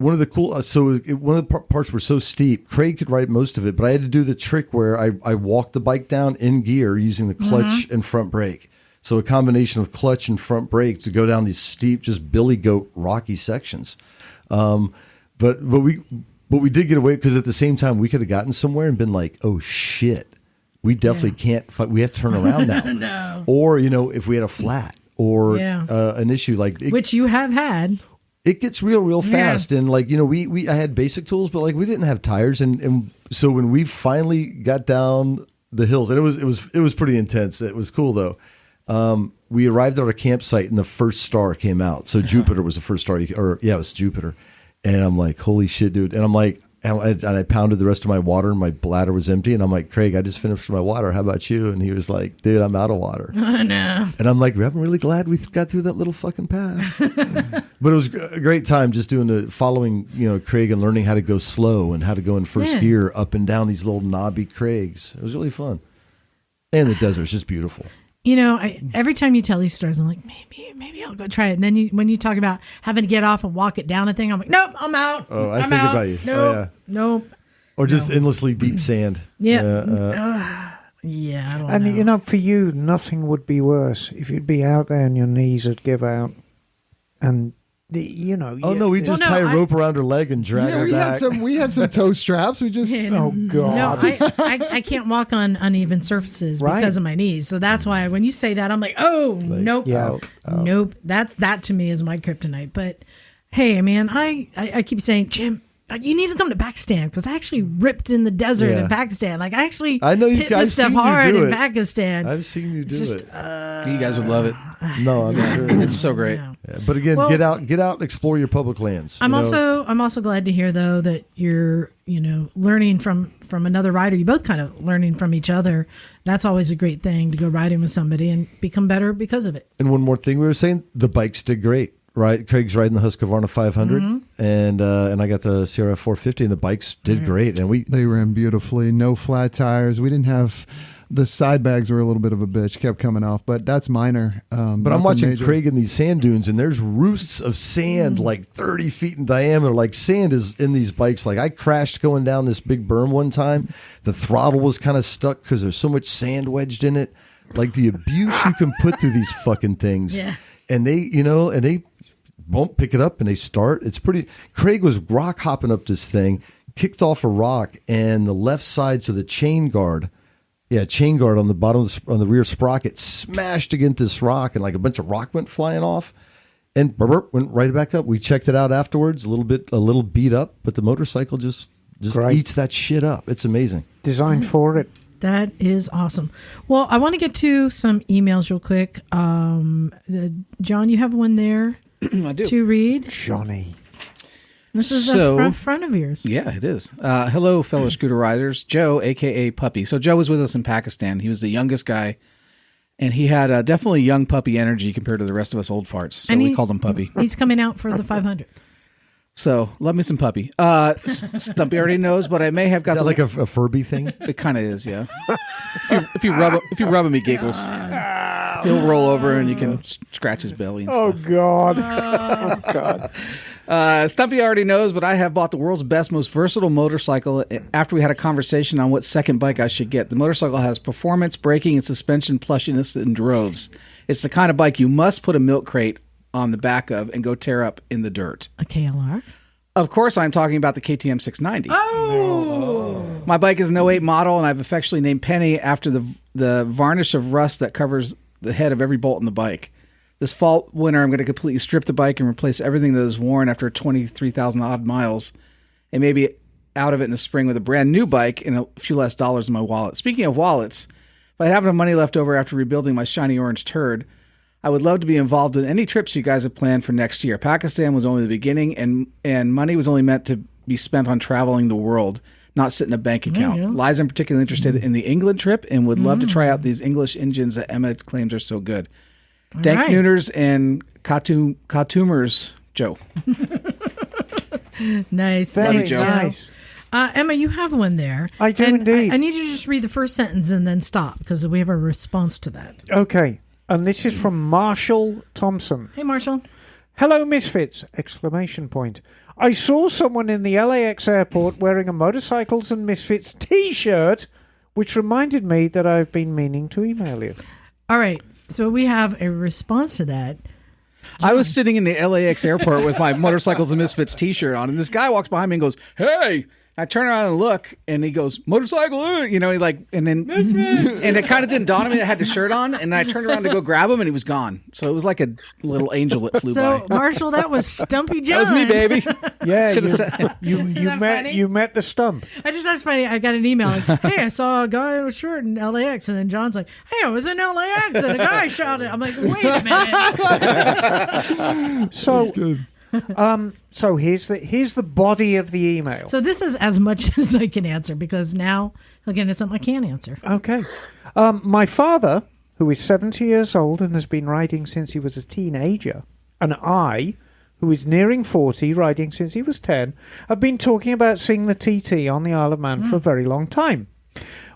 one of the cool, one of the parts were so steep. Craig could ride most of it, but I had to do the trick where I walked the bike down in gear using the clutch and front brake. So a combination of clutch and front brake to go down these steep, just billy goat rocky sections. But we did get away because at the same time we could have gotten somewhere and been like, oh shit, we definitely can't. We have to turn around now. No. Or if we had a flat or an issue like which you have had. It gets real fast, and I had basic tools, but we didn't have tires, and so when we finally got down the hills, and it was pretty intense. It was cool though. We arrived at our campsite, and the first star came out. So Jupiter was the first star, it was Jupiter, and I'm like, holy shit, dude! And I'm like, and I pounded the rest of my water, and my bladder was empty, and I'm like, Craig, I just finished my water. How about you? And he was like, dude, I'm out of water. Oh no! And I'm like, I'm really glad we got through that little fucking pass. But it was a great time just following, Craig and learning how to go slow and how to go in first gear up and down these little knobby Craigs. It was really fun. And the desert's just beautiful. Every time you tell these stories, I'm like, maybe I'll go try it. And then when you talk about having to get off and walk it down a thing, I'm like, nope, I'm out. Oh, I I'm think out. about you. Nope. Or just endlessly deep sand. Yeah. Yeah, I don't know. And for you, nothing would be worse if you'd be out there and your knees would give out, and Oh no, we just tie a rope around her leg and drag her back. We had some toe straps. We just oh god. No, I can't walk on uneven surfaces because of my knees. So that's why when you say that, I'm like, nope, nope. That to me is my kryptonite. But hey, man, I keep saying, Jim, you need to come to Pakistan because I actually ripped in the desert in Pakistan. I know hit this stuff hard in Pakistan. I've seen you do it. You guys would love it. No, I'm sure it's so great. Yeah, but again, get out, and explore your public lands. I'm also glad to hear though that you're learning from another rider. You both kind of learning from each other. That's always a great thing to go riding with somebody and become better because of it. And one more thing we were saying, the bikes did great. Right, Craig's riding the Husqvarna 500, and I got the CRF 450, and the bikes did great. And they ran beautifully. No flat tires. We didn't have the side bags were a little bit of a bitch, kept coming off, but that's minor. But I'm watching Craig in these sand dunes, and there's roosts of sand like 30 feet in diameter. Like sand is in these bikes. Like I crashed going down this big berm one time. The throttle was kind of stuck because there's so much sand wedged in it. Like the abuse you can put through these fucking things. Yeah. And they won't pick it up and they start. It's pretty. Craig was rock hopping up this thing, kicked off a rock, and the left side, so the chain guard on the bottom on the rear sprocket smashed against this rock, and like a bunch of rock went flying off, and went right back up. We checked it out afterwards, a little beat up, but the motorcycle just eats that shit up. It's amazing. Designed for it. That is awesome. Well, I want to get to some emails real quick. John, you have one there. I do. To read. Johnny. This is a front of yours. Yeah, it is. Hello, fellow scooter riders. Joe, a.k.a. Puppy. So Joe was with us in Pakistan. He was the youngest guy, and he had definitely young puppy energy compared to the rest of us old farts. So we called him Puppy. He's coming out for the 500. So love me some Puppy. Stumpy already knows, but I may have got is that like a Furby thing? It kind of is, yeah. if you rub him, he giggles. He'll roll over and you can scratch his belly and stuff. God. Oh, God. Stumpy already knows, but I have bought the world's best, most versatile motorcycle after we had a conversation on what second bike I should get. The motorcycle has performance, braking, and suspension plushiness in droves. It's the kind of bike you must put a milk crate on the back of and go tear up in the dirt. A KLR? Of course, I'm talking about the KTM 690. Oh! My bike is an 08 model, and I've affectionately named Penny after the varnish of rust that covers the head of every bolt in the bike. This winter, I'm going to completely strip the bike and replace everything that is worn after 23,000 odd miles, and maybe out of it in the spring with a brand new bike and a few less dollars in my wallet. Speaking of wallets, if I have enough money left over after rebuilding my shiny orange turd, I would love to be involved in any trips you guys have planned for next year. Pakistan was only the beginning, and money was only meant to be spent on traveling the world, not sit in a bank account. Liza, I'm particularly interested in the England trip and would love to try out these English engines that Emma claims are so good. Dank Nooners and Cartoomers, Joe. Nice. Very Thanks, Joe. nice. Emma, you have one there. I do indeed. I need you to just read the first sentence and then stop because we have a response to that. Okay. And this is from Marshall Thompson. Hey, Marshall. Hello, Misfits! Exclamation point. I saw someone in the LAX airport wearing a Motorcycles and Misfits T-shirt, which reminded me that I've been meaning to email you. All right. So we have a response to that. I was sitting in the LAX airport with my Motorcycles and Misfits T-shirt on, and this guy walks behind me and goes, "Hey!" I turn around and look, and he goes, "Motorcycle!" You know, he like, and then, Misfits! And it kind of didn't dawn on me that I had the shirt on, and I turned around to go grab him, and he was gone. So it was like a little angel that flew by. So, Marshall, that was Stumpy John. That was me, baby. Yeah, Should have said. you met the Stump. That's funny. I got an email like, "Hey, I saw a guy with a shirt in LAX," and then John's like, "Hey, I was in LAX, and the guy shouted." I'm like, "Wait a minute." So here's the body of the email. So this is as much as I can answer, because now, again, it's something I can't answer. Okay. My father, who is 70 years old and has been riding since he was a teenager, and I, who is nearing 40, riding since he was 10, have been talking about seeing the TT on the Isle of Man for a very long time.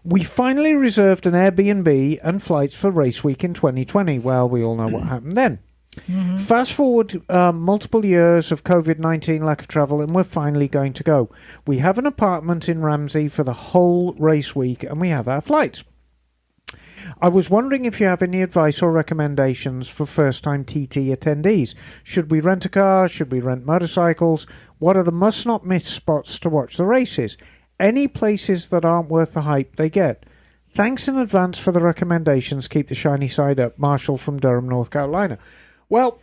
We finally reserved an Airbnb and flights for race week in 2020. Well, we all know what happened then. Mm-hmm. Fast forward multiple years of COVID-19 lack of travel, and we're finally going to go. We have an apartment in Ramsey for the whole race week, and we have our flights. I was wondering if you have any advice or recommendations for first-time TT attendees. Should we rent a car? Should we rent motorcycles? What are the must-not-miss spots to watch the races? Any places that aren't worth the hype they get? Thanks in advance for the recommendations. Keep the shiny side up. Marshall from Durham, North Carolina. Well,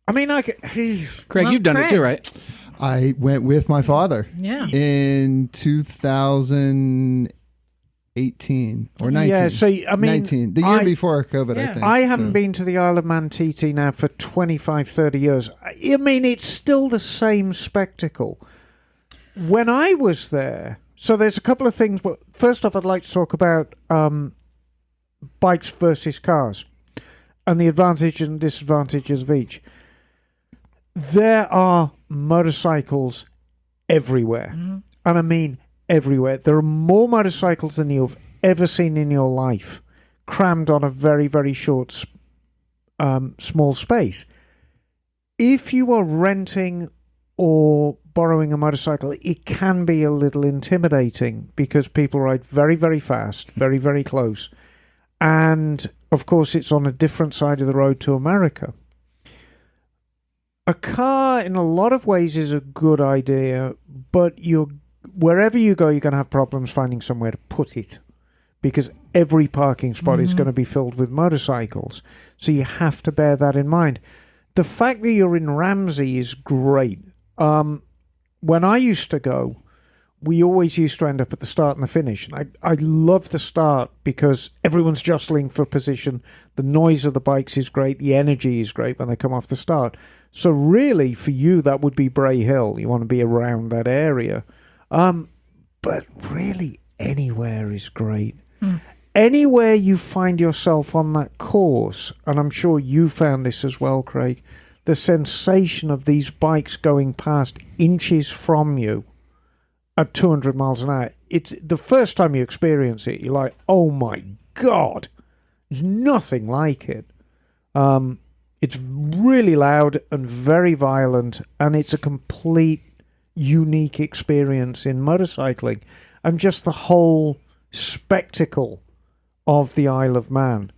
I mean, Craig, you've done it too, right? I went with my father. Yeah. In 2018 or 19. Yeah, so, I mean, 19. The year before COVID, I think. I haven't been to the Isle of Man TT now for 25, 30 years. I mean, it's still the same spectacle. When I was there, so there's a couple of things. But first off, I'd like to talk about bikes versus cars and the advantages and disadvantages of each. There are motorcycles everywhere. Mm-hmm. And I mean everywhere. There are more motorcycles than you've ever seen in your life, crammed on a very, very short, small space. If you are renting or borrowing a motorcycle, it can be a little intimidating because people ride very, very fast, very, very close. And, of course, it's on a different side of the road to America. A car, in a lot of ways, is a good idea, but wherever you go, you're going to have problems finding somewhere to put it because every parking spot is going to be filled with motorcycles. So you have to bear that in mind. The fact that you're in Ramsey is great. When I used to go, we always used to end up at the start and the finish. And I love the start because everyone's jostling for position. The noise of the bikes is great. The energy is great when they come off the start. So really, for you, that would be Bray Hill. You want to be around that area. But really, anywhere is great. Anywhere you find yourself on that course, and I'm sure you found this as well, Craig, the sensation of these bikes going past inches from you at 200 miles an hour. It's the first time you experience it, you're like, oh my God, there's nothing like it. It's really loud and very violent, and it's a complete unique experience in motorcycling and just the whole spectacle of the Isle of Man.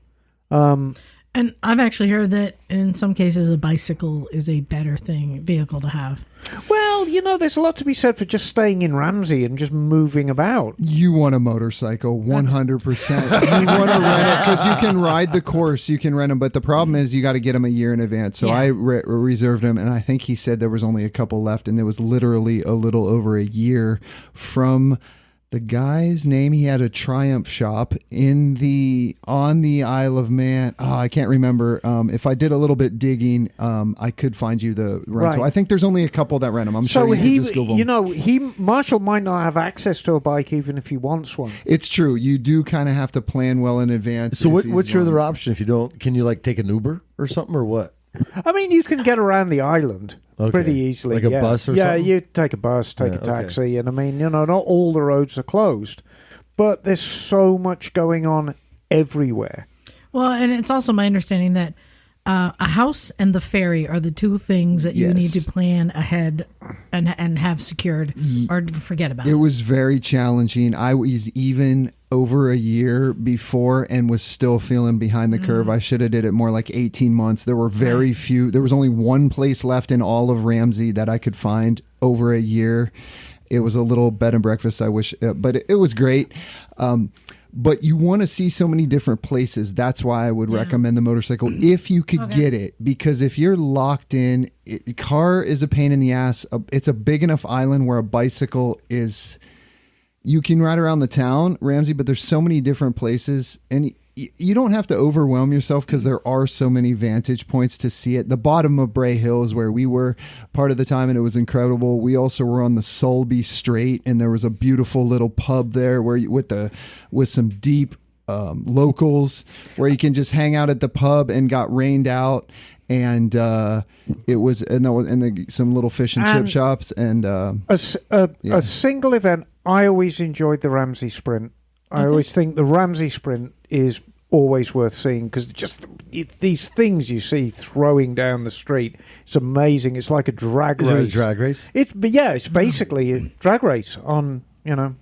And I've actually heard that in some cases a bicycle is a better vehicle to have. Well, there's a lot to be said for just staying in Ramsey and just moving about. You want a motorcycle, 100%. You want to rent it because you can ride the course, you can rent them. But the problem is you got to get them a year in advance. So I reserved them, and I think he said there was only a couple left, and it was literally a little over a year from the guy's name. He had a Triumph shop on the Isle of Man. Oh, I can't remember. If I did a little bit digging, I could find you the rental. Right. I think there's only a couple that rent them. I'm sure you can just Google them. Marshall might not have access to a bike even if he wants one. It's true. You do kind of have to plan well in advance. So what's your other option if you don't? Can you take an Uber or something or what? I mean, you can get around the island. Okay. Pretty easily. Like a bus or something? Yeah, you take a bus, take a taxi, okay. And I mean, not all the roads are closed, but there's so much going on everywhere. Well, and it's also my understanding that a house and the ferry are the two things that you need to plan ahead and have secured, or forget about It it? was very challenging. I was even over a year before and was still feeling behind the curve. I should have did it more like 18 months. There were very few. There was only one place left in all of Ramsey that I could find over a year. It was a little bed and breakfast. I wish, but it was great. But you want to see so many different places. That's why I would recommend the motorcycle if you could get it. Because if you're locked in, car is a pain in the ass. It's a big enough island where a bicycle is. You can ride around the town, Ramsey, but there's so many different places, and you don't have to overwhelm yourself because there are so many vantage points to see it. The bottom of Bray Hill is where we were part of the time, and it was incredible. We also were on the Sulby Strait, and there was a beautiful little pub there where with some deep locals where you can just hang out at the pub, and got rained out. And it was, some little fish and chip shops, and a single event. I always enjoyed the Ramsey Sprint. I always think the Ramsey Sprint is always worth seeing because just these things you see throwing down the street. It's amazing. It's like a drag race. Is it a drag race? It's basically a drag race on. All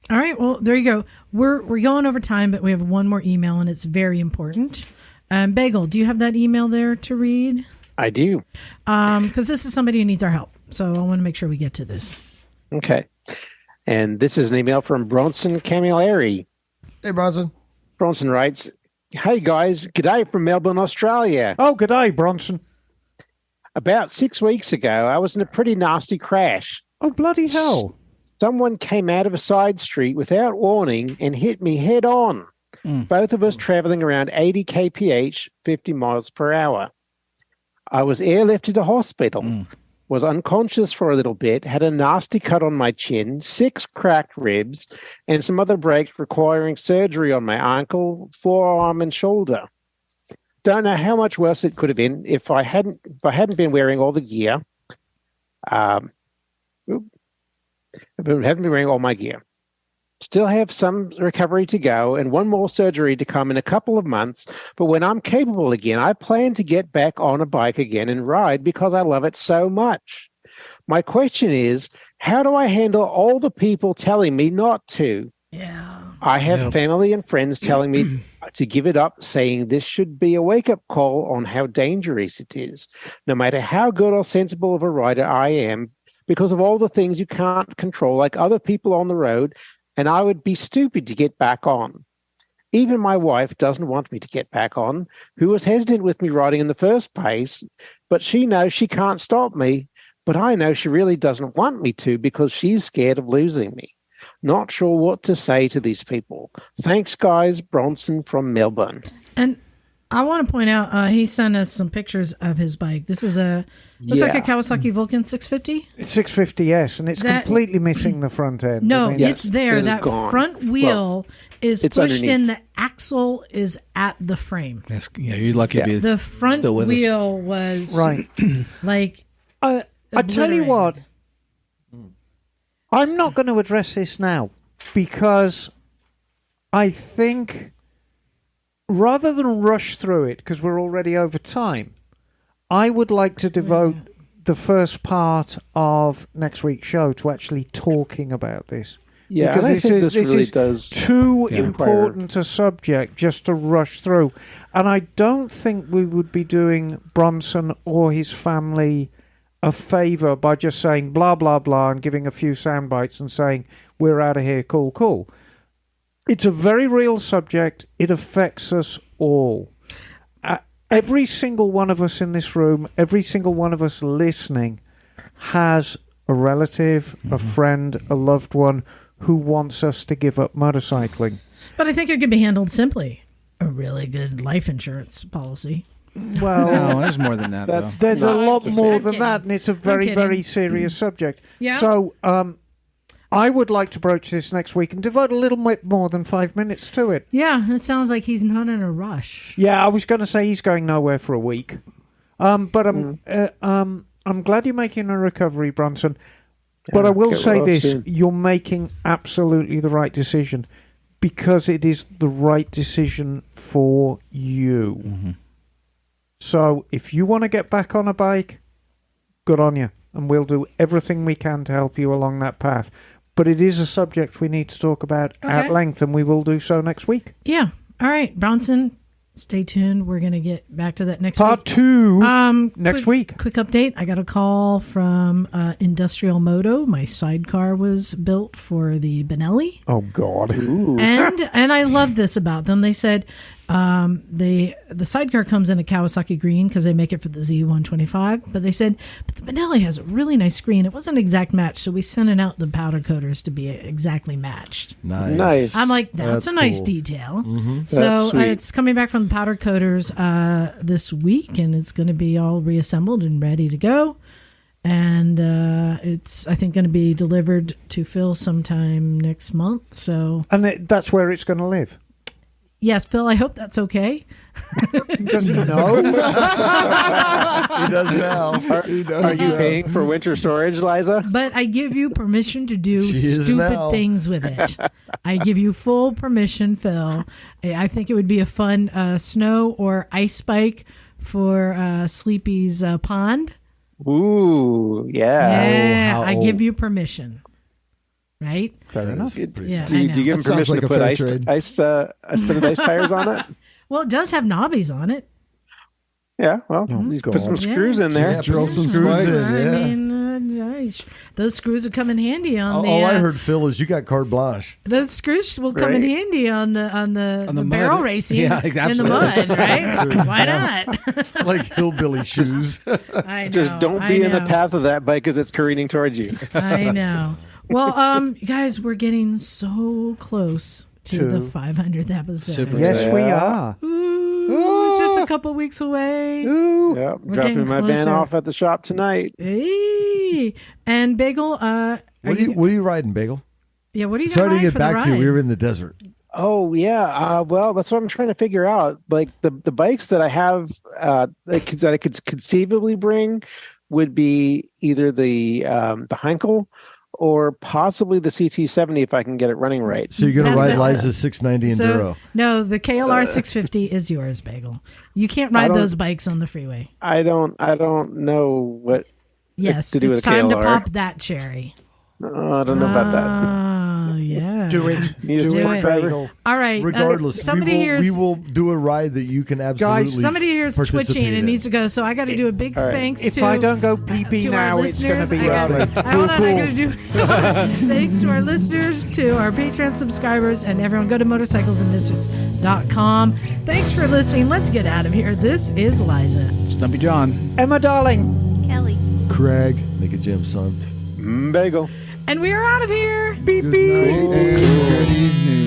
right. Well, there you go. We're going over time, but we have one more email, and it's very important. Bagel, do you have that email there to read? I do. Because this is somebody who needs our help. So I want to make sure we get to this. Okay. And this is an email from Bronson Camilleri. Hey, Bronson. Bronson writes, "Hey, guys. G'day from Melbourne, Australia. Oh, g'day, Bronson. About 6 weeks ago, I was in a pretty nasty crash. Oh, bloody hell. Someone came out of a side street without warning and hit me head on. Both of us traveling around 80 kph, 50 miles per hour. I was airlifted to hospital, was unconscious for a little bit, had a nasty cut on my chin, 6 cracked ribs, and some other breaks requiring surgery on my ankle, forearm, and shoulder. Don't know how much worse it could have been if I hadn't been wearing all the gear. Hadn't been wearing all my gear. Still have some recovery to go and one more surgery to come in a couple of months. But when I'm capable again, I plan to get back on a bike again and ride because I love it so much. My question is, how do I handle all the people telling me not to? Yeah. I have family and friends telling me to give it up, saying this should be a wake-up call on how dangerous it is, no matter how good or sensible of a rider I am, because of all the things you can't control, like other people on the road, and I would be stupid to get back on. Even my wife doesn't want me to get back on, who was hesitant with me riding in the first place, but she knows she can't stop me, but I know she really doesn't want me to because she's scared of losing me. Not sure what to say to these people. Thanks, guys. Bronson from Melbourne." And I want to point out, he sent us some pictures of his bike. This is looks like a Kawasaki Vulcan 650. 650S, and it's completely missing the front end. No, it's there. It is that gone. front wheel is pushed underneath. in. The axle is at the frame. Yes, you're lucky to be The front still with wheel was right. like. I tell you what, obliterated. I'm not going to address this now because I think rather than rush through it, because we're already over time, I would like to devote the first part of next week's show to actually talking about this. Yeah, because and I think this really is does too important a subject just to rush through. And I don't think we would be doing Bronson or his family a favour by just saying blah, blah, blah and giving a few sound bites and saying, we're out of here, cool, cool. It's a very real subject. It affects us all. Every single one of us in this room, every single one of us listening has a relative, a friend, a loved one who wants us to give up motorcycling. But I think it could be handled simply. A really good life insurance policy. Well, No, there's more than that. though. there's a lot more I'm than kidding. that, and it's a very, very serious subject. Yeah. So I would like to broach this next week and devote a little bit more than 5 minutes to it. Yeah, it sounds like he's not in a rush. Yeah, I was going to say he's going nowhere for a week. But I'm glad you're making a recovery, Bronson. But I will say this, you're making absolutely the right decision because it is the right decision for you. So if you want to get back on a bike, good on you. and we'll do everything we can to help you along that path. But it is a subject we need to talk about at length, and we will do so next week. Yeah. All right, Bronson, stay tuned. We're going to get back to that next Part week. 2 next week. Quick update. I got a call from Industrial Moto. My sidecar was built for the Benelli. Oh, God. And I love this about them. They said the sidecar comes in a Kawasaki green because they make it for the Z125. But they said, but the Benelli has a really nice green. It wasn't an exact match, so we sent it out the powder coaters to be exactly matched. Nice. I'm like, that's a nice cool. detail. Mm-hmm. So it's coming back from the powder coaters this week, and it's going to be all reassembled and ready to go. And it's, I think, going to be delivered to Phil sometime next month. So, And that's where it's going to live. yes, Phil, I hope that's okay. Does he know? He does now. Are you paying for winter storage, Liza? But I give you permission to do She is stupid now. things with it. I give you full permission, Phil. I think it would be a fun snow or ice bike for Sleepy's pond. Ooh, yeah. how I old? give you permission. Right? Fair enough. Yeah, Do I you know. give him That sounds permission like to a put fair trade. standardized tires on it? Well, it does have knobbies on it. Yeah, well, you put some screws in there. Yeah, drill some Screws spikes. in. I Yeah. mean, those screws would come in handy on All the. I heard, Phil, is you got carte blanche. Those screws will come in Right. handy on the the barrel mud. racing Yeah, in the absolutely. mud, right? Why not? Like hillbilly shoes. I know. Just don't be in the path of that bike as it's careening towards you. I know. Well, guys, we're getting so close to the 500th episode. Super. Yes, we are. Ooh, it's just a couple weeks away. Ooh. Yeah, We're dropping getting my van closer. off at the shop tonight. Hey. And Bagel, What are you riding, Bagel? yeah, what are you Sorry going to to get back to you. We were in the desert. Oh yeah, well that's what I'm trying to figure out. Like the bikes that I have that I could conceivably bring would be either the Heinkel or possibly the CT70 if I can get it running right. So you're going to That's ride it. Liza's 690 Enduro. No, the KLR 650 is yours, Bagel. You can't ride don't- those bikes on the freeway. I don't know what. Yes, to do it's with time to KLR. pop that cherry. I don't know about that. Oh, yeah. Do it. Need a Do smart it, driver. Bagel. All right. Regardless, somebody we will do a ride that you can absolutely somebody here is twitching participate and in. needs to go, so I got to do a big All right. thanks If to. I don't go pee-pee to now, our it's going listeners, to be I lovely. got to do thanks to our listeners, to our Patreon subscribers, and everyone. Go to motorcyclesandmisfits.com. Thanks for listening. Let's get out of here. This is Liza. Stumpy John. Emma, darling. Kelly. Craig. Make a gym, son. Bagel. And we are out of here. Beep, Good beep. night and good evening.